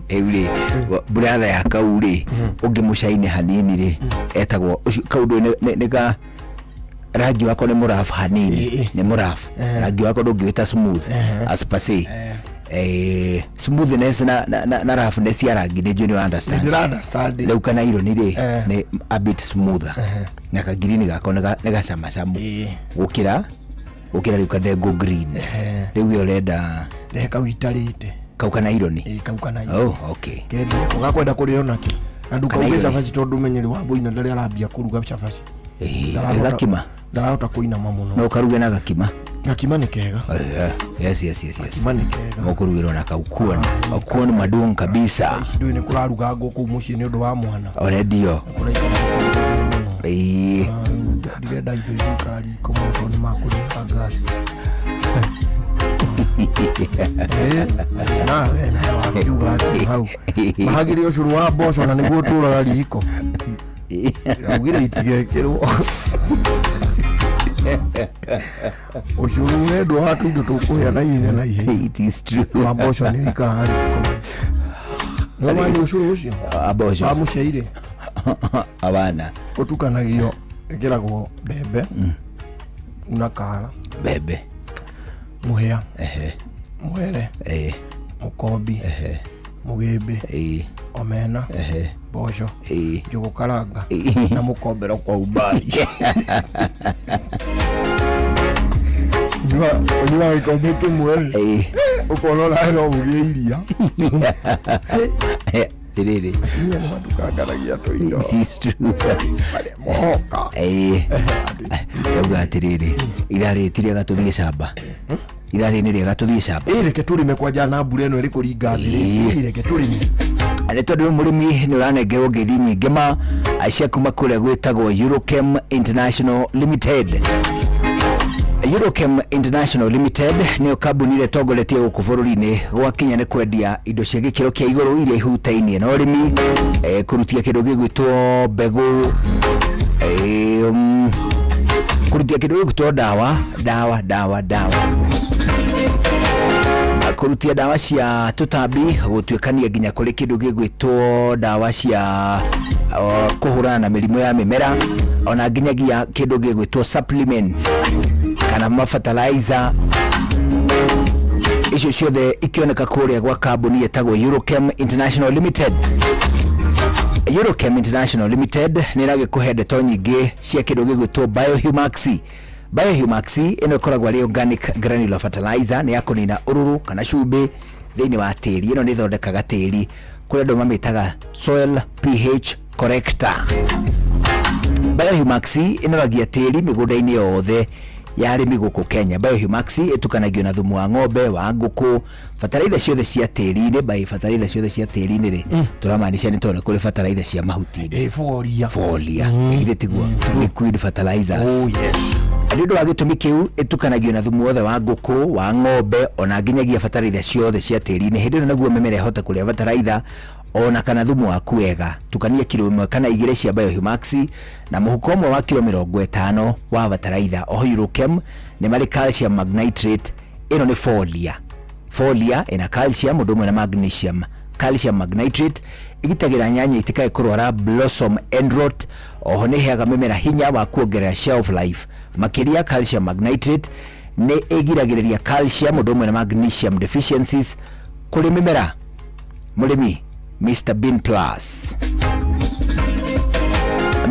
eure brother ya kauri ungimucaine hanini ri etagwo kaundu nega rangi wako ni murafu hanini ni murafu rangi wako ndungiwita smooth as per say smoothness na roughness ya rangi ndio you understand leo kana hilo ni a bit smoother na ka green gako nega sama samu ukira leo kada go green leo yoreda ndeka witarite kaukana hilo ni kaukana oh okay kende ugakwenda kuriona ki anduka ugeza faci tondu menyeri wa boina ndari arambia kuruga chafaci gakima ndarahota kuinama muno no karuge na gakima ni kega yes gakima ni kega mukurugirwo na kaukuoni madung kabisa ndio ni kuraruga ngoku muci ni undu wa mwana already ndirenda indo ikari komoto ni makuringa gas na wakiuga hau mahagiri ucuru wa mboco na niguo turaga riko augire itigekirwo ucuru wedo hatu ndo tukuya na ihe it is true wa mboco ni ikara riko Wamani ucuru ucio aboco amuceire abana utukanagio ekiragwo bebe unakara bebe muhia mwere mukombi mugimbi omena boco njugu karanga na mukombero kwa umbari unyua gikombe kimwe ukonora hero ugie iria tiriri ni matukanganagia tuindo it is true moka yoga tiriri irari tiria gatuthie camba irari ni ria gatuthie camba reke turime kwa jana mbura eno iri kuringa thiri reke turime ane tondu murimi ni uranengerwo ngithi nyingi ma aicia kuma kuria gwitagwo Eurochem International Limited. Eurochem International Limited niyo kambuni ire tongoretie guku bururi-ini gwakinya ni kwendia indo cia gikiro kia iguru iria ihutainie na urimi kurutia kindu gigwitwo mbegu kurutia kindu gigwitwo dawa kurutia dawa cia tutambi gutwikania nginya kuri kindu gigwitwo dawa cia kuhurana na mirimu ya mimera ona nginyagia kindu gigwitwo supplements kana mafertilizer icio ciothe ikioneka kuria gwa kambuni yetagwo Eurochem International Limited. Eurochem International Limited ni ragikuhe ndeto nyingi cia kindu gigwitwo Biohumax. Biohumax ino ikoragwo ari organic granular fertilizer ni yakunina ururu kana cumbi thiini wa tiri. Ino ni thondekaga tiri kuria andu mamitaga soil pH corrector. Biohumax inoragia tiri migunda-ini yothe ya arimi guku Kenya. Biohumax itukanagio na thumu wa ng'ombe, wa nguku, fatalaitha ciothe cia tiri-ini. By fatalaitha ciothe cia tiri-ini ri turamaanisha ni tone kuri fatalaitha cia mahuti-ini folia igitiguo liquid fertilizers. Oh yes. Ndio wa gitumi kiu itukanagio na thumu wothe wa nguku, wa ng'ombe, ona nginyagia fatalaitha ciothe cia tiri-ini. Hindi ino naguo mimera ihota kuria fatalaitha ona kana thumu waku wega. Tukania kilo 1 kana 2 cia Biohumax na muhuko umwe wa kilo 50 wa bataraitha. Oho Eurochem ni mari calcium magnitrate. Ino ni folia ina calcium udumwe na magnesium. Calcium magnitrate igitagira nyanya itikae kurwara blossom end rot. Oho ni heaga mimera hinya wa kuongerera shelf life. Makiria calcium magnitrate ni igiragiriria calcium udumwe na magnesium deficiencies kuri mimera. Murimi Mr Bean Plus.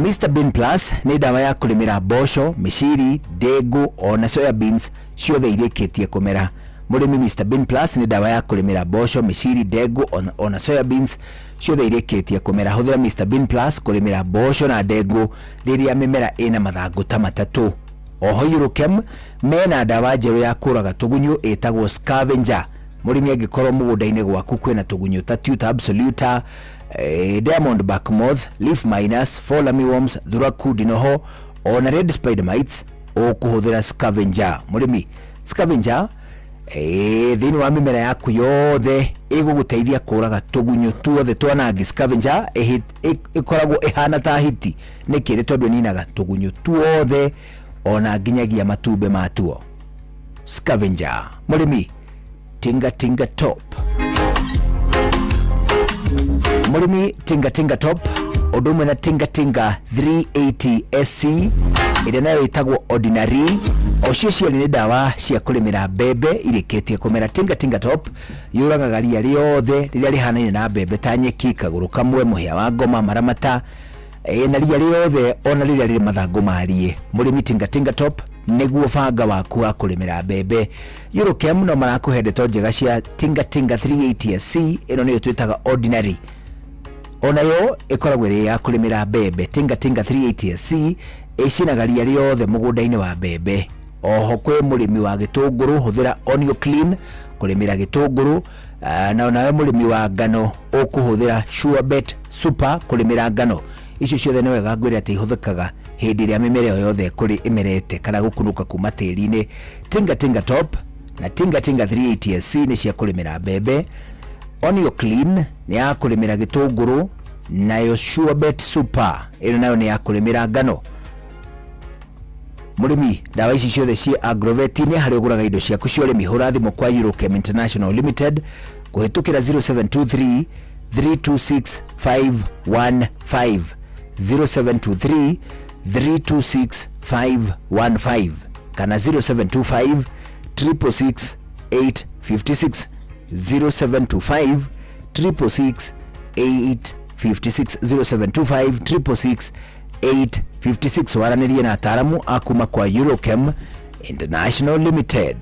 Mr Bean Plus ni dawa ya kulimira mboco, miciri, ndengũ ona soya beans ciothe irĩkĩtie kumera. Murimi Mr Bean Plus ni dawa ya kulimira mboco, miciri, ndengũ ona soya beans ciothe irĩkĩtie kumera. Hũthĩra Mr Bean Plus kulimira mboco na ndengũ rĩrĩa mĩmera ĩna mathangũ ta matatũ. Oho Eurochem mena dawa njerũ ya kũraga tũgunyũ ĩtagwo Scavenger. Murimi angikorwo mugunda-ini gwaku kwina tugunyo ta Tuta Absoluta, diamond back moth, leaf minus, fall armyworms, thuraku dinoho ona red spider mites ukuhuthira scavenger. Murimi scavenger thini wa mimera yaku yothe iguguteithia kuraga tugunyu tuothe twanangi. Scavenger ikoragwo ihana ta hiti nikiri tondu ninaga tugunyu tuothe ona nginyagia matumbe matuo. Scavenger. Murimi tinga top. Murimi tinga top odumwe na tinga 380 SC ire nayo itagwo ordinary. Ocio ciali ni dawa cia kulimira mbembe irikitie kumera. Tinga top yuragaga ria riothe riria rihanaine na mbembe ta nyeki, kaguru kamwe, muhia wa ngoma, maramata na ria riothe ona riria riri mathangu marie. Murimi tinga top niguo banga waku wa kulimira mbembe. Eurochem no marakuhe ndeto njega cia tinga 380 SC ino niyo twitaga ordinary. Onayo ikoragwo iri ya kulimira mbembe. Tinga 380 SC icinaga ria riothe mugunda-ini wa mbembe. Oho kwe murimi wa gitunguru huthira Onio Clean kulimira gitunguru, na onawe murimi wa ngano ukuhuthira Surebet Super kulimira ngano. Icio ciothe ni wega ngwire ati ihuthikaga hindi ria mimera yothe kuri imerete kana gukunuka kuma tiri-ini. Tinga top na tinga 380 SC ni cia kulimira mbembe. Onio Clean ni ya kulimira gitunguru, nayo Surebet Super ino nayo ni ya kulimira ngano. Murimi dawa ici ciothe cia Agrovet ni hari uguraga indo ciaku cia urimi hura thimu kwa Eurochem International Limited kuhitukira 0723 326 515 0723 326 515 kana 0725 666 856 0725 666 856 0725 666 856. Waranirie na ataramu akuma kwa Eurochem International Limited.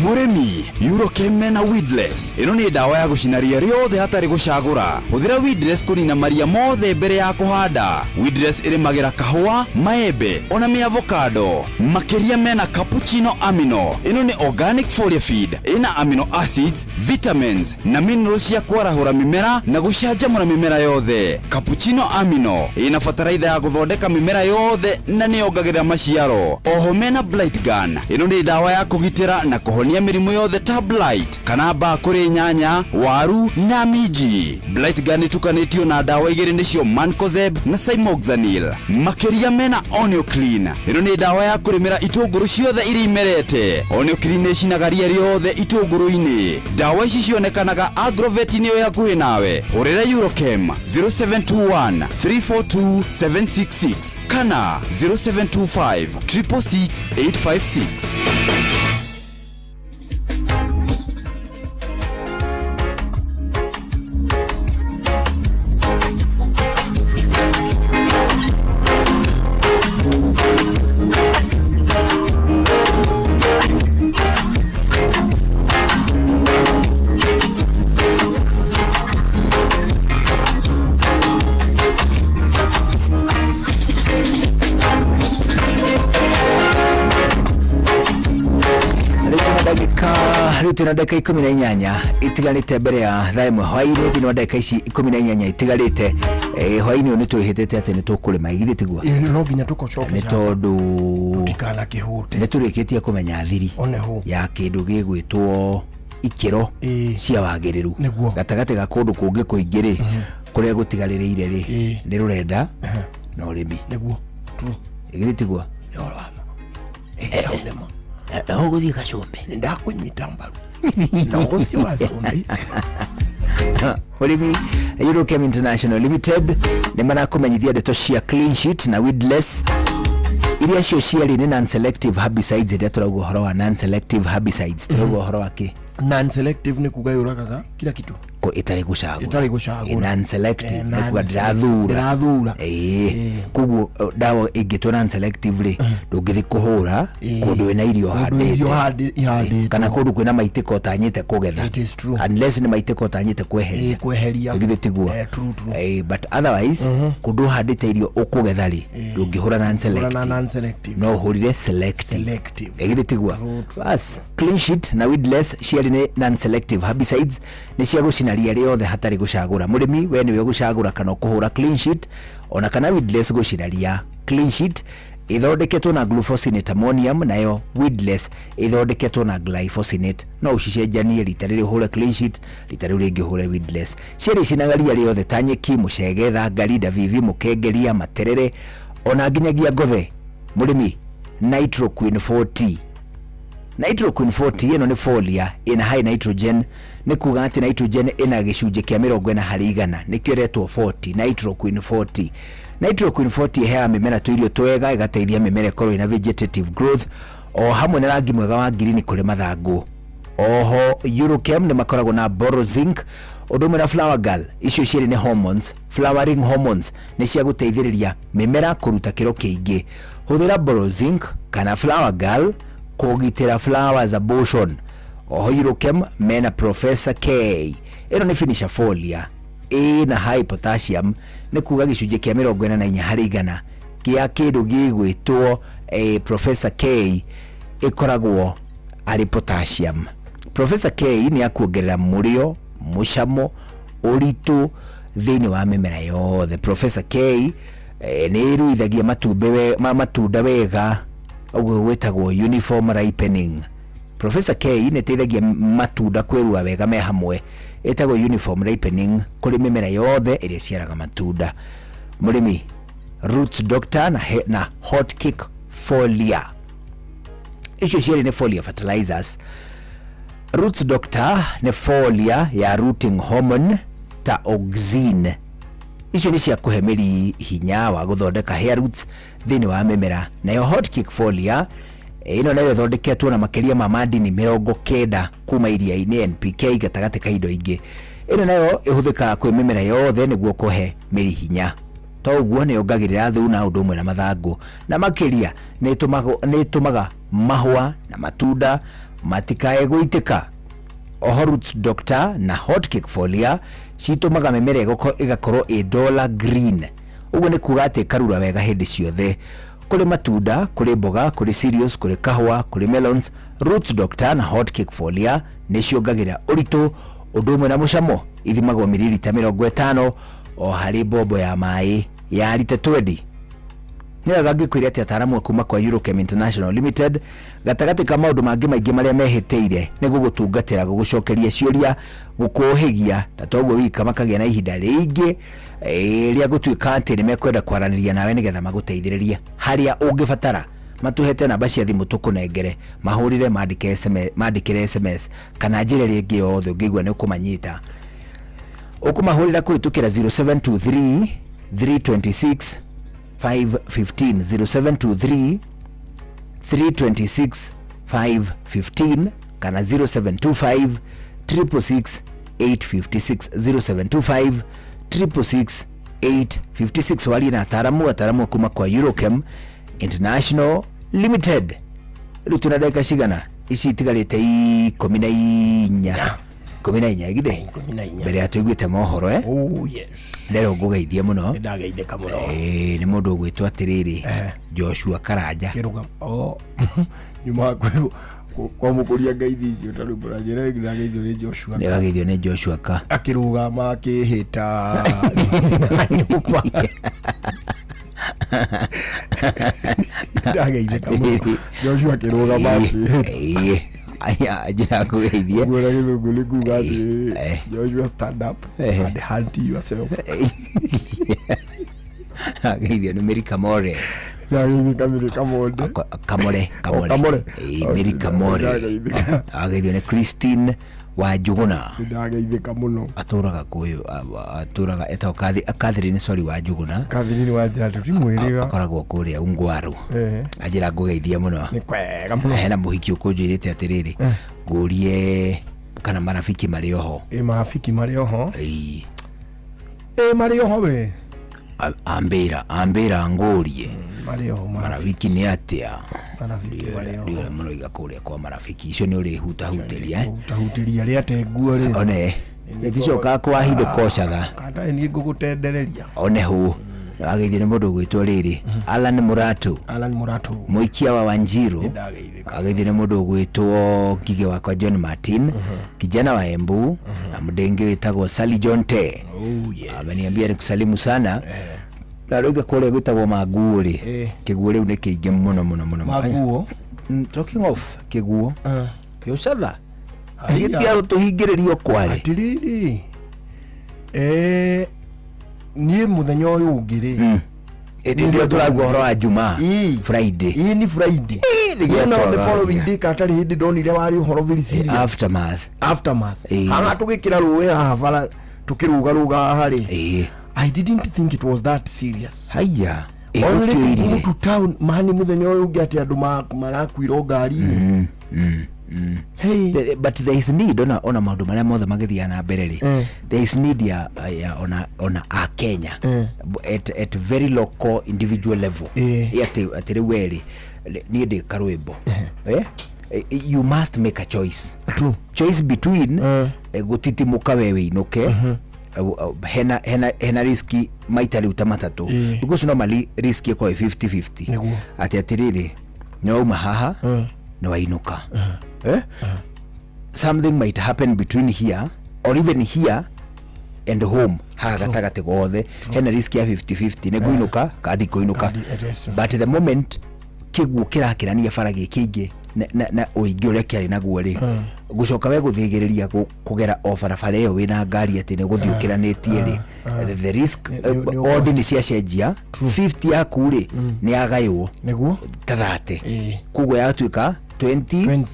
Murimi Eurochem na Weedless ino ni dawa ya gucinaria riothe hatari gucagura. Huthira Weedless kunina maria mothe mbere ya kuhanda. Weedless irimagira kahua, maembe ona mi avocado. Makiria mena cappuccino amino ino ni organic foliar feed ina amino acids, vitamins na minerals cia kwarahura mimera na gucanjamura mimera yothe. Cappuccino amino ina fataraitha ya guthondeka mimera yothe na ni ongagira maciaro. Oho mena blight gun ino ni dawa ya kugitira na kuhonia mirimu yothe ta blight kana ba kuri nyanya, waru na miji. Blight gun tukanitio na dawa igiri nicio Mancozeb na Cymoxanil. Makiria mena Onio Clean ino ni dawa ya kurimira itunguru ciothe iri imerete. Onio Clean ni cinagaria riothe itunguru-ini. Dawa ici cionekanaga Agrovet niyo yakuhi nawe. Hurira Eurochem 0721 342 766 kana 0725 666 856. Tuna dakika 18 itigarite mbere ya thaa imwe hwaini. Thini wa dakika ici 18 itigarite hwaini ni twihitete ati ni tukurima igire tigwa no nginya tukocoke ni tondu tikana kihute ni turikitie kumenya thiri ya kindu gigwitwo ikiro cia wagiriru gatagate ga kundu kungi kuingiri kuria gutigaririire ri ni rurenda na urimi niguo igire tigwa guthii gacumbi ndakunyita mbaru na ucio wa cumbi. Urimi Eurochem International Limited ni marakumenyithia ndeto cia Clean Sheet na Weedless iria cio ciari ni non-selective herbicides. Iria turauga horo wa non-selective herbicides turauga horo wa ki non-selective ni kuga yuragaga kila kitu ko itari gucagura non-selective ni kuga ndirathura kuguo dawa ingitwa non-selective ri ndungithi kuhura kundu wina irio handite kana kundu kwina maitiko tanyite kugetha unless ni maitiko tanyite kweheria igithi tigua but otherwise kundu handite irio ukugetha ri ndungihura non-selective no hurire selective igithi tigua bas. Clean Sheet na Weedless ciari ni non-selective herbicides ni cia gucina icina ria riothe hatari gucagura. Murimi we niwe gucagura kana kuhura clean sheet ona kana weedless gucina ria. Clean sheet ithondeketwo na glufosinate ammonium, nayo weedless ithondeketwo na glyphosate. No ucicenjanie rita riri hore clean sheet, rita riri ringi hore weedless. Ciari cinaga ria riothe ta nyeki, mucege, thangari, davivi, mukengeria, materere ona nginyagia ngothe. Murimi Nitro Queen 40. Nitro Queen 40 ino ni folia ina high nitrogen, ni kuga ati nitrogen ina gicunje kia 40% nikio retwo 40. Nitro Queen 40. Nitro Queen 40 hea mimera tuirio twega, igateithia mimera ikorwo ina vegetative growth o hamwe na rangi mwega wa green kuri mathangu. Oho Eurochem ni makoragwo na Borozinc odumwe na Flower Girl. Icio ciiri ni hormones, flowering hormones ni cia guteithiriria mimera kuruta kiro kiingi. Huthira Borozinc kana Flower Girl kugitira flowers abortion. Oho Eurochem mena Professor K. Ino ni finisher folia ina high potassium, ni kuga gicunje kia 44% kia kindu gigwitwo Professor K ikoragwo ari potassium. Professor K ni akuongerera murio, mucamo, uritu thini wa mimera yothe. Professor K ni iruithagia matunda wega, uguo wetagwo uniform ripening. Professor K ni teithagia matunda kwirua wega me hamwe, etagwo uniform ripening kuri mimera yothe iria ciaraga matunda. Murimi Roots Doctor na Hot Kick Folia. Icio cieri ni folia fertilizers. Roots Doctor ni folia ya rooting hormone ta auxin. Icio ni cia kuhemeri hinya wa guthondeka hair roots thini wa mimera. Nayo Hot Kick Folia ino nayo thondeketwo na makeria ma madini 90 kuma iria-ini NPK gatagati ka indo ingi. Ino nayo ihuthika kwi mimera yothe niguo kuhe miri hinya. To uguo ni yongagirira thuna undu umwe na mathangu, na makeria ni tumaga mahua na matunda matikae guitika. Oho Roots Doctor na Hot Kick Folia citumaga mimera igakorwo $1 green. Uguo ni kuga ati karura wega hindi ciothe, kuri matunda, kuri mboga, kuri cereals, kuri kahua, kuri melons. Roots Doctor na Hot Kick Folia ni ciongagirira uritu undu umwe na mucamo. Ithimagwo mililita 50 o hari bobo ya mai ya lita 20. Nira gangi kwiri ati ataramu kuma kwa Eurochem International Limited gatagati ka maundu mangi maingi maria mehiteire ni gugutungatira gugucokeria ciuria gukuhigia na toguo wika makagia na ihinda ringi ria gutuika ati ni mekwenda kwaraniria nawe nigetha maguteithiririe haria ungibatara. Matuhete namba cia thimu tukunengere, mahurire mandikire SMS kana njire ringi yothe ngigwa ni ukumanyita. Ukumahurira kuitukira 0723 326 515 0723 326 515 kana 0725 666 856 0725 666 856. Wali na ataramu kuma kwa Eurochem International Limited. Rutuna dakika cigana ici itigarite 14 igide mbere ya tuiguite mohoro Oh yes. Lero ngugeithie muno. Ndageithika muno. Ni mundu gwitwa atiriri Joshua Karanja. Kiruga nyuma kwa mukuria ngeithi cio taru burajira ndageithio ni Joshua. Ni wageithio ni Joshua ka akiruga makihita nyumba. Ndageithika muno. Joshua kiruga makihita. Aya ajira kugeithia. Ngora githunguli kuga ati Joshua stand up and hunt yourself. Ageithio ni Mary Kamore. Kamore. Mary Kamore. Ageithio ni Christine wa Juguna. Ndageithika muno. Aturaga kuyu aturaga etao Catherine sorry wa Juguna. Catherine wa Jatu mwiriga. Akoragwo kuria Ungwaru. Ajira ngugeithia muno. Ni kwega muno. Hena muhiki ukunjirite atiriri. Ngurie kana marafiki mari oho. Marafiki mari oho. Mari oho we. Ambira ngurie. Mari oho marafiki ni atia. Marafiki mari oho. Ndio muno igakuria kwa marafiki. Icio ni uri hutahutiria. Hutahutiria ria teguo ri. One. Niticoka kwa hithe koshatha. Kata ni ngugutendereria. One hu. ageithio nĩ mũndũ gwĩtwo rĩrĩ Alan Muratu mũikia wa Wanjiru, ageithio nĩ mũndũ gwĩtwo Ngige wakwa John Martin, kijana wa Embu, na mdengi wĩtagwo Sally John Te. Ameniambia nikusalimu sana. Na rĩu kũrĩa gwĩtagwo Maguo rĩ, kĩguo rĩu nĩ kĩingĩ mũno. Maguo talking of kĩguo yosava agitia tũhingĩrĩrio kware atiriri niĩ mũthenya ũyũ ũngĩ rĩ ndio tũragua ũhoro wa Jumaa Friday ni Friday no the following day katari hindi ndonire wari ũhoro very serious aftermath haha tũgĩkĩra rũĩ haha bara tũkĩruga haha rĩ I didn't think it was that serious. Haya. Only to town mani muthenya ũyũ ũngĩ atĩ andũ marakuirwo ngari. Hey, but there is need ona maũndũ marĩa mothe magĩthiĩ na mbere rĩ. There is need ya ona a Kenya at very local individual level. At rĩu rĩ niĩ ndĩ karwĩmbo. You must make a choice. True. Choice between gũtitimuka wewe inuke. Hena riski maita riu ta matatu because normally riski kwa 50-50 atiriri no mahaha no wainuka something might happen between here or even here and home gatagati gothe hena riski ya 50-50 ne kuinuka kandi kuinuka but the moment kiguo kirakirania faragi kingi na uingi uria kiari naguo ri gucoka we guthigiriria kugera obarabara iyo wina ngari ati ne guthiukiranitie ri the risk order ni cia cenjia 50 yaku ri ni agaywo niguo ta 30 kugo yatuika 20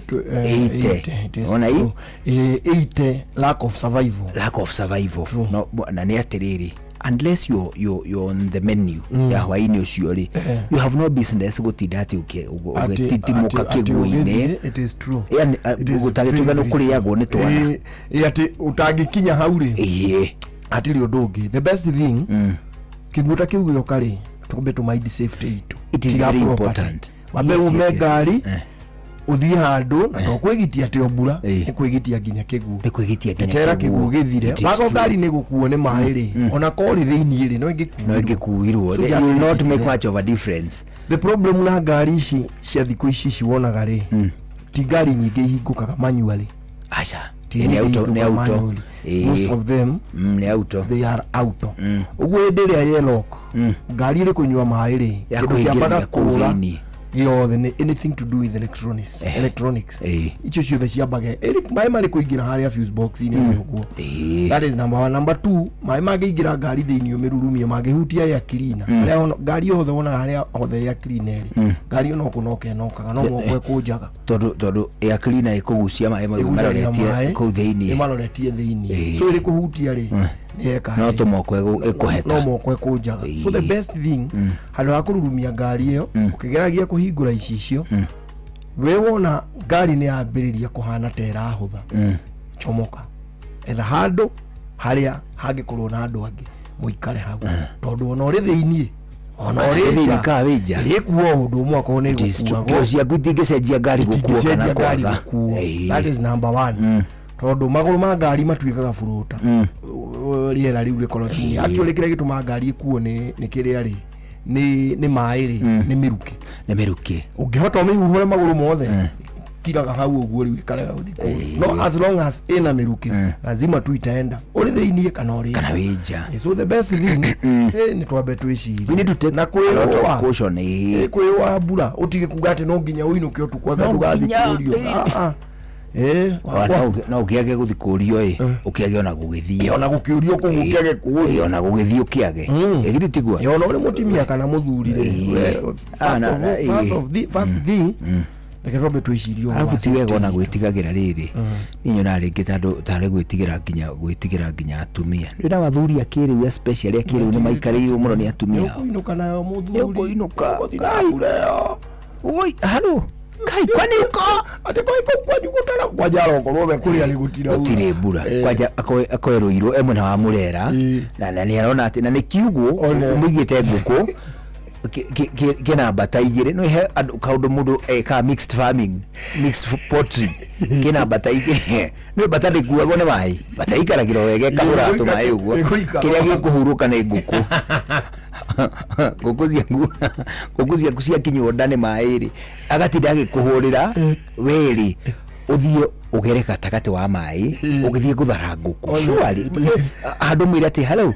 ona hii 80 lack of survival no na ni atiriri unless you're on the menu ya hwaini ucio ri you have no business gutinda ati ugititimuka kiguine. It is true yani gutagituga no kuriagwo ni twana ati utangikinya hau ri atiri undu ungi the best thing kiguta kiu gĩokari tukumbe to mind safety itu it is very important wabe umegari uthii handu na to kwigitia ati obura ni kwigitia nginya kiguo tera kiguo githire bago ngari ni gukuo ni mai ri ona kori thiini ri no ingikuirwo you will not make much of a difference. The problem na ngari ici cia thikũ ici ciwonaga ri ti ngari nyingĩ ihingukaga manually acha ni auto most of them ni auto they are auto uguo hĩndĩ ĩrĩa yelock ngari ĩrĩ kũnyua mai ri kĩndũ kĩambaga kũra yothe anything to do with electronics icio ciothe ciambaga mai mari kuingira haria fuse box ini uguo that is number 1. Number 2 mai magĩingira ngari thĩinĩ ũmĩrurumie magĩhutia ya cleaner haria ngari yothe wona haria othe ya cleaner ngari no kunoka enokaga no mokwe kunjaga tondu ya cleaner ikugucia mai maroretie kuu thĩinĩ so iri kuhutia ri no tumokwe ekuheta no mokwe kunjaga so the best thing handu ha kururumia ngari iyo ukigeragia kuhingura icio we wona ngari ni yambiriria kuhana ta irahutha chomoka etha handu haria hangikorwo na andu angi muikare hau tondu ona uri thiini ona uri thiini ka wija rikuo undu umwe ko ni gukua cia gutingicenjia ngari gukua kana kwaga that is number 1 tondu maguru ma ngari matuikaga furuta riera riu rikorotini actually kire gituma ngari ikuo ni kiria ri ni mai ri ni miruki ungihota umihuhure maguru mothe kiraga hau uguo ri wikaraga uthiko no as long as ina miruki lazima tu itaenda uri thiini kana wija so the best thing ni twambe twiciri we need to take na kuiwa caution kuiwa bura utige kugate no nginya uinuke utukwaga ndugathikurio no ukiage guthikurio ukiage ona gugithie ona gukiurio ko ukiage kuurio ona gugithie ukiage egiti tigwa yona uri mutimia kana muthuri first thing Rekerobe twicirio arabu ti wega ona gwitigagira riri ninyona ringi tare gwitigira nginya atumia rira wathuri akiri ya special akiri ni maikaririo muno ni atumia inuka nayo muthuri inuka leo oi halo kai kwani uko ate kwa nyugutara kwa jaro korwe kuri ali gutira utire bura kwaja akoeruiro emwe na wa murera na ni arona ati na ni kiugo umigite nguko kena bata igire no he kaundu mundu ka mixed farming mixed poultry kena bata igire no bata de guago ne mai bata ikaragira wege kabura to mai uguo kiria gikuhuruka ne nguku ngũkũ ciaku ciakinywo nda nĩ maĩ-rĩ agatinda agĩkũhũrĩra weri ũthiĩ ũgere gatagatĩ wa maĩ ũgĩthiĩ gũthara ngũkũ surely handũ mwĩre atĩ hello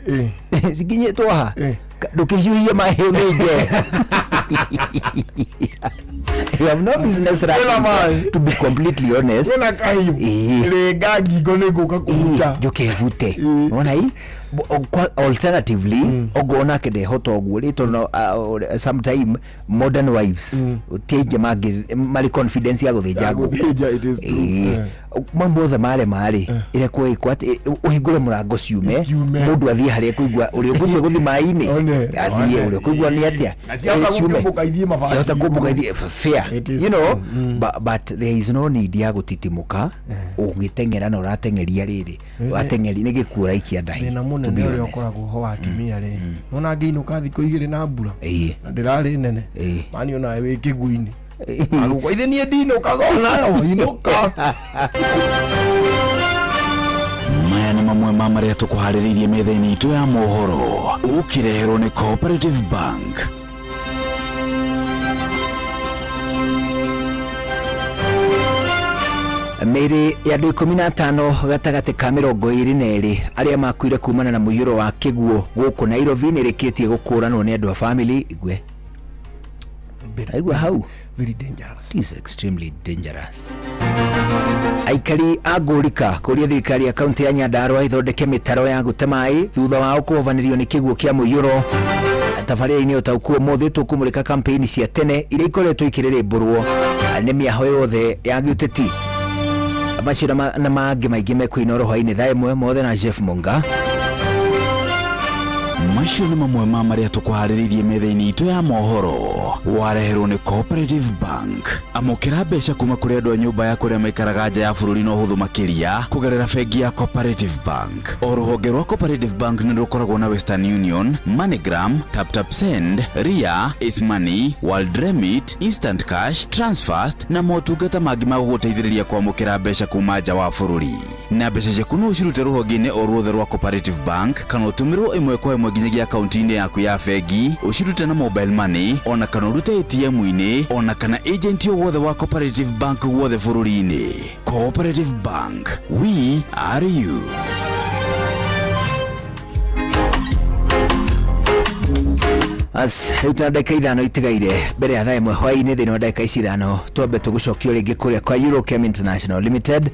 cikinyĩtwo ha ndũkĩhiũhie maĩ ũthĩnje. You have no business right to be completely honest. Wena kahiũ renga ngingo nĩ ngũka kũruta ndũkevute wona hii alternatively ogona kedehota ũguo rĩtwo sometime modern wives tienge mari confidence ya gũthĩnja ngũkũ mambo othe marĩ ĩrĩa kwĩkwo atĩ ũhingũre mũrango ciume mũndũ athiĩ harĩa kũigua ũrĩa ũkũigua gũthi maĩ-inĩ athiĩ ũrĩa ũkũigua nĩ atĩa ciahota kũmbũka ithiĩ fair you know but there is no need ya gũtitimuka ũgĩteng'era na ũrateng'eria rĩrĩ wateng'eri nĩ gĩkuũ raikia ndahi nĩ ũrĩa ũkoragwo ho wa atumia rĩ nona ngĩinũka thikũ igĩrĩ na mbura na ndĩrarĩ nene mani onawe wĩ kĩguinĩ agũkwa ithe niĩ ndinũka gonayo inũka. Maya nĩ mamwe ma marĩa tũkũharĩrĩirie metha-inĩ itũ ya mohoro ũkĩreherwo nĩ Cooperative Bank. Mĩrĩ ya andũ 15 gatagatĩ ka 22 arĩa makuire kumana na mũiyũro wa kĩguũ gũkũ Nairobi nĩrĩkĩtie gũkũranwo nĩ andũ a family igwe. Aigua hau very dangerous. It is extremely dangerous. Aikari a Ngũrika kũria thirikari ya kaunti ya Nyandarua ithondeke mĩtaro ya gũte maĩ thutha wa kũhovanĩrio nĩ kĩguũ kĩa mũiyũro. Tabarĩra-inĩ ũtaũkuo mũthĩ tũkũmũrĩka kampeni cia tene iria ikoretwo ikĩrĩrĩmbũrwo nĩ mĩaho yothe ya gĩũteti. Macio na mangĩ maingĩ mekwĩna hwainĩ thaa ĩmwe mothe na Jeff Munga. Macio nĩ mamwe ma marĩa tũkũharĩrĩirie metha-inĩ itũ ya mohoro wareherwo nĩ Cooperative Bank. Amũkĩra mbeca kuma kũrĩ andũ a nyũmba ya kũrĩa maikaraga nja ya bũrũri na ũhũthũ makĩria kũgerera bengi ya Cooperative Bank. O rũhonge rwa Cooperative Bank nĩ rũkoragwo na Western Union, MoneyGram, TapTapSend, Ria, Ace Money, World Remit, Instant Cash, Transfast na motungata mangĩ ma gũgũteithĩrĩria kwamũkĩra mbeca kuma nja wa bũrũri. Na mbeca ciaku no ũcirute rũhonge-inĩ o ruothe rwa Cooperative Bank kana ũtũmĩrwo ĩmwe kwa ĩmwe nginyagia akaunti-inĩ yaku ya bengi ũcirute na mobile money ona kana ũrute ATM-inĩ ona kana agent o wothe wa Cooperative Bank wothe bũrũri-inĩ. Cooperative Bank, we are you. Rĩu tuna ndagĩka ithano itigaire mbere ya thaa ĩmwe hwainĩ thĩinĩ wa ndagĩka ici ithano twambe tũgũcokio rĩngĩ kũrĩa kwa Eurochem International Limited.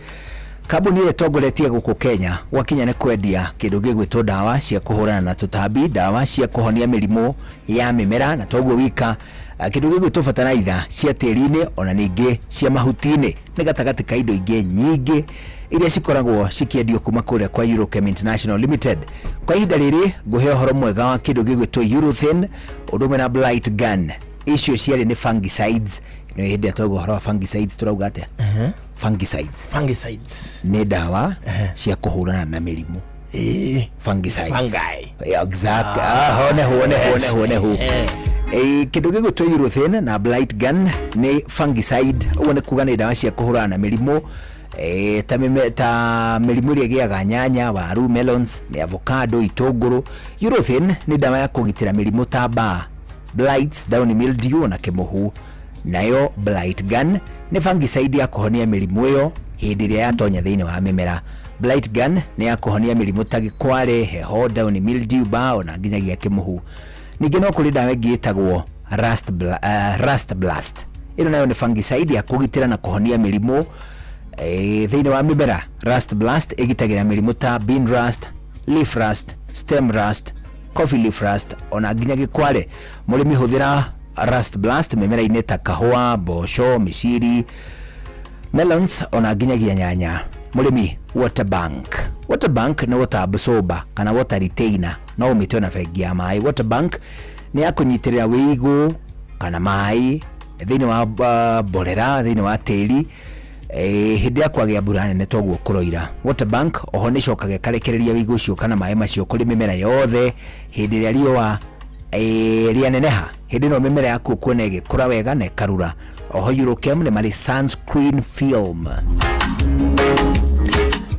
Kambuni ĩrĩa tongoretie gũkũ Kenya gwakinya nĩ kwendia kĩndũ gĩgwĩtwo ndawa cia kũhũrana na tũtambi, ndawa cia kũhonia mĩrimũ ya mĩmera na toguo wika kĩndũ gĩgwĩtwo bataraitha cia tĩri-inĩ ona ningĩ cia mahuti-inĩ nĩ gatagatĩ ka indo ingĩ nyingĩ iria cikoragwo cikĩendio kuma kũrĩa kwa Eurochem International Limited. Kwa ihinda rĩrĩ ngũhe ũhoro mwega wa kĩndũ gĩgwĩtwo Urethane ũndũ ũmwe na Blight Gun. Icio ciarĩ nĩ fungicides. Nĩ hĩndĩ atauga ũhoro wa fungicides turauga atĩa? Fungicides nĩ ndawa cia kũhũrana na mĩrimũ. Fungicides. Fungi. Exactly. Hone. Kĩndũ gĩgwĩtwo Urethane na Blight Gun nĩ fungicide. Ũguo nĩ kuga nĩ ndawa cia kũhũrana na mĩrimũ ta mĩrimũ ĩrĩa ĩgĩaga nyanya, waru, melons, nĩ avocado, itũngũrũ. Urethane nĩ ndawa ya kũgitĩra mĩrimũ ta mbaa, blights, downy mildew na kĩmũhu. Nayo Blight Gun nĩ fungicide ya kũhonia mĩrimũ ĩyo hĩndĩ ĩrĩa yatonya thĩinĩ wa mĩmera. Blight Gun nĩ ya kũhonia mĩrimũ ta gĩkware, heho, downy mildew, mbaa ona nginyagia kĩmũhu. Ningĩ no kũrĩ ndawa ĩngĩ ĩtagwo Rust Blast. Ĩno nayo nĩ fungicide ya kũgitĩra na kũhonia mĩrimũ thĩinĩ wa mĩmera. Rust Blast ĩgitagĩra mĩrimũ ta bean rust, leaf rust, stem rust, coffee leaf rust ona nginya gĩkware. Mũrĩmi hũthĩra Rust Blast mĩmera-inĩ ta kahũa, mboco, mĩciri, melons ona nginyagia nyanya. Mũrĩmi water bank nĩ water absorber kana water retainer no ũmĩte na bengi ya maĩ. Water bank nĩ ya kũnyitĩrĩra wĩigũ kana maĩ thĩinĩ wa mborera thĩinĩ wa tĩri hĩndĩ ya kwagĩa mbura nene toguo kũroira. Water bank oho nĩ cokaga ĩkarekereria wĩigũ ũcio kana maĩ macio kũrĩ mĩmera yothe hĩndĩ ĩrĩa riũa rĩaneneha. Hĩndĩ ĩno mĩmera yaku kuona ĩgĩkũra wega na ĩkarura. Oho Eurochem nĩ marĩ sunscreen film.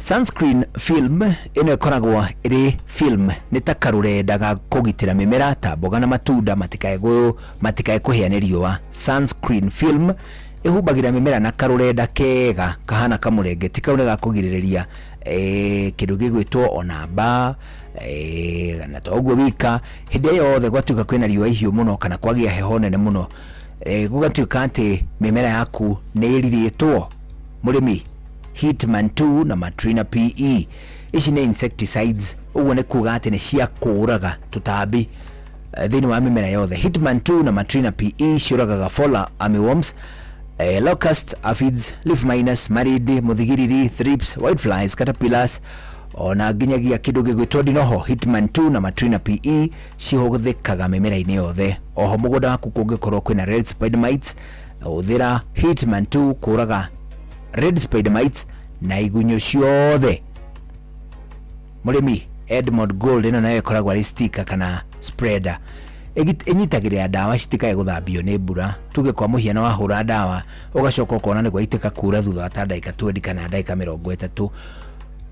sunscreen film ino ikoragwo iri film ni ta karurenda ga kugitira mimera ta mboga na matunda matikae kuhia ni riua. Sunscreen film ihubagira mimera na karurenda kega kahana kamurengeti kau ni ga kugiriria kindu gigwitwo onamba na toguo wika hindi yothe gwatuika kwina riua ihiu muno kana kwagia heho nene muno gugatuika ati mimera yaku ni iriritwo. Murimi, Hitman 2 na Matrina PE ici ni insecticides, uguo ni kuga ati ni cia kuraga tutambi thini wa mimera yothe. Hitman 2 na Matrina PE ciuragaga fall armyworms, locust, aphids, leaf miners, maridi, muthigiriri, thrips, whiteflies, caterpillars ona nginyagia kindu gigwitwo ndinoho. Hitman 2 na Matrina PE cihuthikaga mimera-ini yothe. Oho mugunda waku kungikorwo kwina red spider mites, uthira Hitman 2 kuraga red spider mites na igunyo ciothe. Murimi, Edmond Gold ino nayo ikoragwo ari sticker kana spreader inyitagirira dawa citikae guthambio ni mbura. Tuge kwa muhiano wahura dawa ugacoka ukona ni gwaitika kura thutha wa ndagika 20 kana ndagika 30,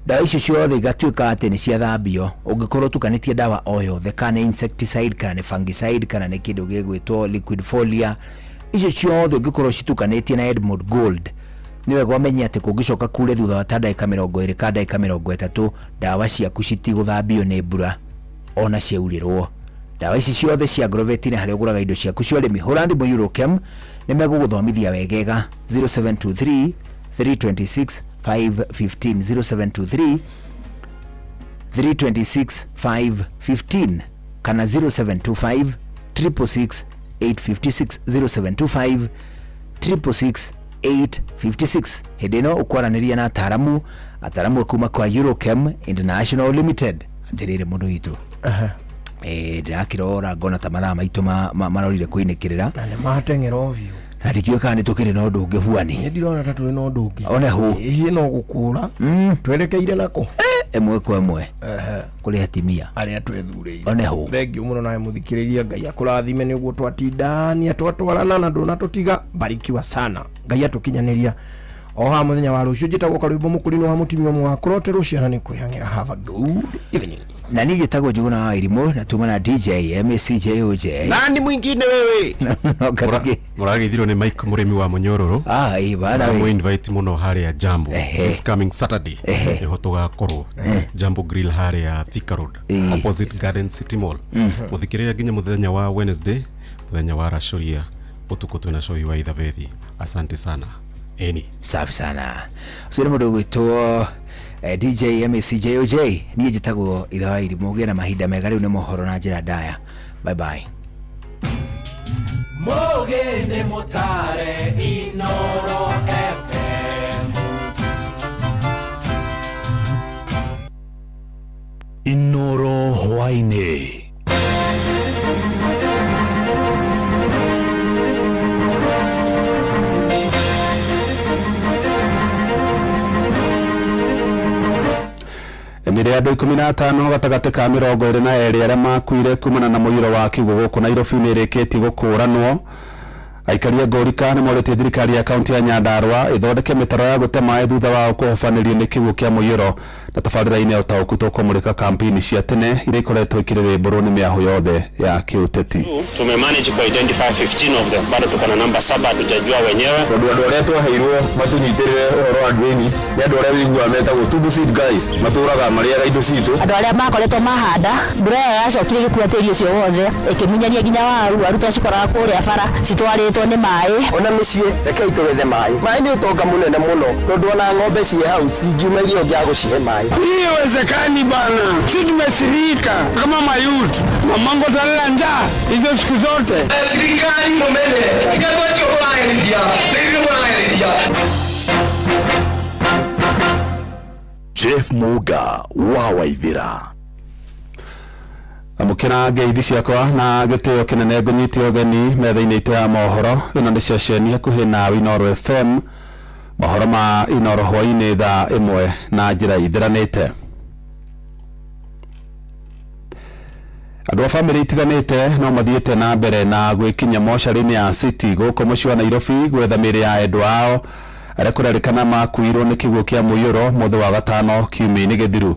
dawa icio ciothe igatuika ati ni cia thambio. Ungikorwo tukanitie dawa o yothe kana insecticide kana fungicide kana ni kindu gigwitwo liquid folia, icio ciothe ungikorwo citukanĩtie na Edmond Gold niwe gwamenya ati kungicoka kure thutha wa ndagika 20 kana ndagika 30 dawa ciaku citigũthambio ni mbura ona ciaurirwo. Dawa ici ciothe cia Agrovet ni hari uguraga indo ciaku cia urimi. Hurandi mu Eurochem ni megũgũthomithia wegega. 0723 326 515 0723 326 515 kana 0725 666 856 0725 666 856. Hedeno ukwaraniria na ataramu kuma kwa Eurochem International Limited. Atirire mundu itu ndakirora ngona ta mathaa maitu marorire kuinikirira na ne matengera ovyo na ndikio kana tukire no ndungi huani ni ndirona ta tuli no ndungi one hu ihi no gukura twerekeire nako emwe kwa emwe kuri hatimia aria twethurire one hu thengio muno nae muthikiriria Ngai akurathime ni uguo twatindania twatwarana na ndona tutiga barikiwa sana Ngai atukinyaniria oha muthenya wa rucio njitagwo karwimbo mukurino wa mutimio mwa kurote ruciana ni kwihangira. Have a good evening. Na nigi tago Njuguna wa Irimo na tumana DJ MCJOJ nani mwingine wewe muragithirwo ni Mike Murimi wa Munyororo bana we invite muno hari ya Jambo this coming Saturday niho tugakorwo Jambo Grill hari ya Thika Road opposite Garden City Mall. Muthikiriria nginya muthenya wa Wednesday muthenya wa Rashuria utuku twina show wa Ithavethi. Asante sana safi sana. Sio mudo gwitwo DJ MCJOJ niye jitagwo Itha wa Irimo gena mahinda mega riu ni mohoro na njira ndaya. Bye bye. Mogene motare Inoro FM Inoro Hwaine. Emire andu 15 gatagate ka 22 aria makuire kumana na muiro wa kiugo guku Nairobi ni reketi gukuranwo. Aikaria Ngorika ni morete thirikari ya kaunti ya Nyandarua ithondeke mitaro ya gutema thutha wa kuhofanirio ni kiugo kia muiro na tabarira-ini ya utauku tukumurika kampeni cia tene ire ikoretwo ikiririmbũrwo ni miaho yothe ya kiuteti. Tumemanage ku identify 15 of them, bado tukana namba 7 tutajua wenyewe. Andu aria twaheirwo matunyitirire uhoro wa drainage ni andu aria wigua metagwo tubu seed guys maturaga mariaga indo citu. Andu aria makoretwo mahanda mbura yacokire gikuua tĩri ũcio wothe ikimunyania nginya waru twacikoraga kuria bara citwaritwo ni mai. Ona mĩciĩ rekei tũgethe mai nĩ ũtonga mũnene mũno tondu ona ng'ombe ciĩ hau cingiuma irio ngĩagũcihe mai. Haiwezekani bana, si tumesirika kama mayut mamango talala njaa hizo siku zote. Serikali momene ikatoa chokolaa ndia ndio wanaelezea. Jeff Muga wa Waithira amukira ngeithi ciakwa na gitio kinene ngunyitio theni metha-ini itu ya mohoro ino ni ceceni hakuhi na Inoro FM mohoro ma Inoro hwaini thaa imwe na njira ithiranite. Andu a family itiganite no mathiete na mbere na gwikinya mocarĩ-ini ya City guku muciĩ wa Nairobi gwetha mĩĩrĩ ya endwa ao arekurerikana makuirwo ni kiguo kia Muyuro muthe wa gatano kiumia-ini githiru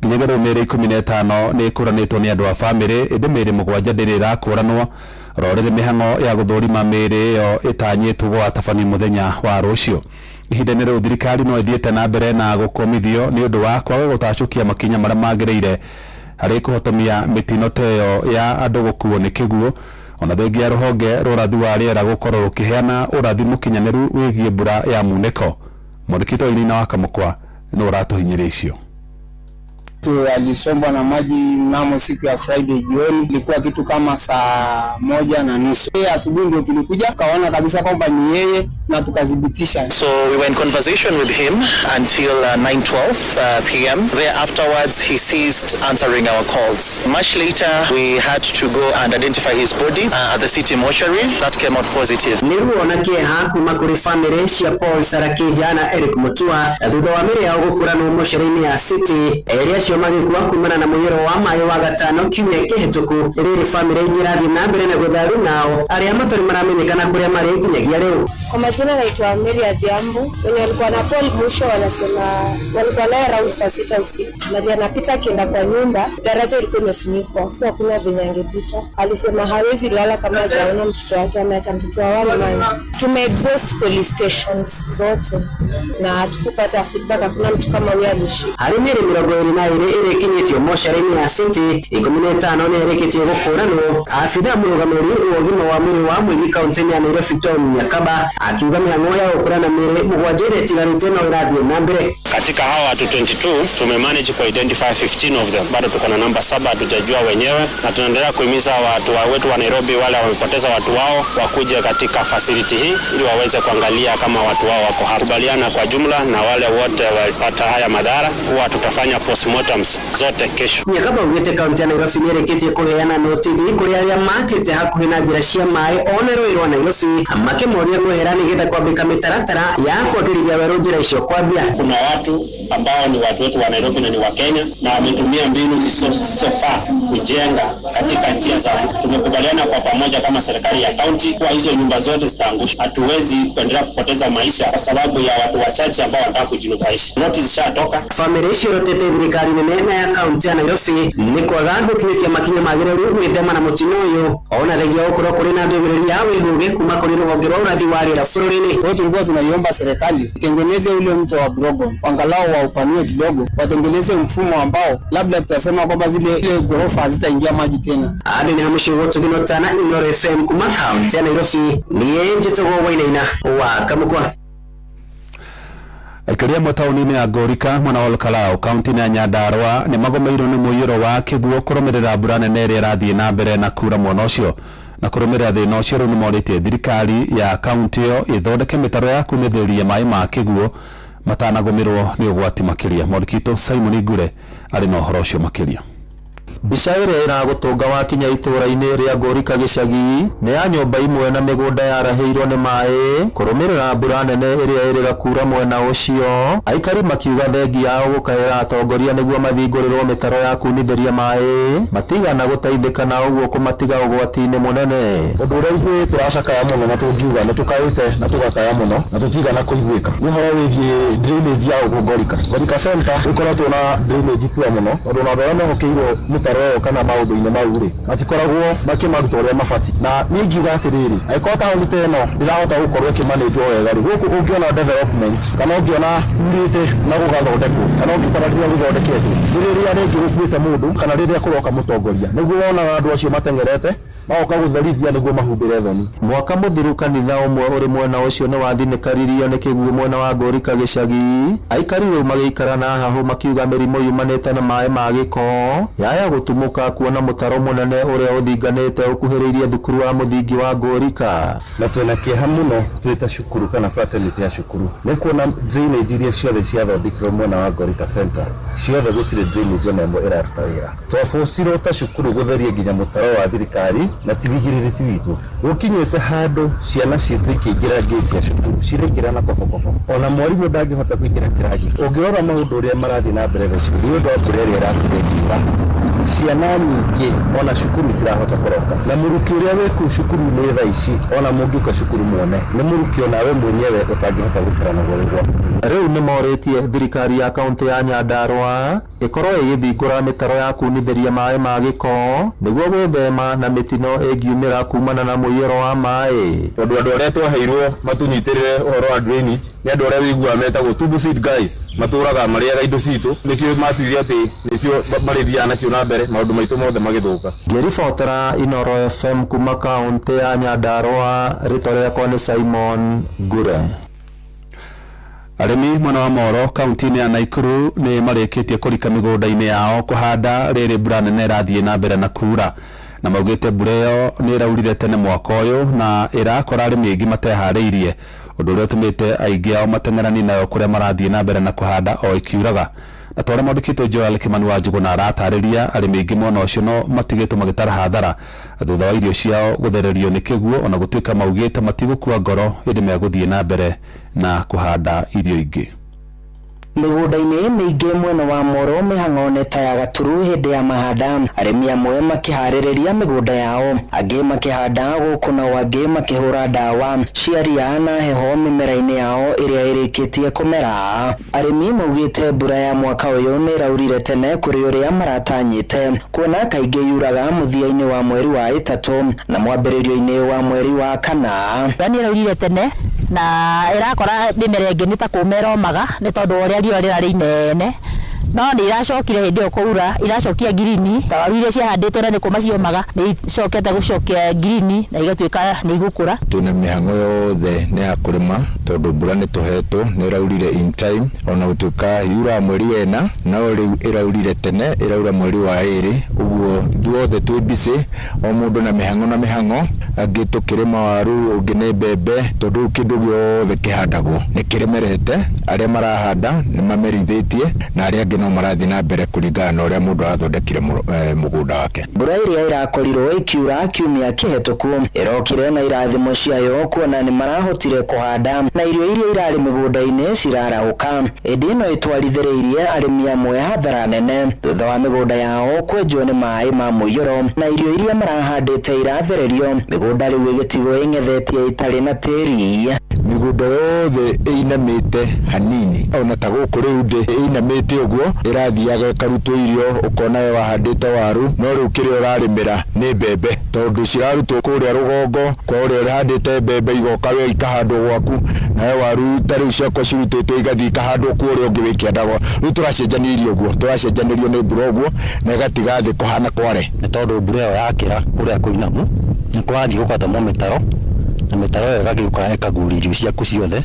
nginya mere 15 ni kuranitwo ni andu a family indi mere 7 ndirira kuranwo rorere mihango ya guthurima mere yo itanyitwo gwatabani muthenya wa rucio ihinda-ini riu thirikari no ithiete na mbere na gukomithio ni undu wa kwaga gutacukia makinya maria magiriire hari kuhotomia mitino teyo ya andu gukuo ni kiguo ona thengia ruhonge rurathi wa riera gukorwo rukiheana urathi mukinyaniru wigie mbura ya muneko mwandĩkĩtwo Irina wa Kamukwa no ratuhinyĩria icio. Alisombwa na maji mnamo siku ya Friday jioni, ilikuwa kitu kama saa 1:30. Asubuhi ndio tulikuja kaona kabisa kwamba ni yeye na tukadhibitisha. So we were in conversation with him until 9:12 p.m. There afterwards he ceased answering our calls. Much later we had to go and identify his body at the city mortuary. That came out positive. Niruona kieha kuma kuri family cia Paul Sarakija na Eric Mutua thutha wa mĩrĩ yao gũkũranwo mocarĩ-inĩ ya city ĩrĩa cio magĩkua kumana na mũiyũro wa maĩ wa gatano kiumia kĩhĩtũku. Rĩrĩ family ĩrathiĩ na mbere na gũtharu nao arĩa matarĩ maramenyekana kũrĩa marĩ nginyagia rĩu. Kwa majina naitwa Mary Adhiambo, wenye walikuwa na Paul mwisho wanasema walikuwa naye around saa 6 usiku. Na anapita akienda kwa nyumba, daraja ilikuwa imefunikwa, so hakuna venye angepita. Alisema hawezi lala kama hajaona mtoto wake ama hata mtoto wao mwana. Tume-exhaust police stations zote na tukupata feedback, hakuna mtu kama huyo alishika. Hari mĩrĩ 22 ĩrĩkinyĩtio mocarĩ-inĩ ya city 15 nĩ ĩrĩkĩtie gũkũranwo. Abitha mũrũgamĩrĩri wa ũgima wa mwĩrĩ wa Mwingi kaunti-inĩ ya Nairobi Tom Nyakaba akiuga mĩhang'o ya gũkũrana mĩrĩ 7 ĩrĩtigarĩte no ĩrathiĩ na mbere. Katika hawa watu 22 tumemanage ku identify 15 of them. Bado tuko na namba 7 tutajua wenyewe, na tunaendelea kuhimiza watu wetu wa Nairobi wale wamepoteza watu wao wakuje katika facility hii ili waweze kuangalia kama watu wao wako hapa. Kubaliana kwa jumla na wale wote walipata haya madhara huwa tutafanya postmortems zote kesho. Nyakaba ugite kaunti ya Nairobi nĩ ĩrĩkĩtie kũheana notithi kũrĩ arĩa makĩte hakuhĩ na njĩra cia maĩ ona rũĩ rwa Nairobi makĩmoria kwehera nĩgetha kwambĩka mĩtaratara ya kwagĩrithia werũ njĩra icio kwambia. Kuna watu ambao ni watu wetu wa Nairobi na ni wa Kenya na wametumia mbinu zisizofaa kujenga katika njia za. Tumekubaliana kwa pamoja kama serikali ya kaunti kwa hizo nyumba zote zitaangushwa. Hatuwezi kuendelea kupoteza maisha kwa sababu ya watu wachache ambao wanataka kujinufaisha. Notice zishatoka. Family icio rotete thirikari nene ya kaunti ya Nairobi nĩ kwaga gũkinyĩkia makinya magĩrĩru gwĩthema na mũtino ũyũ ona thengia gũkorwo kũrĩ na ndũmĩrĩri ya wĩhũge kuma kũrĩ rũhonge rwa ũrathi wa rĩera bũrũri-inĩ. Kwa hiyo tulikuwa tunaiomba serikali itengeneze ule mto wa Grogon, angalau waupanue kidogo, watengeneze mfumo ambao labda tutasema kwamba zile ghorofa hazitaingia maji tena. Hadi ni hamisho wote vinotana Inooro FM kuma kaunti ya Nairobi niye Njĩtũgwo Wainaina wa Kamukwa. Aikaria mataũni-inĩ ya Ngorika mwena wa Olkalau kaunti-inĩ ya Nyandarua nĩ magomeirwo nĩ mũiyũro wa kĩguo kũrũmĩrĩra mbura nene ĩrĩa ĩrathiĩ na mbere na kura mwena ũcio. Na kũrũmĩrĩra thĩna ũcio rĩu nĩ morĩtie thirikari ya kaunti ĩyo ĩthondeke mĩtaro ya kunĩthĩria maĩ ma kĩguo matanagũmĩrwo nĩ ũgwati makĩria. Mwandĩkĩtwo Simon Ngure arĩ na ũhoro ũcio makĩria. Mbica ĩrĩa ĩragũtũnga wakinya itũũra-inĩ rĩa Ngorika gĩcagi nĩ ya nyũmba imwe na mĩgũnda yarahĩirwo nĩ maĩ kũrũmĩrĩra mbura nene ĩrĩa ĩrĩga kura mwena ũcio. Aikari makiuga thengi yao gũkaĩra atongoria nĩguo mathingũrĩrwo mĩtaro ya kunithĩria maĩ matigana gũteithĩka na ũguo kũmatiga ũgwati-inĩ mũnene. Ũndũ ũrĩa ithuĩ tũracakaya mũno na tũngiuga nĩ tũkaĩte na tũgakaya mũno na tũtigana kũiguĩka nĩ ũhoro wĩgiĩ drainage ya Ngorika. Ngorika center ĩkoretwo na drainage pure mũno tondũ na andũ arĩa mehokeirwo mĩtaro kana maũndũ-inĩ mau rĩ matikoragwo makĩmaruta ũrĩa mabatiĩ. Na niĩ ngiuga atĩrĩrĩ angĩkorwo taũni ta ĩno ndĩrahota gũkorwo ĩkĩmanĩjwo wega rĩ gũkũ ũngĩona development kana ũngĩona urĩte na gũgathondekwo kana ũngĩkora rĩrĩa gũthondeketwo rĩrĩa rĩngĩ gũkuĩte mũndũ kana rĩrĩa kũroka mũtongoria nĩguo wonaga andũ acio mateng'erete magoka gũtherithia nĩguo mahumbĩre thoni. Mwaka mũthiru kanitha ũmwe ũrĩ mwena ũcio nĩ wathinĩkaririo nĩ kĩguo mwena wa Ngorika gĩcagi. Aikari rĩu magĩikara na hahu makiuga mĩrimũ yumanĩte na maĩ ma gĩko yaya gũtumũka kuona mũtaro mũnene ũrĩa ũthinganĩte ũkuhĩrĩirie thukuru wa mũthingi wa Ngorika. Na twĩna kĩeha mũno twĩta cukuru kana fraternity ya cukuru nĩ kuona drainage iria ciothe ciathondekirwo mwena wa Ngorika center ciothe gũtirĩ drainage ona ĩmwe ĩraruta wĩra. Twabũcirwo ta cukuru gũtheria nginya mũtaro wa thirikari na tigigirĩrĩti witũ gũkinyĩte handũ ciana citũ ikĩingĩra gate ya cukuru ciraingĩra na kobokobo ona mwarimũ ndangĩhota kũingĩra kĩrathi ũngĩrora maũndũ ũrĩa marathiĩ na mbere cukuru nĩ ũndũ wa mbura ĩrĩa ĩratigĩra ciana nyingĩ ona cukuru itirahota kũroka na mũruki ũrĩa wĩ kũu cukuru-inĩ thaa ici ona mũngĩũka cukuru muone nĩ mũruki onawe mwenyewe ũtangĩhota gũikara na goro gwaku. Rĩu nĩ morĩtie thirikari ya kaunti ya Nyandarua ĩkorwo ĩgĩthingũra mĩtaro ya kunithĩria maĩ ma gĩko nĩguo gwĩthema na mĩtino ĩngiumĩra kumana na mũiyũro wa maĩ. Tondũ andũ arĩa twaheirwo matunyitĩrĩre ũhoro wa drainage nĩ andũ arĩa wĩiguaga metagwo tubu seed guys matũraga marĩaga indo citũ nĩcio matuithia atĩ nĩcio marĩthiaga nacio na mbere maũndũ maitũ mothe magĩthũka. Ngĩribotera Inooro FM kuma kaunti ya Nyandarua, rĩtwa rĩakwa nĩ Simon Ngure. Arĩmi mwena wa Moro kaunti-inĩ ya Naikuru nĩ marĩkĩtie kũrika mĩgũnda-inĩ yao kũhanda rĩrĩ mbura nene ĩrathiĩ na mbere na kuura, na maugĩte mbura ĩyo nĩ ĩraurire tene mwaka ũyũ na ĩrakora arĩmi aingĩ mateharĩirie, ũndũ ũrĩa ũtũmĩte aingĩ ao mateng'erani nayo kũrĩa marathiĩ na mbere na kũhanda o ĩkiuraga. Na twarĩa mwandĩkĩtwo Joel Kimani wa Njũgũna aratarĩria arĩmi aingĩ mwena ũcio no matigĩtwo magĩtara hathara thutha wa irio ciao gũthererio nĩ kĩguũ, ona gũtuĩka maugĩte matigũkua ngoro hĩndĩ megũthiĩ na mbere na kũhanda irio ingĩ. Mĩgũnda-inĩ mĩingĩ mwena wa Moro mĩhang'o nĩ ta ya gaturu hĩndĩ ya mahanda, arĩmi amwe makĩharĩrĩria mĩgũnda yao, angĩ makĩhanda gũkũ nao angĩ makĩhũra ndawa cia ria na heho mĩmera-inĩ yao ĩrĩa ĩrĩkĩtie kũmera. Arĩmi maugĩte mbura ya mwaka ũyũ nĩ ĩraurire tene kũrĩ ũrĩa maratanyĩte, kuona kaingĩ yuraga mũthia-inĩ wa mweri wa ĩtatũ na mwambĩrĩrio-inĩ wa mweri wa kana. Nĩ ĩraurire tene na ĩrakora mĩmera ĩngĩ nĩ ta kũmera omaga nĩ tondũ ũrĩa riũa rĩrarĩ inene, no nĩ iracokire hĩndĩ ĩyo kũura iracokia ngirini ta waru iria ciahandĩtwo na nĩ kũma ciomaga nĩ icokete gũcokia ngirini na igatuĩka nĩ igũkũra. Twĩna mĩhang'o yothe nĩ ya kũrĩma tondũ mbura nĩ tũhetwo nĩ ĩraurire in time, ona gũtuĩka yura mweri wena no rĩu ĩraurire tene, ĩraura mweri wa ĩrĩ, ũguo ithuothe twĩ busy o mũndũ na mĩhang'o, angĩ tũkĩrĩma waru, ũngĩ nĩ mbembe, tondũ kĩndũ gĩothe kĩhandagwo nĩ kĩremerete. Arĩa marahanda nĩ mamerithĩtie na arĩa angĩ no marathiĩ na mbere kũringana na ũrĩa mũndũ arathondekire mũgũnda wake. Mbura ĩrĩa ĩrakorirwo ĩkiura kiumia kĩhetũku ĩrokire na irathimo ciayo kuona nĩ marahotire kũhanda na irio iria irarĩ mĩgũnda-inĩ cirarahũka. Ĩndĩ ĩno ĩtwarithĩrĩirie arĩmi amwe hathara nene thutha wa mĩgũnda yao kwenjwo nĩ maĩ ma mũiyũro na irio iria marahandĩte irathererio, mĩgũnda rĩu ĩgĩtigwo ĩng'ethetie ĩtarĩ na tĩri. Mĩgũnda yothe ĩinamĩte hanini, ona ta gũkũ rĩu ndĩ ĩinamĩte ũguo ĩrathiaga ĩkarutwo irio, ũkona we wahandĩte waru no rĩu kĩrĩa ũrarĩmĩra nĩ mbembe, tondũ cirarutwo kũrĩa rũgongo kwa ũrĩa ũrĩhandĩte mbembe igoka we ikahandwo gwaku, nawe waru ta rĩu ciakwa cirutĩtwo igathiĩ ikahandwo kũrĩa ũngĩ wĩkĩendagwo. Rĩu tũracenjanĩirie ũguo, tũracenjanĩrio nĩ mbura ũguo na ĩgatiga thĩ kũhana kware, nĩ tondũ mbura ĩyo yakĩra kũrĩa kũinamu nĩ kũrathiĩ gũkatemwo mĩtaro na mĩtaro ĩyo ĩgagĩũka ĩkaguria irio ciaku ciothe,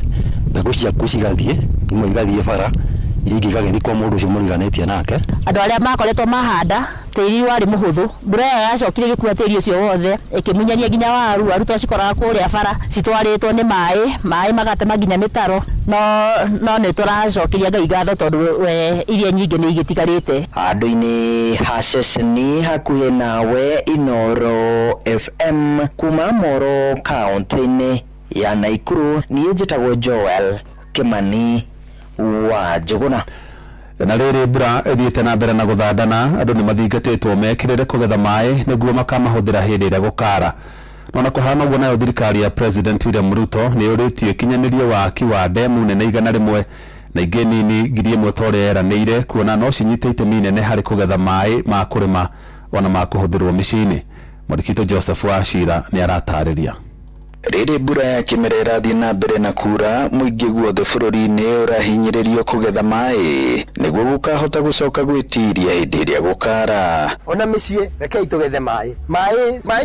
mbegũ ciaku cigathiĩ, imwe igathiĩ bara, iria ingĩ igagĩthiĩ kwa mũndũ ũcio mũriganĩtie nake. Andũ arĩa makoretwo mahanda tĩri warĩ mũhũthũ, mbura ĩyo yacokire ĩgĩkua tĩri ũcio wothe ĩkĩmunyania nginya waru twacikoraga kũrĩa bara citwarĩtwo nĩ maĩ magatema nginya mĩtaro, no nĩ tũracokeria Ngai ngatho tondũ iria nyingĩ nĩ igĩtigarĩte. Handũ-inĩ ha ceceni hakuhĩ nawe Inooro FM kuma Moro kaunti-inĩ ya Naikuru, niĩ njĩtagwo Joel Kimani wa Njũgũna. Na rĩrĩ mbura ĩthiĩte na mbere na gũthandana, andũ nĩ mathingatĩtwo mekĩrĩre kũgetha maĩ nĩguo makamahũthĩra hĩndĩ ĩrĩa gũkara. Ona kũhana ũguo nayo thirikari ya President William Ruto nĩ yũrĩtie kinyanĩrie waki wa ndemu nene 100 na ingĩ nini 1000 ta ũrĩa yeranĩire, kuona no cinyite itemi nene harĩ kũgetha maĩ ma kũrĩma ona ma kũhũthĩrwo mĩciĩ-inĩ. Mwandĩkĩtwo Joseph Wachira nĩ aratarĩria. Rĩrĩ mbura ya kĩmera ĩrathiĩ na mbere na kura, mũingĩ guothe bũrũri-inĩ ũrahinyĩrĩrio kũgetha maĩ nĩguo gũkahota gũcoka gwĩtiria hĩndĩ ĩrĩa gũkara. Ona mĩciĩ rekei tũgethe maĩ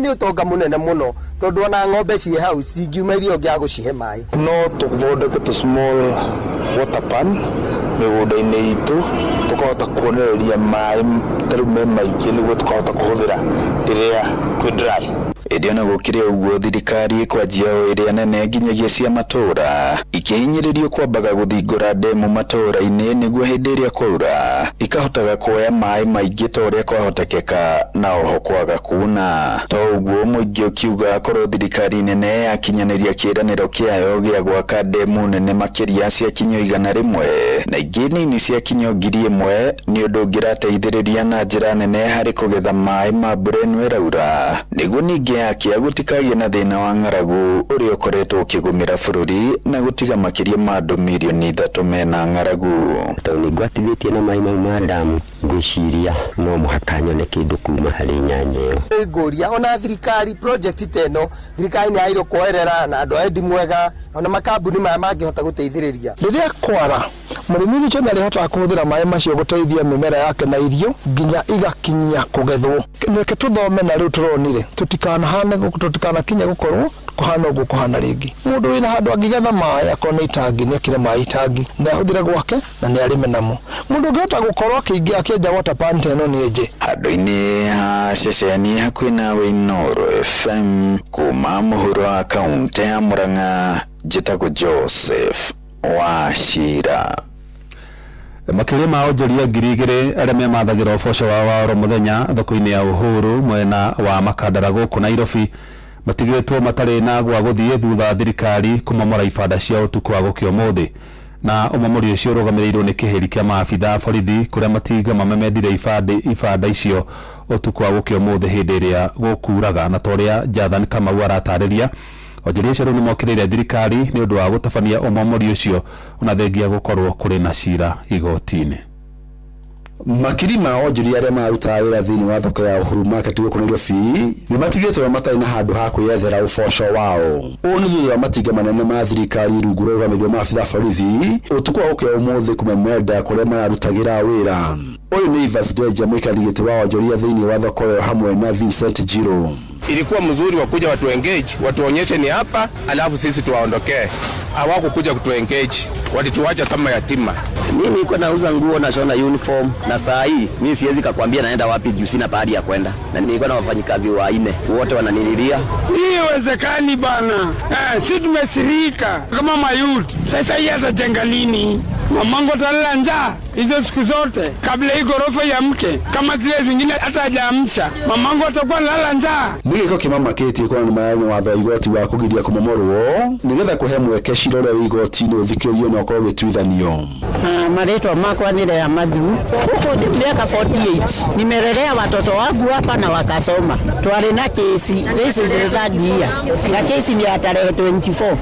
nĩ ũtonga mũnene mũno, tondũ ona ng'ombe ciĩ hau cingiuma irio ngĩa gũcihe maĩ. No tũthondeke small water pan mĩgũnda-inĩ itũ tukahota kuonereria maĩ tarĩu me maingĩ nĩguo tukahota kũhũthĩra rĩrĩa kwĩ dry. Ĩndĩ ona gũkĩrĩ ũguo thirikari kwanjia ĩrĩa nene nginyagia cia matũra ikĩhinyĩrĩrio kwambaga gũthingũra ndemu matũra-inĩ nĩguo hĩndĩ ĩrĩa kwaura ikahotaga kuoya maĩ maingĩ ta ũrĩa kwahotekeka na oho kwaga kuna. To ũguo mũingĩ ũkiuga korwo thirikari nene yakinyanĩria kĩĩranĩro kĩayo gĩa gwaka ndemu nene makĩria cia kinyo 100 na ingĩ nini cia kinyo 1000 nĩ ũndũ ũngĩrateithĩrĩria na njĩra nene harĩ kũgetha maĩ ma mbura ĩno ĩraura nĩguo ningĩ akia gũtikagĩa na thĩna wa ng'aragu ũrĩa ũkoretwo ũkĩgũmĩra bũrũri na gũtiga makĩria ma andũ milioni 3 mena ng'aragu. Tondũ nĩngwatithĩtie na maĩ mau ma damu ngwĩciria no mũhaka nyone kĩndũ kuma harĩ nyanya ĩyo. Ngũria ona thirikari project teno thirikari nĩ airo kuoerera na andũ aendi mwega ona makambuni maya mangĩhota gũteithĩrĩria. Rĩrĩa kwara mũrĩmi nĩcio nĩarĩhotaga kũhũthĩra maĩ macio gũteithia mĩmera yake na irio nginya igakinyia kũgethwo. Reke tũthome na rĩu tũronire tutikanakinya gũkorwo kuhana ũguo kuhana rĩngĩ. Mũndũ wĩna handũ angĩgetha maĩ akona itangi nĩekĩre maĩ itangi na ahũthĩre gwake na nĩarĩme namo. Mũndũ ũngĩhota gũkorwo akĩingĩ akĩenja water plant ĩno nĩ enje. Handũ-inĩ ha ceceni hakuhĩ nawe Inooro FM kuma mũhuro wa kaũntĩ ya Murang'a njĩtagwo Joseph Wachira. Makĩria ma onjoria 2000 arĩa memathagĩra ũboco wao wa oro mũthenya thoko-inĩ ya Uhuru mwena wa Makandara gũkũ Nairobi matigĩtwo matarĩ na gwa gũthiĩ thutha thirikari kũmomora ibanda cia ũtukũ wa gũkĩa ũmũthĩ. Na ũmomori ũcio ũrũgamĩrĩirwo nĩ kĩhĩri kĩa maabitha borithi kũrĩa matinga mamemendire ibanda icio ũtukũ wa gũkĩa ũmũthĩ hĩndĩ ĩrĩa gũkuraga na torĩa Jathan Kamau aratarĩria. Onjoria acio rĩu nĩ mokĩrĩire thirikari nĩ ũndũ wa gũtabania ũmomori ũcio ona thengia gũkorwo kũrĩ na cira igoti-inĩ. Makiri ma onjoria arĩa marutaga wĩra thĩinĩ wa thoko ya Uhuru Market gũkũ Nairobi nĩ matigĩtwo matarĩ na handũ ha kwĩyethera ũboco wao. Ũũ nĩ wĩra matinga manene ma thirikari rungu rwa ũrũgamĩrĩri wa maabitha borithi ũtukũ wa gũkĩa ũmũthĩ kumemenda kũrĩa mararutagĩra wĩra. Ũyũ nĩ Ivas Deja mũikari gĩtĩ wa onjoria thĩinĩ wa thoko ĩyo hamwe na Vincent Jiro. Ilikuwa mzuri wa kuja watu engage, watuonyeshe ni hapa, alafu sisi tuwaondokee. Hawakukuja kutu engage, walituacha kama yatima. Mimi niko nauza nguo na shona uniform na saa hii mimi siwezi kukwambia naenda wapi juu sina pahali ya kwenda. Na nilikuwa na wafanyikazi wanne wote wananililia. Haiwezekani bana. Sisi tumesirika kama mayut. Sasa hii atajenga lini? Mamangu atalala njaa hizo siku zote kabla hii gorofa ya mke kama zile zingine hata hajaamsha. Mamangu atakuwa lala njaa. Nĩgĩko kĩmamakĩtie kwa nĩmararĩ na watho wa igoti wa kũgiria kũmomorwo nĩgetha kũhe mweke cira ũrĩa wĩ igoti-inĩ ũthikĩrĩrio na ũkorwo ũgĩtuithanio. Marĩtwa makwa nĩ Lea Mathiu. Huko ni miaka 48. Nimelelea watoto wangu hapa na wakasoma. Twali na kesi. This is the third year. Na kesi ni ya tarehe 24.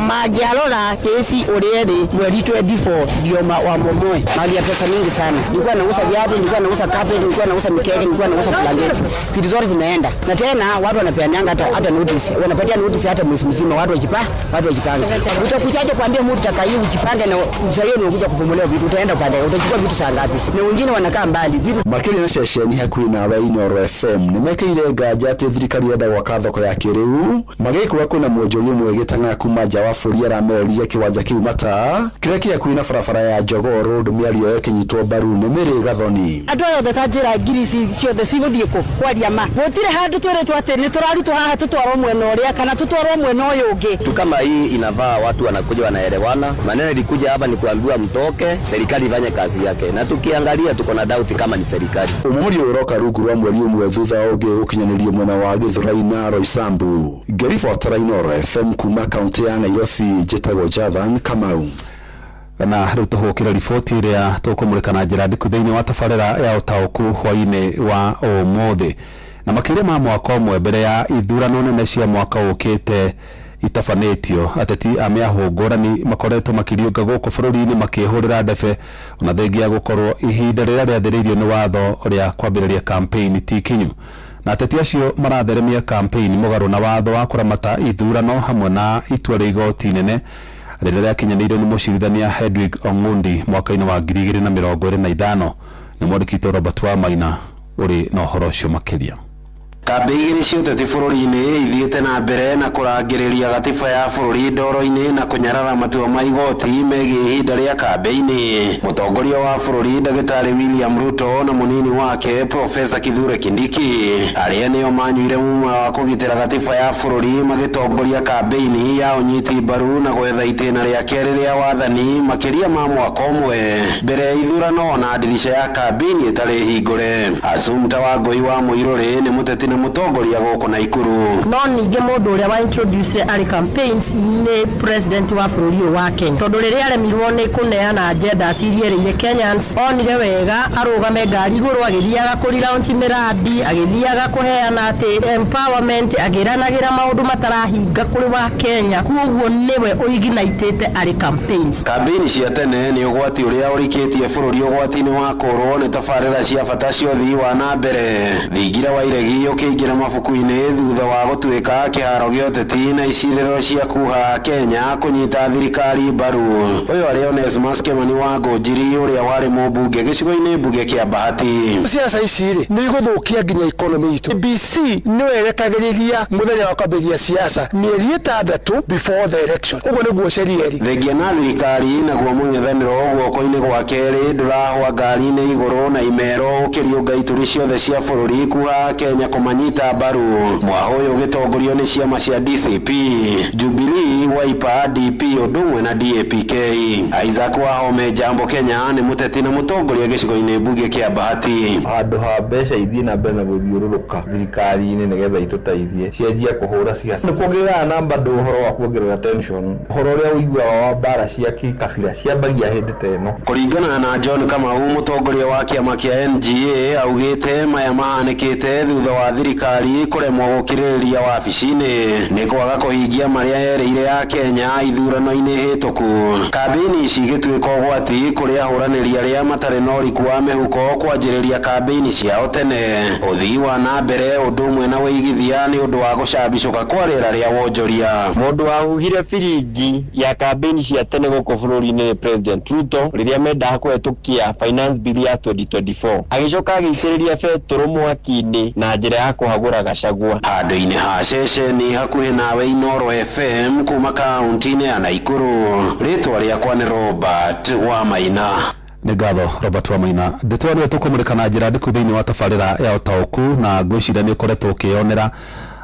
Magialora kesi ulieni mwezi 24 ndio wamomoe. Mali ya pesa mingi sana. Nilikuwa nauza viatu, nilikuwa nauza carpet, nilikuwa nauza mikeke, nilikuwa nauza blanketi. Vitu zote zimeenda. Na tena watu wanapeana hata notice. Wanapatia notice hata mwezi mzima watu wajipanga. Utakujaje kuambia mtu takayu ujipange na usayo ni kuja kupomolewa vitu utaenda baadaye utachukua vitu saa ngapi? Na wengine wanakaa mbali vitu. Makĩria na ceceni hakuhĩ nawe Inooro FM nĩmekĩire nganja atĩ thirikari yenda gwaka thoko ya kĩrĩu magĩkũra kwĩna mwonjoria ũmwe gĩtang'a kuma nja wa bũrũri aramereria kĩwanja kĩu mata kĩrĩa kĩ hakuhĩ na barabara ya Jogoo Road mĩario yo kĩnyitwo mbaru nĩ Mary Gathoni. Andũ othe ta njĩra ngiri ciothe cigũthiĩ kũ kwaria ma gũtirĩ handũ twĩrĩtwo atĩ nĩ tũrarutwo haha tũtwarwo mwena ũrĩa kana tũtwarwo mwena ũyũ ũngĩ. Tu kama hii inavaa watu wanakuja wanaelewana. Maneno ilikuja hapa ni kuambiwa mtoke serikali ifanye kazi yake na tukiangalia tuko na doubt kama ni serikali. Umuri uroka rungu rwa mweri ũmwe thutha ũngĩ ũkinyanĩrio mwena wa Gĩthũrai na Roysambu. Ngĩribotera Inooro FM kuma kaunti ya Nairobi njĩtagwo Jathan Kamau. Na rĩu tũhũkĩra riboti ĩrĩa tũkũmũrĩka na njĩra ndĩku thĩinĩ wa tabarĩra ya ũtaũku hwaĩ-inĩ wa ũmũthĩ. Na makĩria ma mwaka ũmwe mbere ya ithurano nene cia mwaka ũkĩte itafanĩtio ateti a mĩahũ ngũrani makoretwo makĩriũnga gũkũ bũrũri-inĩ makĩhũrĩra ndebe ona thengia gũkorwo ihinda rĩrĩa rĩathĩrĩirio nĩ watho rĩa kwambĩrĩria campaign ti kinyu. Na ateti acio maratheremia campaign mũgarũ na watho wa kũramata ithurano hamwe na itua rĩa igoti inene rĩrĩa rĩakinyanĩirio nĩ mũcirithania Hedwig Ong'undi mwaka-inĩ wa 2025. Nĩ mwandĩkĩtwo Robert Wamaina ũrĩ na ũhoro ũcio makĩria. Kambĩ cio tete bũrũri-inĩ ithiĩte na mbere na kũrangĩrĩria gatiba ya bũrũri ndoro-inĩ na kũnyarara matua ma igoti megiĩ ihinda rĩa kambĩ-inĩ. Mũtongoria wa bũrũri Ndagĩtarĩ William Ruto na mũnini wake Profesa Kithure Kindiki arĩa nĩo manyuire muma wa kũgitĩra gatiba ya bũrũri magĩtongoria kambĩ-inĩ ya ũnyiti mbaru na gwetha itĩna rĩa kerĩ rĩa wathani makĩria ma mwaka ũmwe mbere ya ithurano na ndirisha ya kambĩ-inĩ ĩtarĩ hingũre. Assumpta Wangui wa Mũirũrĩ nĩ mũteti na mũtongoria gũkũ Naikuru. No ningĩ mũndũ ũrĩa wa introduce arĩ campaigns nĩ president wa bũrũri ũyũ wa Kenya, tondũ rĩrĩa aremirwo nĩ kũneana agenda cirĩrĩire Kenyans onire wega arũgame ngari igũrũ agĩthiaga kũriraunti mĩrandi agĩthiaga kũheana atĩ empowerment agĩranagĩra maũndũ matarahinga kũrĩ wa Kenya, koguo nĩwe ũiginaitĩte arĩ campaigns. Kambĩini cia tene nĩ ũgwati ũrĩa ũrikĩtie bũrũri ũgwati-inĩ wa kũrwo nĩ tabarĩra cia bata cia ũthii wa na mbere. Thingira wa iregi ũkĩingĩra mabuku-inĩ thutha wa gũtuĩka kĩharo gĩa ũteti na icirĩro cia kuha Kenya kũnyita thirikari mbaru. Ũyũ arĩ Onesmus Kĩmani wa Ngũnjiri ũrĩa warĩ mũmbunge gĩcigo-inĩ mbunge kĩa Bahati. Siasa ici nĩ igũthũkia nginya economy itũ. ABC nĩwe yerekagĩrĩria mũthenya wa kwambĩrĩria siasa mĩeri 6 before the election. Ũguo nĩguo sheria ĩrĩ. Thengia na thirikari naguo mũng'ethanĩro guoko-inĩ gwa kerĩ ndũrahwa ngari-inĩ igũrũ na imero ũkĩriũnga ituri ciothe cia bũrũri kuha Kenya kũmanyita mbaru. Mwaho ũyũ ũgĩtongorio nĩ ciama cia DCP, Jubilee, Wiper, DP ũndũ ũmwe na DAPK. Isaac Wahome Jambo Kenya nĩ mũteti na mũtongoria gĩcigo-inĩ mbunge kĩa Bahati. Handũ ha mbeca ithiĩ na mbere na gũthiũrũrũka thirikari-inĩ nĩgetha itũteithie cianjia kũhũra siasa. Nĩ kuongerera namba ndũ ũhoro wa kuongerera tension. Ũhoro ũrĩa ũiguaga wa mbara cia kĩkabira ciambagia hĩndĩ ta ĩno. Kũringana na John Kamau mũtongoria wa kĩama kĩa NGA augĩte maya mahanĩkĩte thutha wa thirikari kũremwo gũkirĩrĩria wabici-inĩ nĩ kwaga kũhingia marĩa yerĩire ya Kenya ithurano-inĩ hĩtũku. Kambĩini ici igĩtuĩka ũgwati kũrĩ ahũranĩri arĩa matarĩ na ũriku wa mĩhuko kwanjĩrĩria kambĩini ciao tene. Ũthii wa na mbere ũndũ ũmwe na wĩigithia nĩ ũndũ wa gũcambicũka kwa rĩera rĩa wonjoria. Mũndũ wahuhire biringi ya kambĩini cia tene gũkũ bũrũri-inĩ President Ruto rĩrĩa mendaga kũhetũkia finance bill ya 2024 agĩcoka agĩitĩrĩria betũrũ mwaki-inĩ na njĩra ya kũhagũra Gachagua. Handũ-inĩ ha ceceni hakuhĩ nawe Inooro FM kuma kaunti-inĩ ya Naikuru. Rĩtwa rĩakwa nĩ Robert Wamaina. Nĩ ngatho Robert Wamaina. Ndeto nĩ tũkũmũrĩka na njĩra ndĩku thĩinĩ wa tabarĩra ya ũtaũku na ngwĩciria nĩ ũkoretwo ũkĩonera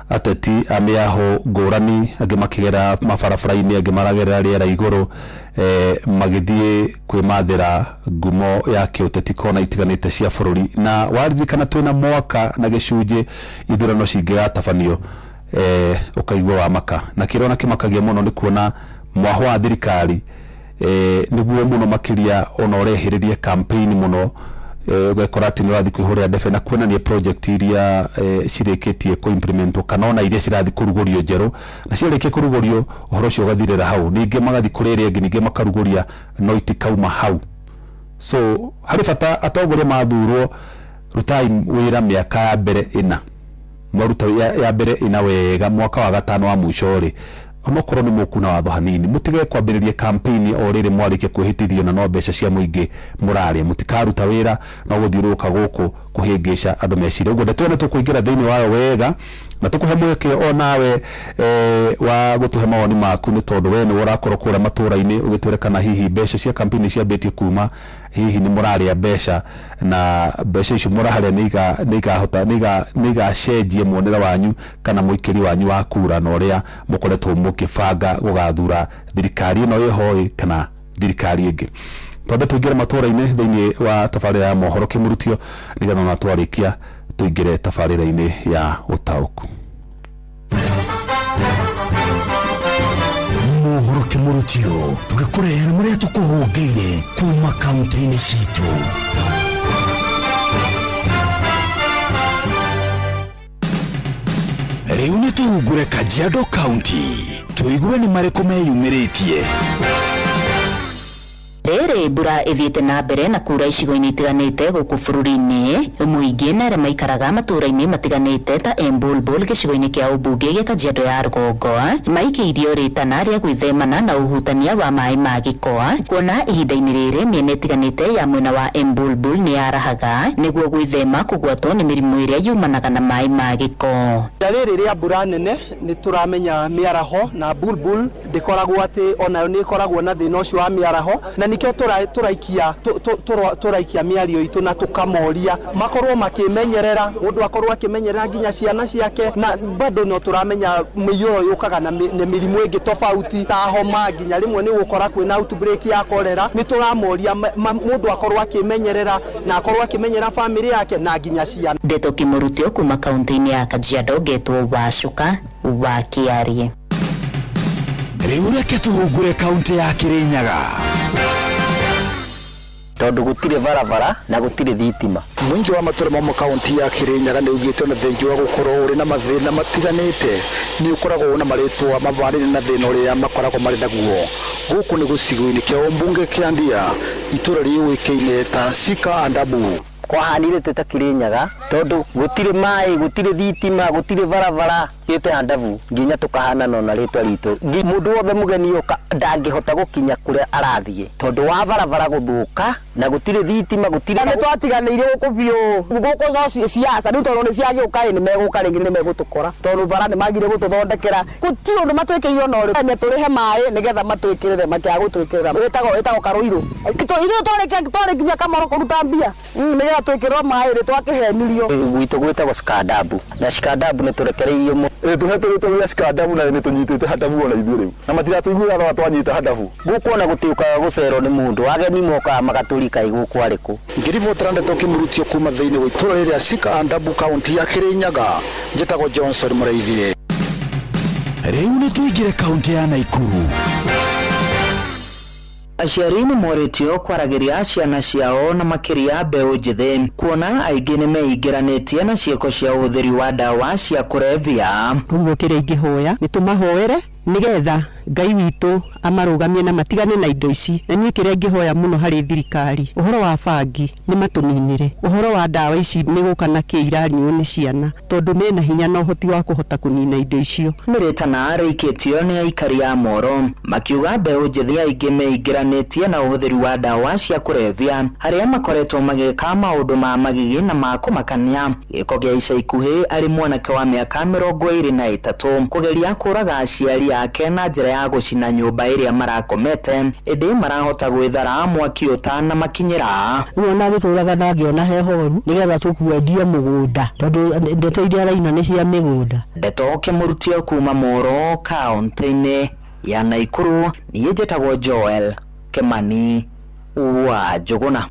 ateti a mĩaho ngũrani angĩ makĩgera mabarabara-inĩ angĩ maragerera rĩera igũrũ magĩthiĩ kwĩmathĩra ngumo ya kĩũteti kona itiganĩte cia bũrũri. Na waririkana twĩna mwaka na gĩcunjĩ ithurano cingĩgatabanio ũkaigua wa maka na kĩrona kĩmakagia mũno nĩ kuona mwaho wa thirikari nĩguo mũno makĩria ona ũrehĩrĩrie campaign mũno ugakora atĩ nĩ ũrathiĩ kwĩhũrĩra ndebe na kuonania project iria cirĩkĩtie kũ-implementwo kana ona iria cirathiĩ kũrugũrio njerũ na ciarĩkia kũrugũrio ũhoro ũcio ũgathirĩra hau ningĩ magathiĩ kũrĩ ĩrĩa ĩngĩ ningĩ makarugũria no itikauma hau. So harĩ bata atongoria mathurwo rutai wĩra mĩaka ya mbere ĩna maruta ya mbere ĩna wega mwaka wa gatano wa mũico rĩ onokorwo nĩ mũkuna watho hanini mutige kwambĩrĩria campaign o rĩrĩ mwarĩkia kwĩhĩtithio na no mbeca cia mũingĩ mũrarĩa mutikaruta wĩra no gũthiũrũka gũkũ kũhĩngĩca andũ meciria. Ũguo ndeto nĩ tũkũingĩra thĩinĩ wayo wega na tũkũhe mweke o nawe wa gũtũhe mawoni maku nĩ tondũ we nĩ ũrakorwo kũrĩa matũũra-inĩ ũgĩtwĩra kana hihi mbeca cia campaign ciambĩtie kuma hihi nĩ mũrarĩa mbeca na mbeca icio mũrarĩa nĩ igacenjie muonera wanyu kana mũikĩri wanyu wa kura na ũrĩa mũkoretwo mũkĩbanga gũgathura thirikari ĩno ĩho kana thirikari ĩngĩ. Twambe tũingĩre matũũra-inĩ thĩinĩ wa tabarĩra ya mohoro kĩmurutio nĩgetha ona twarĩkia tũingĩre tabarĩra-inĩ ya ũtaũku. Mohoro kĩmurutio tũgĩkũrehera marĩa tũkũhũngĩire kuma kaunti-inĩ citũ. Rĩu nĩ tũhungũre Kajiado County tũigue nĩ marĩkũ meyumĩrĩtie. Hindere mbura ithiete na mbere na kura icigo-ini itiganite guku bururi-ini muingi na aria maikaraga matura-ini matiganite ta Embulbul gicigo-ini kia ubunge gia Kajiado ya Rugongo maikiirio ritana ria gwithemana na uhutania wa mai ma gikoa kuona ihinda-ini riri miena itiganite ya mwena wa Embulbul ni yarahaga niguo gwithema kugwatwo ni mirimu iria yumanaga na mai ma giko. Riri ria mbura nene ni turamenya miaraho na Bulbul ndikoragwo ati onayo ni ikoragwo na thina ucio wa miaraho na nikio turaikia miario itu na tukamoria makorwo makimenyerera mundu akorwo akimenyerera nginya ciana ciake na bado no turamenya miyoro yukaga na mirimu ingi tofauti ta homa nginya rimwe ni gukora kwina outbreak ya kolera ni turamoria mundu akorwo akimenyerera na akorwo akimenyera family yake na nginya ciana. Ndeto Kimurutio kuma kaunti-ini ya Kajiado getwo Wacuka wa Kiarie. Riu reke tuhungure kaunti ya Kirinyaga tondu gutire barabara na gutire thitima. Mwingi wa matura mo kaunti ya Kirinyaga ni ugite na thengi wa gukorwo uri na mathina matiganite ni ukoragwo na maritwa mabarire na thina uria makoragwo mari naguo guku ni gucigo-ini kia umbunge kia Ndia itura riuikaine ta Sika Andabu kwahanire teta Kirinyaga tondu gutire mai gutire thitima gutire barabara kite Andabu nginya tukahana na ritwa ritu mundu wothe mugeni yoka ndangihota gukinya kuria arathie tondu wa barabara guthuka na gutire thitima gutire ni twatiganire gukubio guko zo siasa ni tondu ni ciagi ukai ni meguka ringi ni megutukora tondu bara ni magire gututhondekera gutire undu matwikiriro no ri ne turihe mai nigetha matwikirire makia gutwikirira wetago karuiru ithu tore kinya kamaro kuruta mbia nigetha twikirwo mai ri twakihenirio gwitu gwetagwo Skadabu na Skadabu ni turekereirio tuhetwo gitwa Skadabu na ni tunyitite Hadabu ona ithuĩ riu na matira tuiguaga wa twanyita Hadabu guko na gutiukaga gucerwo ni mundu ageni moka magatulika iguku ariku ngirivotera Ndeto Kimurutio kuma thiini wa itura riria Sika Andabu kaunti ya Kirinyaga njitagwo Johnson Muraithire. Riu ni tuigire kaunti ya Naikuru. Aciari ni moritio kwaragiria ciana ciao na makiria mbeu njithi kuona aingi ni meigiranĩtie na ciĩko cia ũhũthĩri wa ndawa cia kũrebia. Ũguo kĩrĩa ingĩhoya nĩ tũmahoere nigetha Ngai witũ amarugamie na matigane na indo ici na niĩ kĩrĩa ingĩhoya mũno harĩ thirikari ũhoro wa bangi nĩ matũninire ũhoro wa ndawa ici nĩ gũka na kĩiranyuo nĩ ciana tondũ mena hinya na ũhoti wa kũhota kũnina indo icio. Mĩrĩtana rĩikĩtio nĩ aikari a Moro makiuga mbeũ njĩthĩ aingĩ meigiranĩtie na ũhũthĩri wa ndawa cia kũrebia harĩa makoretwo magĩka maũndũ ma magigi na ma kũmakania. Gĩko gĩa ica ikuhĩ arĩ mwanake wa mĩaka 23 kũgeria kũraga aciari ake na njĩra ya gũcina nyũmba ĩrĩa marakomete ĩndĩ marahota gwĩthara mwaki ũtana makinyĩra. Wona gĩtũraga na ngĩona hehoru nĩgetha tũkuendia mũgũnda tondũ ndeto iria araina nĩ cia mĩgũnda. Ndeto Kimurutio kuma Moro kaunti-inĩ ya Naikuru niĩ njĩtagwo Joel Kimani wa Njuguna.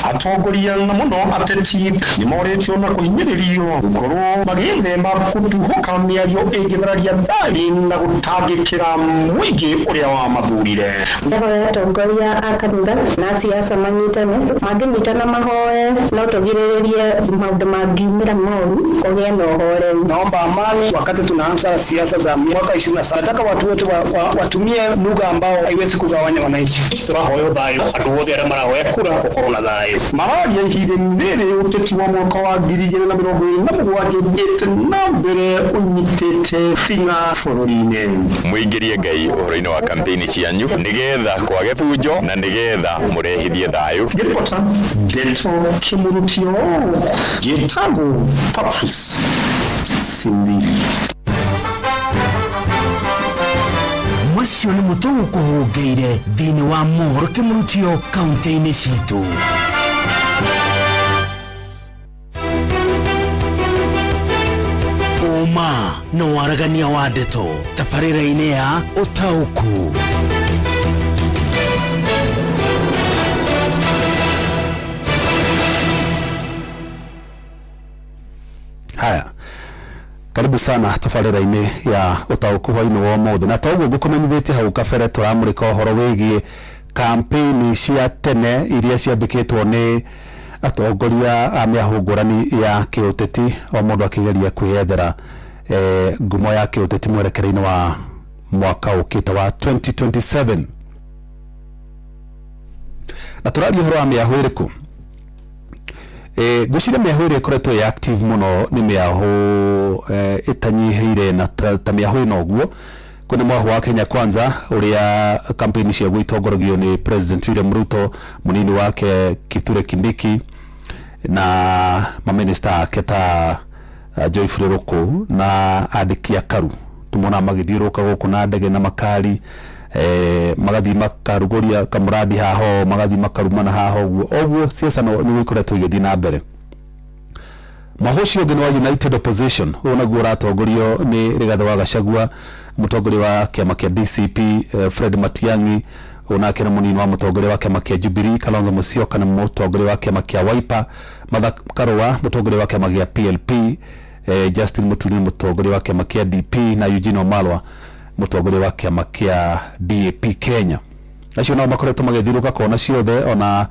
Atongoria na muno ateti ni moretio na kuinyiririo gukorwo magithema kutuhuka miario igithararia thari na gutangikira mwingi uria wa mathurire. Ndahoya atongoria a kanitha na siasa manyitane maginyitana mahoe no tugiriririe maundu mangiumira moru kugĩa na uhore. Naomba amani wakati tunaanza siasa za mwaka 27. Nataka watu wote watumie lugha ambao haiwezi kugawanya wananchi. Turahoya thayo andu wothe aria marahoya kura gukorwo na thayo. Mararia hire mbere uteti wa mwaka wa 2027 ndete na mbere unyitete finga bũrũri-inĩ. Muingirie Ngai ũhoro-inĩ wa kampeni cianyu nigetha kwage thujo na nigetha murehithie thayo. Ngĩribota Ndeto Kimurutio gĩtagwo Patrice Simbi. Mwacio nĩ mũtongo kũhũngĩire thĩinĩ wa mohoro Kimurutio kaunti-inĩ citũ. Uma no waragania wa ndeto tabarĩra-inĩ ya ũtaũku. Haya, karibu sana tabarĩra-inĩ ya ũtaũku hwainĩ wa ũmũthĩ na toguo ngũkũmenyithĩtie hau kabere tũramũrĩka ũhoro wĩgiĩ kampeni cia tene iria ciambĩkĩtwo nĩ atongoria a mĩahũ ngũrani ya kĩũteti o mũndũ akĩgeria kwĩyethera ngumo ya kĩũteti mwerekere-inĩ wa mwaka ukita wa 2027. Na turaria horo wa miahwiriku gucira miahwiri ikoretwo ya active muno ni miahu itanyiheire na ta miahu noguo kuna mwahu wa Kenya Kwanza uria kampeni cia gwitongorogio ni President William Ruto, munini wake Kithure Kindiki na maminista ake ta Joyfrey Ruku na andiki a karu. Tumona magithiuruka guku na ndege na makari magathi makarugoria kamuradi haho, magathi makarumana haho oguo siasa no ni wikoretwo igithii na mbere. Mahocio ngene wa United Opposition ona guora tongorio ni Rigathi wa Gachagua, mutongoria wa kiama kia DCP Fred Matiang'i, ona kena munini wa mutongoria wa kiama kia Jubilee Kalonzo Musyoka na mutongoria wa kiama kia Wiper Martha Karua, mutongoria wa kiama kia PLP Justin Muturi, mutongoria wa kiama kia DP na Eugene Wamalwa, mutongoria wa kiama kia DAP Kenya. Acio no makoretwo magithiruka kona ciothe ona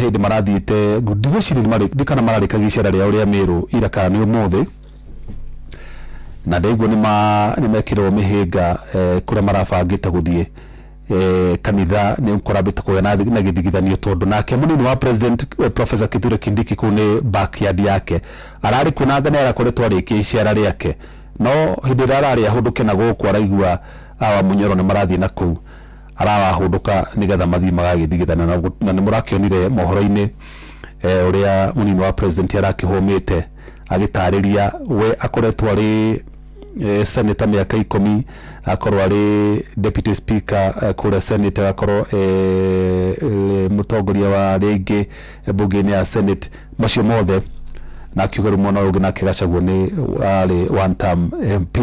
hindi marathiite ndigwiciria ndikana mararikagia icera ria uria Meru ira kana ni umuthi na ndeiguo ni mekirwo mihinga kuria marabangite guthie kanitha ni ukorabite kuya na githigithanio tondu nake munini wa President Professor Kithure Kindiki kune backyard yake arari kuna ngane arakoretwo arikia icera riake no hindi rarari ahunduke na guku araigua awa munyoro ni marathie na kuu arawa hunduka nigetha mathi magagithigithana na ni murakionire mohoro-ini uria munini wa president arakihumite agitariria we akoretwo ari senator miaka 10 akorwo ari deputy speaker kure senate akorwo mutongoria wa ringi bunge-ini ya senate macio mothe na kiugaru mwana ugi na Gachagua ni ari one term MP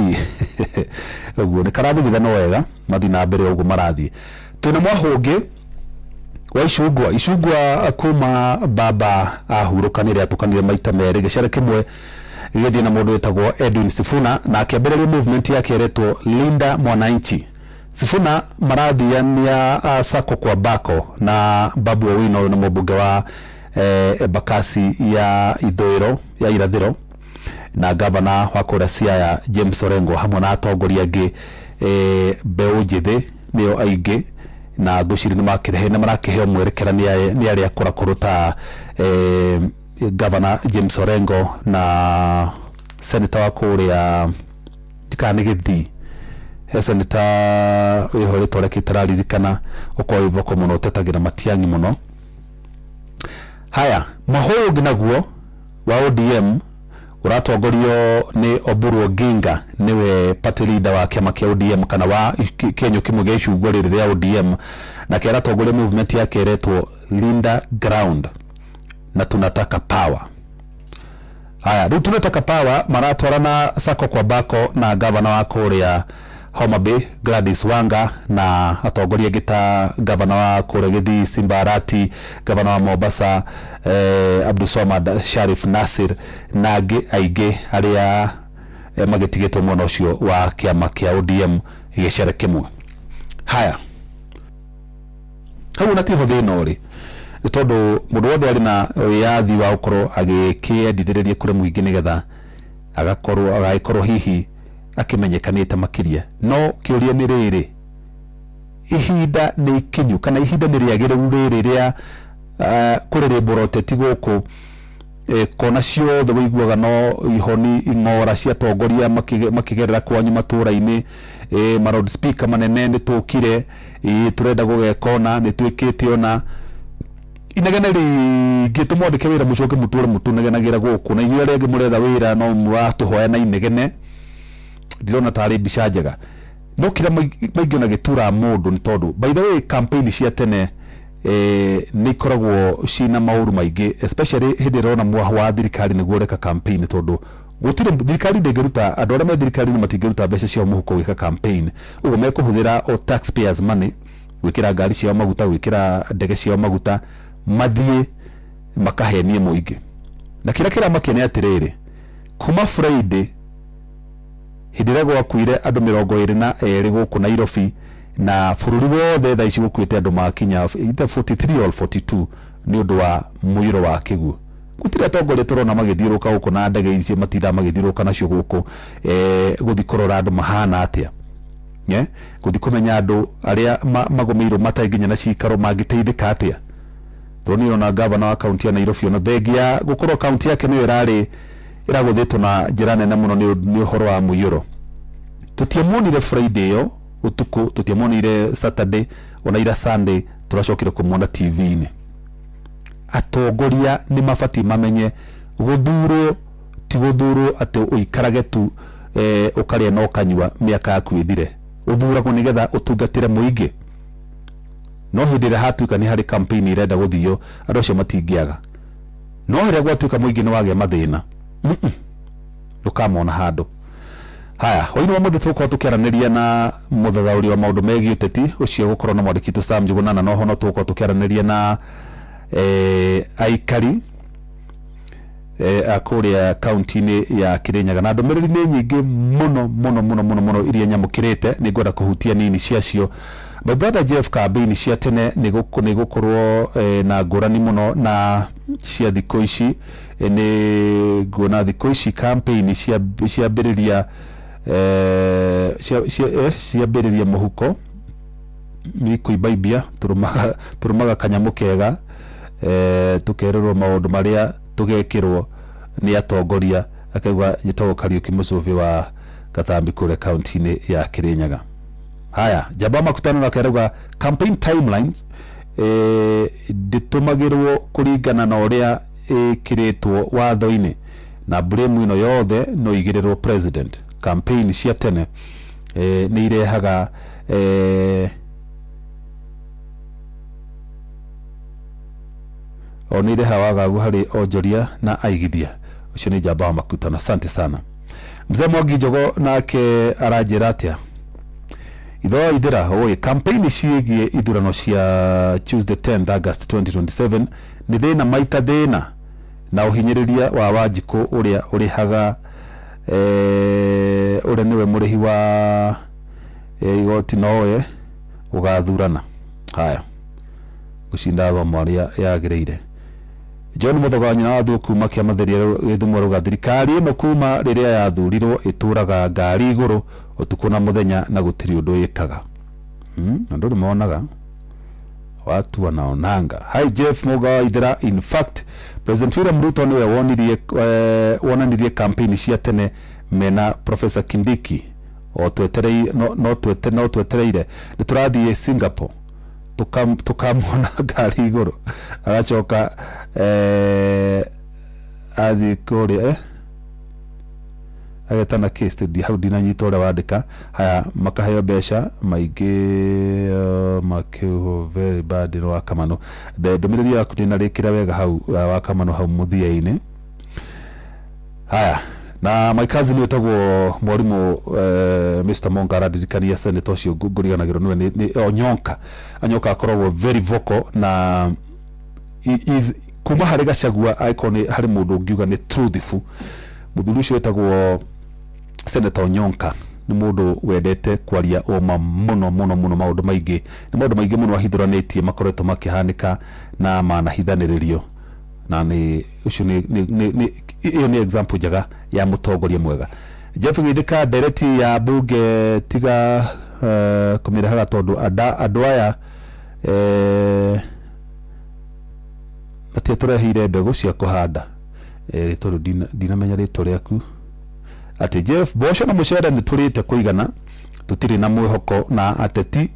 uguo ni karathigithana wega mathi na mbere uguo marathi. Tuna mwahungi wa icungwa kuma baba ahurukanire atukanire maita meri gicere kimwe githii na mundu wetagwo Edwin Sifuna na akiambĩrĩria movement yake eretwo Linda Mwananchi. Sifuna marathiania sako kwa bako na Babu Owino na mubunge wa Embakasi ya irathiro na gavana wa kuria Siaya James Orengo hamwe na atongoria angi mbeu njithi nio aingi na guciri ni makirehe na marakiheo mwerekera ni aria kuruta gavana James Orengo na senator wa kuria dikani Githii senator ihore tore kitararirikana uko ivoko muno tetagira Matiang'i muno. Haya mahoyo ginaguo wa ODM uratongorio ni Oburu Oginga niwe party leader wa kiama kia ODM kana wa Kenya kimwe gia icungwa riri ria ODM na kera tongoria movement yake eretwo Linda Ground na tunataka power. Haya riu tunataka power maratwarana sako kwa bako na gavana wa kuria Homa Bay Gladys Wanga na atongoria gita gavana wa kuria Githii Simba Arati, gavana wa Mombasa Abdulswamad Sharif Nasir na aige aria magitigetwo mwana ucio wa kiama kia ODM igicere kimwe. Haya hau na tiho thina uri tondu mundu wothe ari na yathi wa ukorwo agikiendithiriria kure muingi nigetha agakorwo hihi akimenyekanite makiria no kiuria ni riri ihinda ni kinyu kana ihinda ni riagiriru riri ria kurere boroteti guku kona ciothe wiguaga no ihoni ing'ora cia tongoria makigerera kwanyu matura-ini marod speaker manene ni tukire turenda gugekona ni twikite ona inegene ringi tumwandike wira mucoke muture mutunegenagira guku na inyuĩ rĩngĩ mũretha wĩra no mũratuhoya na inegene ndirona tarĩ mbica njega no kira maingĩ na gĩtura mũndũ nĩ tondũ by the way campaign cia tene ni koragwo cina maũru maingĩ especially hĩndĩ rona mwaho wa thirikari nĩguo reka campaign tondũ gutire thirikari ndĩngĩruta andũ arĩa me thirikari matingĩruta mbeca cia mũhuko gwĩka campaign ũguo mekũhũthĩra taxpayers money gwĩkĩra ngari ciao maguta gwĩkĩra ndege ciao maguta mathiĩ makahenie mũingĩ na kĩrĩa kĩramakenia atĩrĩrĩ kuma Friday hĩndĩ ĩrĩa gwakuire andũ 22 gũkũ Nairobi na bũrũri wothe thaa ici gũkuĩte andũ makinya either 43 or 42 nĩ ũndũ wa mũiro wa kĩguũ gũtirĩ atongoria tũrona magĩthiũrũka gũkũ na ndege icio matinda magĩthiũrũka nacio gũkũ gũthi kũrora andũ mahana atĩa guthi kumenya andu aria magomeirwo matainginya na cikaro mangiteithika atia. Turoniro na governor wa county ya Nairobi ona thegia gukorwo county yake niyo iraguthitwo na njira nene muno ni uhoro wa muiyuro. Tutiamonire Friday yo utuku, tutiamonire Saturday ona ira Sunday turacokire kumona TV-ini. Atongoria ni mabati mamenye guthurwo ti guthurwo ati uikarage tu ukaria no kanywa miaka yaku ithire. Uthuragwo nigetha utungatire muingi. No hindire hatuika ni hari campaign irenda guthio andu acio matingiaga. No hire gwatuika muingi ni wagia mathina. Ndukamona handu. Haya, hoino wa muthe tuko tukiaraniria na muthathauri wa maundu megie uteti ucio gukorwo na mwandiki Sam Njuguna, na noho no tuko tukiaraniria na aikari akuria county-ini ya Kirinyaga, na ndumiriri ni nyingi muno iria nyamukirite ni ngwenda kuhutia nini ciacio. My brother Jeff, campaign cia tene ni gukorwo na ngurani muno na cia thikũ ici. Ni nguona thikũ ici campaign ciambĩrĩria ciambĩrĩria muhuko ni kuibaibia turumaga kanyamu kega tukererwo maundu maria tugekirwo ni atongoria akegwa Gitoo Kariuki Mucuvi wa Katambi kure county-ini ya Kirinyaga. Haya, jaba makutano na kerauga campaign timelines nditumagirwo kuringana na uria kiritwo watho-ini, na blame ino yothe no igirirwo president. Campaign cia tene ni irehaga onire hawaga hari onjoria na aigithia. Ucio ni jaba makutano. Asante sana mzee Mwangi Njogo, nake aranjira atia itho idira oi campaign ciigie ithurano cia Tuesday 10th August 2027 ni thina maita thina na uhinyiriria wa Wanjiku uria urihaga uria niwe murihi wa igoti nowe ugathurana. Haya, gucinda thomo aria yagireire. John Muthoga nyina wa thuku makia matheria githumo ruga thirikari ino kuma riria yathurirwo ituraga ngari iguru utuku na muthenya na gutiri undu yikaga. Andu ni monaga watu wanaonanga. Hi Jeff Muga idira. In fact President William Ruto niwe wonanirie campaign cia tene mena Professor Kindiki o tweterei no twetereire ni turathie Singapore tukamona ngari iguru agacoka athi kuria agetana case di how dinanyita uria wandika. Haya, makaheo besha maingi makiuho very bad no Wakamano. Ndumiriri yaku ndina rikira wega hau Wakamano hau muthia-ini. Haya, na my cousin wetagwo mwarimu Mr. Mongara dirikania senator cio nguriganagiro ni Onyonka akoragwo very vocal na is kuma hari Gachagua icon hari mundu ngiuga ni truthful. Muthuri ucio wetagwo Senator Onyonka ni mundu wendete kwaria oma muno maundu maingi, ni maundu maingi muno ahithuranitie makoretwo makihanika na manahithaniririo, na ni ucio ni example jaga ya mutongoria mwega. Jeff Githika direct ya bunge tiga kumirahaga tondu andu aya atia turehire mbegu cia kuhanda tondu dinamenya ritwa riaku ati Jeff Bosho na mucere ni turite kuigana tutiri na mwihoko na ateti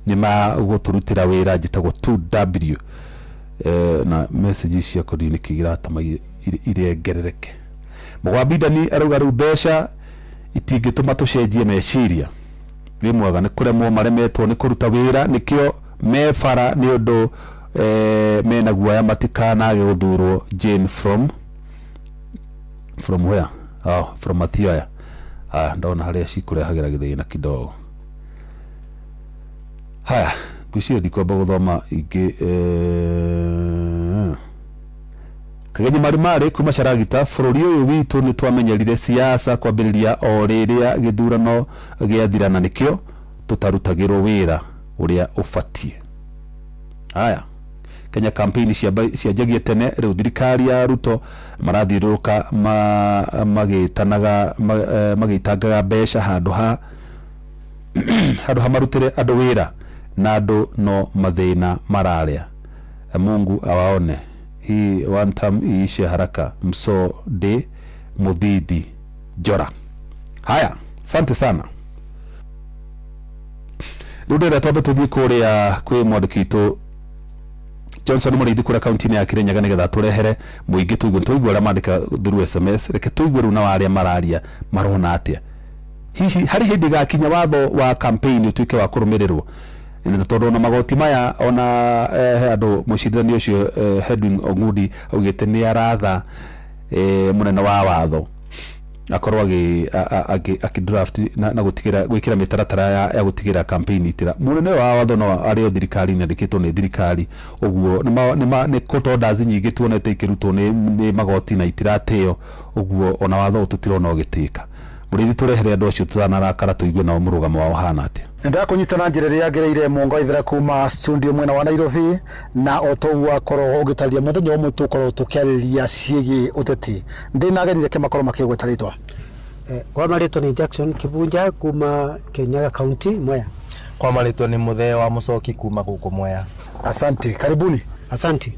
ni maguturutira wira njitagwo 2W na message cia kodini kigira tama irengerereke. Mugwabidani aruga rubesha itingituma tucenjie meciria ni mwega ni kuremwo maremetwo ni kuruta wira nikio mefara ni undu mena guaya matikana guthurwo. Jane from where? From Mathioya. Ndona haria cikurehagira githina kidogo. Haya, ngwiciria ndikwamba guthoma ingi Kagenyi Marimari kuma Charagita. Bururi uyu witu ni twamenyerire siasa kwambiriria o riria githurano giathirana nikio tutarutagirwo wira uria ufatie. Haya, Kenya campaign cia jagie tene riu thirikari ya Ruto marathiuruka magitangaga besha handu ha handu hamarutire andu wira na andu no mathina mararia. Mungu awaone. Hii one time iishe haraka. Msode Mudhidi Jora. Haya, asante sana. Rudera tobe tuthi kuria kwi mwandiki witu Johnson Muriithi kura kaunti ya Kirinyaga nigetha turehere muingi tuigwe ara mandika through SMS. Reke tuigwe runa waria mararia marona atia. Hihi hari hindi gakinya watho wa campaign utuike wa kurumirirwo. Ina tondu na magoti maya ona andu mucirithania ucio Edwin Ongudi augite ni aratha munene wa watho akorwo agi draft na gutigira gwikira mitaratara ya gutigira campaign itira munene wa watho no ari thirikari nyandikitwo ni thirikari uguo ni kotoda nyingi tuonete ikirutwo ni magoti na itirateo uguo ona watho ututirona ugitika. Muriithi turehere andu acio tutanarakara tuigwe na murugamo wao hana atia. Nda kunyitana njire ya gereire mongo ithira kuma studio mwena wa Nairobi na otogwa koro ugitaria muthenya umwe tukoro tukeliria ciegi uteti ndina agenire ke makoro makigwetaritwa kwa marito ni Jackson Kibunja kuma Kirinyaga County Mwea. Kwa marito ni Muthee wa Mucoki kuma guko Mwea. Asante, karibuni. Asante.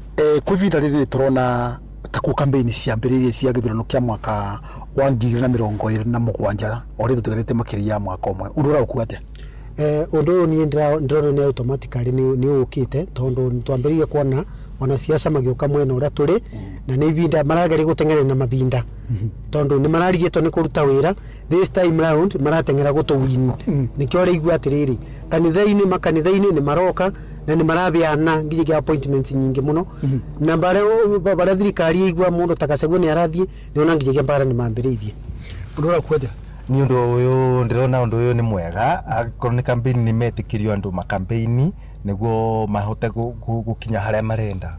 Kuvinda riri turona taku campaign ciambiririe cia githurano kia mwaka wa 2027 ori tutugerete makiria mwaka umwe undura ukuate undu ni ndiro ni automatically ni ukite tondu twambiririe kuona wanasiasa magioka mwena uria turi na ni binda marageri gutengera na mabinda tondu ni mararigitwo ni kuruta wira this time round maratengera gutu win nikyo rigwa atiriri makanithaini ni maroka na ni marabiana ngije appointments nyingi muno na bare thirikari igwa mundu takacagwo ni arathie ni ona ngije mbara ni mambiriithie undura kwete ni undu uyu ndirona undu uyu ni mwega akorwo ni campaign ni metikirio andu makampaign niguo mahote gukinya haria marenda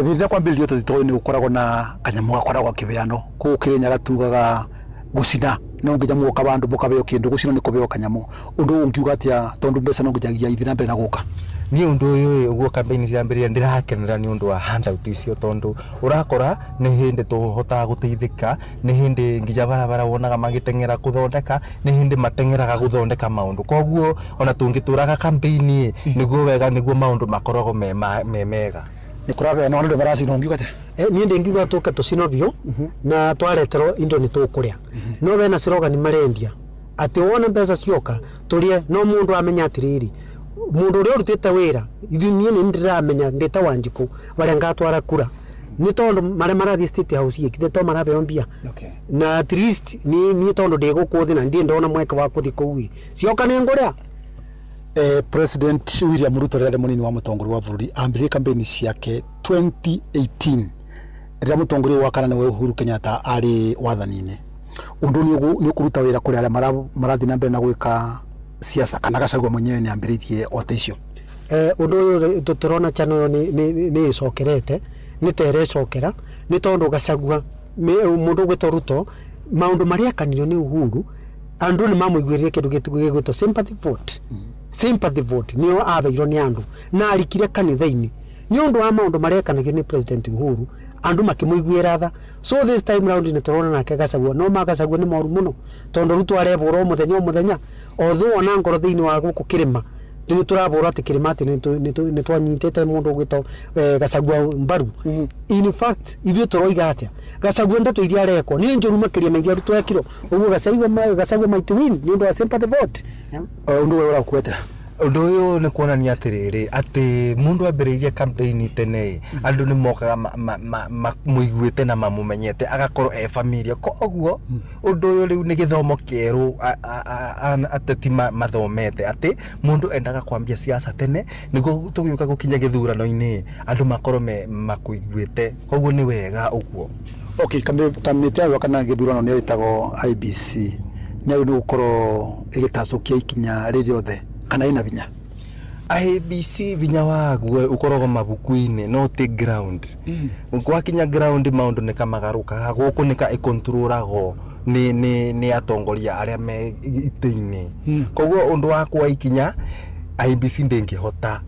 bitha kwambiririo tutito ni gukoragwo na kanyamu gakoragwo kibeano ku Kirinyaga tugaga gucina no ngija muka bandu bukabeo kindu gucina ni kubeo kanyamu undu ungiuga atia tondu mbeca no ngijagia ithina mbere na guka ni undu uyu uguo campaign ciambiria ndirakenera ni undu wa handout icio tondu urakora ni hindi tuhota guteithika ni hindi ngija barabara wonaga magitengera kuthondeka ni hindi matengeraga guthondeka maundu koguo ona tungituraga campaign niguo wega niguo maundu makorogo mega ni kuraga no ndu barasi no ngiuga ni ndengiuga tuka tucinobio na twaretero indo ni tukuria no bena slogan marendia ati wona mbeca cioka turie no mundu amenya atiriri mundu uri urutite wira ni ndiramenya ndeta Wanjiku baria ngatwara kura ni tondu marathi state house ikite to marabe ombia na at least ni tondu ndigukuthi na ndi ndona mweke wa kuthi kuwi cioka ni nguria President William Ruto rere munini wa mutongori wa bururi ambirie campaign ciake 2018 rere mutongori wa kana we Uhuru Kenyatta ari wathanine undu ni ukuruta wira kuri aria marathi na mbere na gwika siasa kana Gachagua mwenyewe ni ambiririe otecio undu tutirona chano ni icokerete ni tere cokera ni tondu Gachagua mundu gwito Ruto maundu maria kanirio ni Uhuru andu ni mamuigwirire kindu gitugwito sympathy vote niyo abeiro ni andu na arikire kanithaini ni undu wa maundu maria kanagio ni President Uhuru andu makimuigwira tha so this time round ni turona nake Gachagua no Gachagua ni moru muno tondu Ruto areboro muthenya although ona ngoro thiini wa guku kirima ni turabora ati kirima ati ni twanyitete mundu gwito Gachagua mbaru in fact ithio turoiga atia Gachagua ndatu iria areko ni njuru makiria maingia Ruto ekiro uguo Gachagua might win ni undu wa sympathy vote undu we urakwete undu uyu ni kuonania atiriri ati mundu ambiriirie campaign tene andu ni mokaga muiguite na mamumenyete agakorwo familia koguo undu uyu riu ni githomo kieru ateti mathomete ati mundu endaga kwambia siasa tene niguo tugiuka gukinya githurano-ini andu makorwo makuiguite koguo ni wega uguo kamite ayo kana githurano ni itago IBC ni ari gukorwo igitacukia ikinya ririothe kana ina vinya IBC vinya waguo ukorogo mabuku-ini no ti ground gwakinya ground maundu ni kamagaruka guku ni ka ikontrolago ni atongoria aria me ite-ini koguo undu wakwa ikinya IBC ndingihota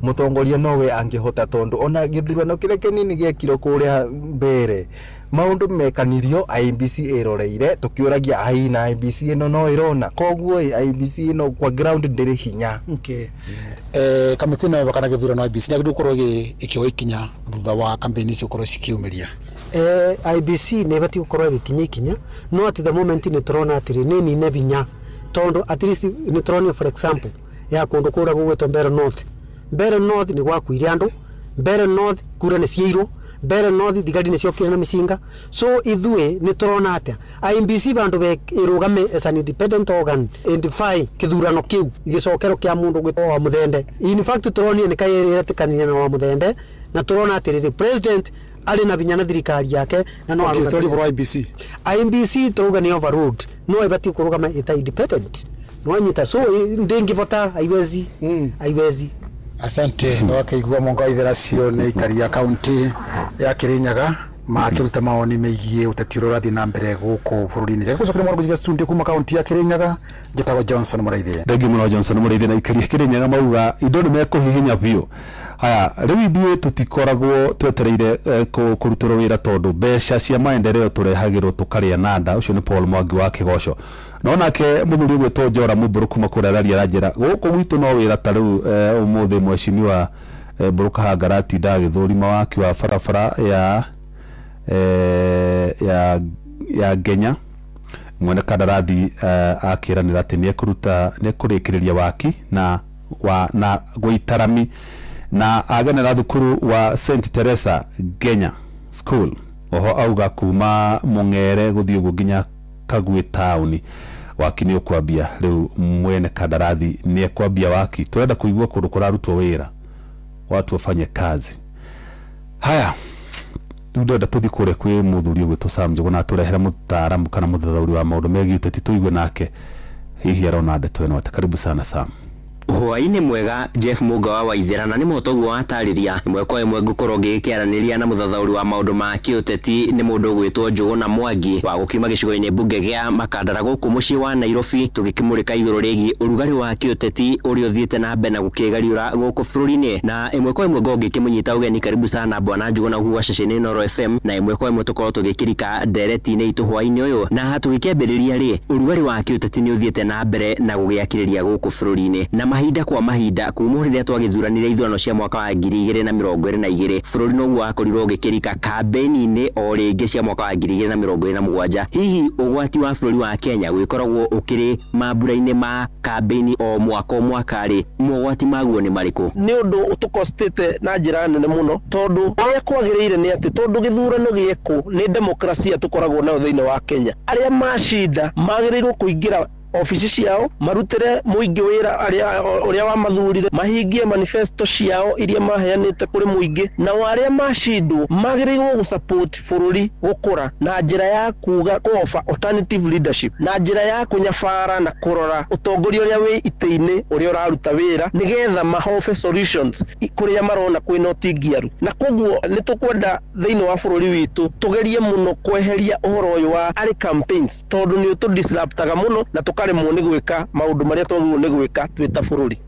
mutongoria nowe angihota tondu ona githurano kire kinini giekiro kuria mbere maundu mekanirio IBC iroreire tukiuragia ai na IBC ino no irona koguo IBC ino kwa ground ndiri hinya. Okay. Kamiti no bakana githurano IBC nyagidu korwo ikiwa ikinya thutha wa campaign cio korwo cikiumiria. IBC ne bati gukorwo ikinya no at the moment ni turona atiri nini ne binya tondo at least ni turona for example ya kundu kura gugwetwo Mbere North ni gwakuire andu Mbere North kura ni ciiro Mbere North thigari ni ciokire na micinga so ithue ni turona atia IBC bandu be irugame as an independent organ identify kithurano kiu igicokero kia mundu gwitwo wa Muthende. In fact turoni ni kayeretikania na wa Muthende na turona atiri president ali na binyana thirikari yake na no aruta IBC turuga ni overruled no ibati kurugama ita independent no anyita so ndingivota aiwezi. Asante no akaigua monga ithera cio ni ikari ya county ya Kirinyaga makiruta maoni megie uteti urathi na mbere guku bururi-ini reka gucokera mwana kujiga studio kuma county ya Kirinyaga njetawa Johnson Muraithia. Ndegi muno Johnson Muraithia na ikari ya Kirinyaga mauga indo ni mekuhihinya biu. Haya riu ithuĩ tutikoragwo twetereire kurutura wira tondu mbeca cia maendeleo turehagirwo tukaria nanda. Ucio ni Paul Mwangi wa Kigoco no nake muthuri gwetwo Njora Muburu kuma kurararia ranjira guku gwitu no wira ta riu umuthi mweshimiwa Buruka Hangarati ndagithurima waki wa barabara ya Kenya mwene kandarathi akiranira ati ni kurikiria waki na gwitarami na agenera thukuru wa St Teresa Kenya School oho auga kuma Mung'ere guthii uguo nginya Kagwe town waki ni ukwambia riu mwene kandarathi ni ekwambia waki turenda kuigua kundu kurarutwo wira watu wafanye kazi. Haya ndenda tuthi kure kwi muthuri gwitwo Sam Njuguna aturehera mutaaramu kana muthathauri wa maundu megie uteti tuigue nake hihi arona ndeto ino. Karibu sana Sam. Hwaini mwega Jeff Muga wa Waithera na ni mutoguo watariria imwe kwa imwe ngukorwo ngikiaraniria na muthathauri wa maundu ma kiuteti ni mundu gwitwo Njuguna Mwangi wa gukima gicigo-ini bunge gia Makandara guku mucii wa Nairobi tugikimurika iguru rigi urugari wa kiuteti uri uthiite na mbere na gukigariura guku bururi-ini na imwe kwa imwe gongi kimunyita ugeni. Karibu sana bwana Njuguna huwa ceceni Noro FM na imwe kwa imwe tukorwo tugikirika ndereti-ini itu hwaini uyu na tugikiambiriria ri urugari wa kiuteti ni uthiite na mbere na gugiakiriria guku bururi-ini na mahinda kwa mahinda kuma riria twagithuranire ithurano cia mwaka wa 2022 bururi no wakorirwo gikirika campaign-ini o ringi cia mwaka wa 2027. Hihi ugwati wa bururi wa Kenya wikoragwo ukiri mambura-ini ma campaign o mwaka ri mogwati maguo ni mariku? Ni undu utukostete na njira nene muno tondu uria kwagiriire ni ati tondu githurano gieko ni demokrasia tukoragwo nayo thiini wa Kenya. Aria macinda magirirwo kuingira ofisi ciao marutire muingi wira aria wa mathurire mahingie manifesto ciao iria maheanite kuri muingi na waria macindwo magirirwo gu support bururi gukura na njira ya kuga kofa alternative leadership na njira ya kunyabara na kurora utongoria uria wi ite-ini uria uraruta wira nigetha mahofe solutions kuria marona kwina utingiaru na koguo nitukwenda thiini wa bururi witu tugerie muno kweheria uhoro uyu wa ari campaigns tondu ni utu disruptaga muno na karimo ni gwika maundu maria twagirwo ni gwika twita bururi.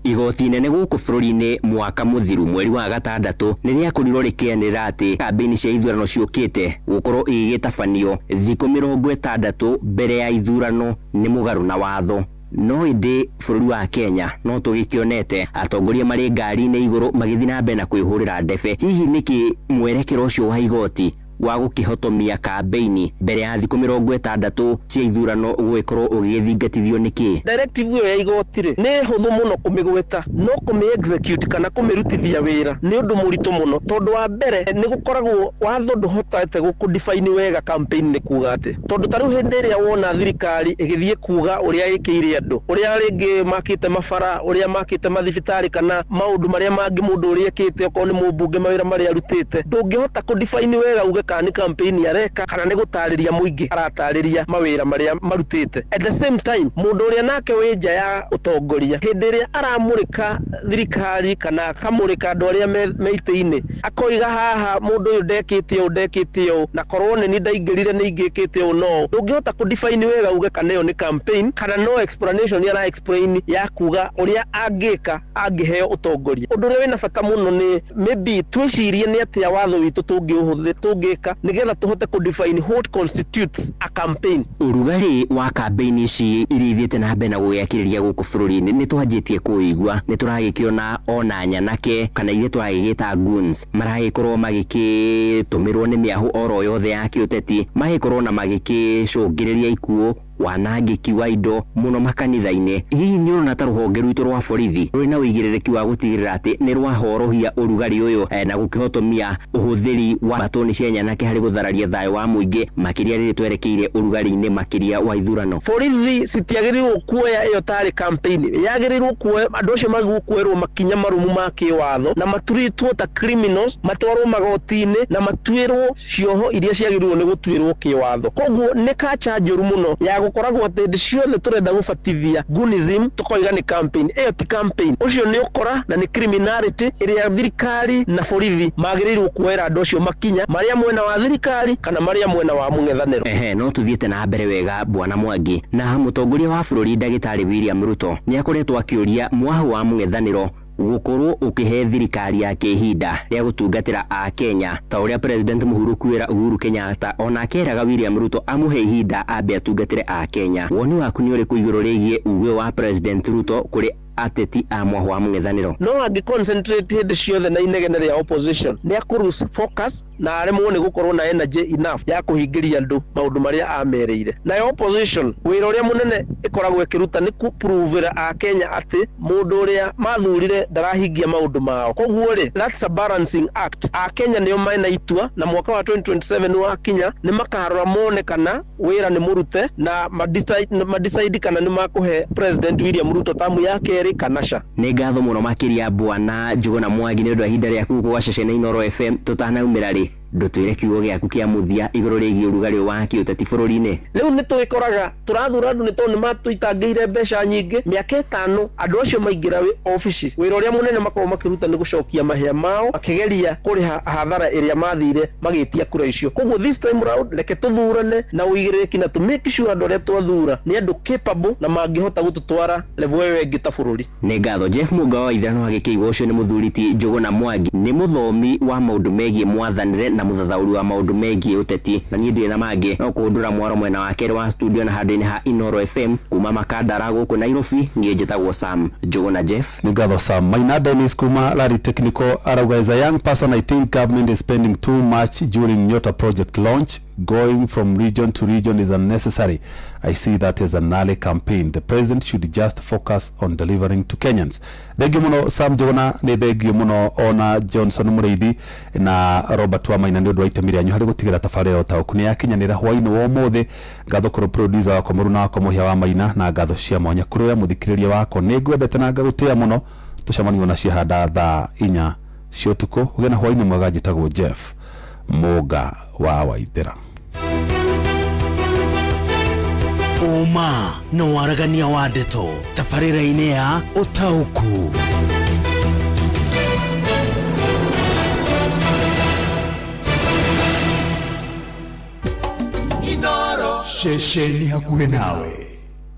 Igoti nene guku bururi-ini mwaka muthiru mweri wa gatandatu niria kurirwo rikianira ati campaign cia ithurano ciukite gukorwo igitabanio thiku 60 mbere ya ithurano ni mugaru na watho. No indi bururi wa Kenya no tugikionete atongoria mari ngari-ini iguru magithi na mbere na kwihurira ndebe. Hihi niki mwerekero ucio wa igoti wa gukihotomia campaign mbere ya thiku 60 cia ithurano gwikorwo ugithingatithio niki? Directive yo ya igoti ri ni huthu muno kumigweta no kumi execute kana kumirutithia wira ni undu muritu muno tondu wa mbere ni gukoragwo watho nduhotete gukudefine wega campaign ni kuga ati tondu taru hindi iria wona thirikari igithie kuga uria ikiire andu uria ringi makite mabara uria makite mathibitari kana maundu maria mangi mundu uria ikite oko ni mubunge mawira maria arutite ndungihota kudefine wega uge ni campaign yareka kana ni gutariria muingi aratariria mawira maria marutite. At the same time mundu uria nake winja ya utongoria hindi iria aramurika thirikari kana kamurika andu aria meite-ini akoiga haha mundu uyu ndekite u na korwo ni ndaingirire ni ingikite u no ndungihota kudefine wega uge kana yo ni campaign kana no explanation ya explain ya kuga uria angika angiheo utongoria. Undu uria wina bata muno ni maybe twicirie ni atia watho witu tungiuhuthi gwĩka nigetha tũhote ku define what constitutes a campaign. Urugari wa campaign ici irithiĩte na mbere na gũgĩakĩrĩria gũkũ bũrũri-inĩ nĩ twanjĩtie kũigua nĩ tũragĩkĩona ona nyanake kana ile tũragĩgĩta goons maragĩkorwo magĩkĩtũmĩrwo nĩ mĩahũ oro yothe ya kĩũteti magĩkorwo na magĩkĩcũngĩrĩria ikuũ wanangĩki wa indo muno makanitha-inĩ. Hihi nĩ ũrona ta rũhonge rwitũ rwa borithi rũrĩ na ũigĩrĩrĩki wa gũtigĩrĩra atĩ nĩ rwahorohia ũrugarĩ ũyũ na gũkĩhotomia ũhũthĩri wa batoni cia nyanake harĩ gũthararia thayũ wa mũingĩ makĩria rĩrĩ twerekeire ũrugarĩ-inĩ makĩria wa ithurano. Borithi citiagĩrĩirwo kuoya ĩyo tarĩ campaign, yagĩrĩirwo kuoya andũ acio magĩkuoerwo makinya marumu ma kĩwatho na maturitwo ta criminals, matwarwo magoti-inĩ na matuĩrwo cioho iria ciagĩrĩirwo nĩ gũtuĩrwo kĩwatho. Koguo nĩ kacha njũru mũno ya gũkoragwo atĩ hĩndĩ ciothe tũrenda gũbatithia goonism tũkoiga nĩ campaign. Ĩyo ti campaign, ũcio nĩ ũkora na nĩ criminality ĩrĩa thirikari na borithi magĩrĩirwo kuoera andũ acio makinya marĩa mwena wa thirikari kana marĩa mwena wa mũng'ethanĩro. No tuthiĩte na mbere wega Bwana Mwangi, na mũtongoria wa bũrũri Ndagĩtarĩ William Ruto nĩ akoretwo akĩũria mwahũ wa mũng'ethanĩro gũkorwo ũkĩhe thirikari yake ihinda rĩa gũtungatĩra a Kenya ta ũrĩa President Mũhuru kwĩra Uhuru Kenyatta ona akĩraga William Ruto amuhe ihinda ambe atungatĩre a Kenya. Woni waku nĩ ũrĩkũ igũrũ rĩgiĩ uge wa President Ruto kũrĩ ateti a mwahũ wa mũng'ethanĩro? No angĩ concentrate hĩndĩ ciothe na inegene rĩa opposition nĩ akũrus focus na aremwo nĩ gũkorwo na energy enough ya kũhingĩria andũ maũndũ marĩa amereire. Na opposition wĩra ũrĩa mũnene ĩkoragwo ĩkĩruta nĩ kũpruvĩra a Kenya atĩ mũndũ ũrĩa mathurire ndarahingia maũndũ mao. Koguo rĩ, that's a balancing act. A Kenya nĩo mena itua na mwaka wa 2027 wakinya nĩ makarora mone kana wĩra nĩ mũrute na madecide kana nĩ makũhe President William Ruto tamu yake kanasha. Nĩ ngatho mũno makĩria Bwana Njuguna Mwangi nĩ ũndũ wa ihinda rĩaku gũkũ ceceni-inĩ Inooro FM tũtanaumĩra rĩ ndũtwĩre kiugo gĩaku kĩa mũthia igũrũ rĩgiĩ ũrugarĩ wa kĩũteti bũrũri-inĩ. Rĩu nĩ twĩkoraga tũrathura andũ nĩ tondũ nĩ matũitangĩire mbeca nyingĩ mĩaka 5 andũ acio maingĩra ofici wĩra ũrĩa mũnene makorwo makĩruta nĩ gũcokia mahĩa mao makĩgeria kũrĩha hathara ĩrĩa mathire magĩtia kura icio. Koguo this time round reke tũthurane na ũigĩrĩrĩki na to make sure andũ arĩa twathura nĩ andũ capable na mangĩhota gũtũtwara level ĩyo ĩngĩ ta bũrũri. Nĩ ngatho Jeff Mũnga wa ithano agĩkĩigua ũcio nĩ mũthuriti Njuguna Mwangi nĩ mũthomi wa maũndũ megiĩ mwathanĩre na mũthathaũri wa maũndũ megiĩ ũteti na niĩ ndĩ na mangĩ no kũndũra mwaro mwena wa kerĩ wa studio na handũ-inĩ ha Inooro FM kuma Makandara gũkũ Nairobi niĩ njĩtagwo Sam Njuguna Jeff. Nĩ ngatho Sam. Maina Dennis kuma Rally Technical arauga as a young person I think government is spending too much during Nyota project launch. Going from region to region is unnecessary. I see that as an early campaign. The president should just focus on delivering to Kenyans. Thengiũ mũno Sam Njuguna, nĩ thengiũ mũno ona Johnson Mũrĩithi na Robert Wamaina nĩ ũndũ wa itemi rĩanyu harĩ gũtigĩra tabarĩra ũtaũku nĩ yakinyanĩra hwaĩ-inĩ wa ũmũthĩ. Ngatho kũrĩ producer wakwa Mũru na wakwa Mũhia Wamaina na ngatho cia mwanya kũrĩ we mũthikĩrĩria wakwa. Nĩ ngwendete na ngagũtĩĩa mũno. Tũcemanie na ciahanda thaa 4 cia ũtukũ. Ũgĩe na hwaĩ-inĩ mwega. Njĩtagwo Jeff Mũnga wa Waithĩra. Uma na waragania wa ndeto tabarĩra-inĩ ya ũtaũku. Inooro ceceni hakuhĩ nawe.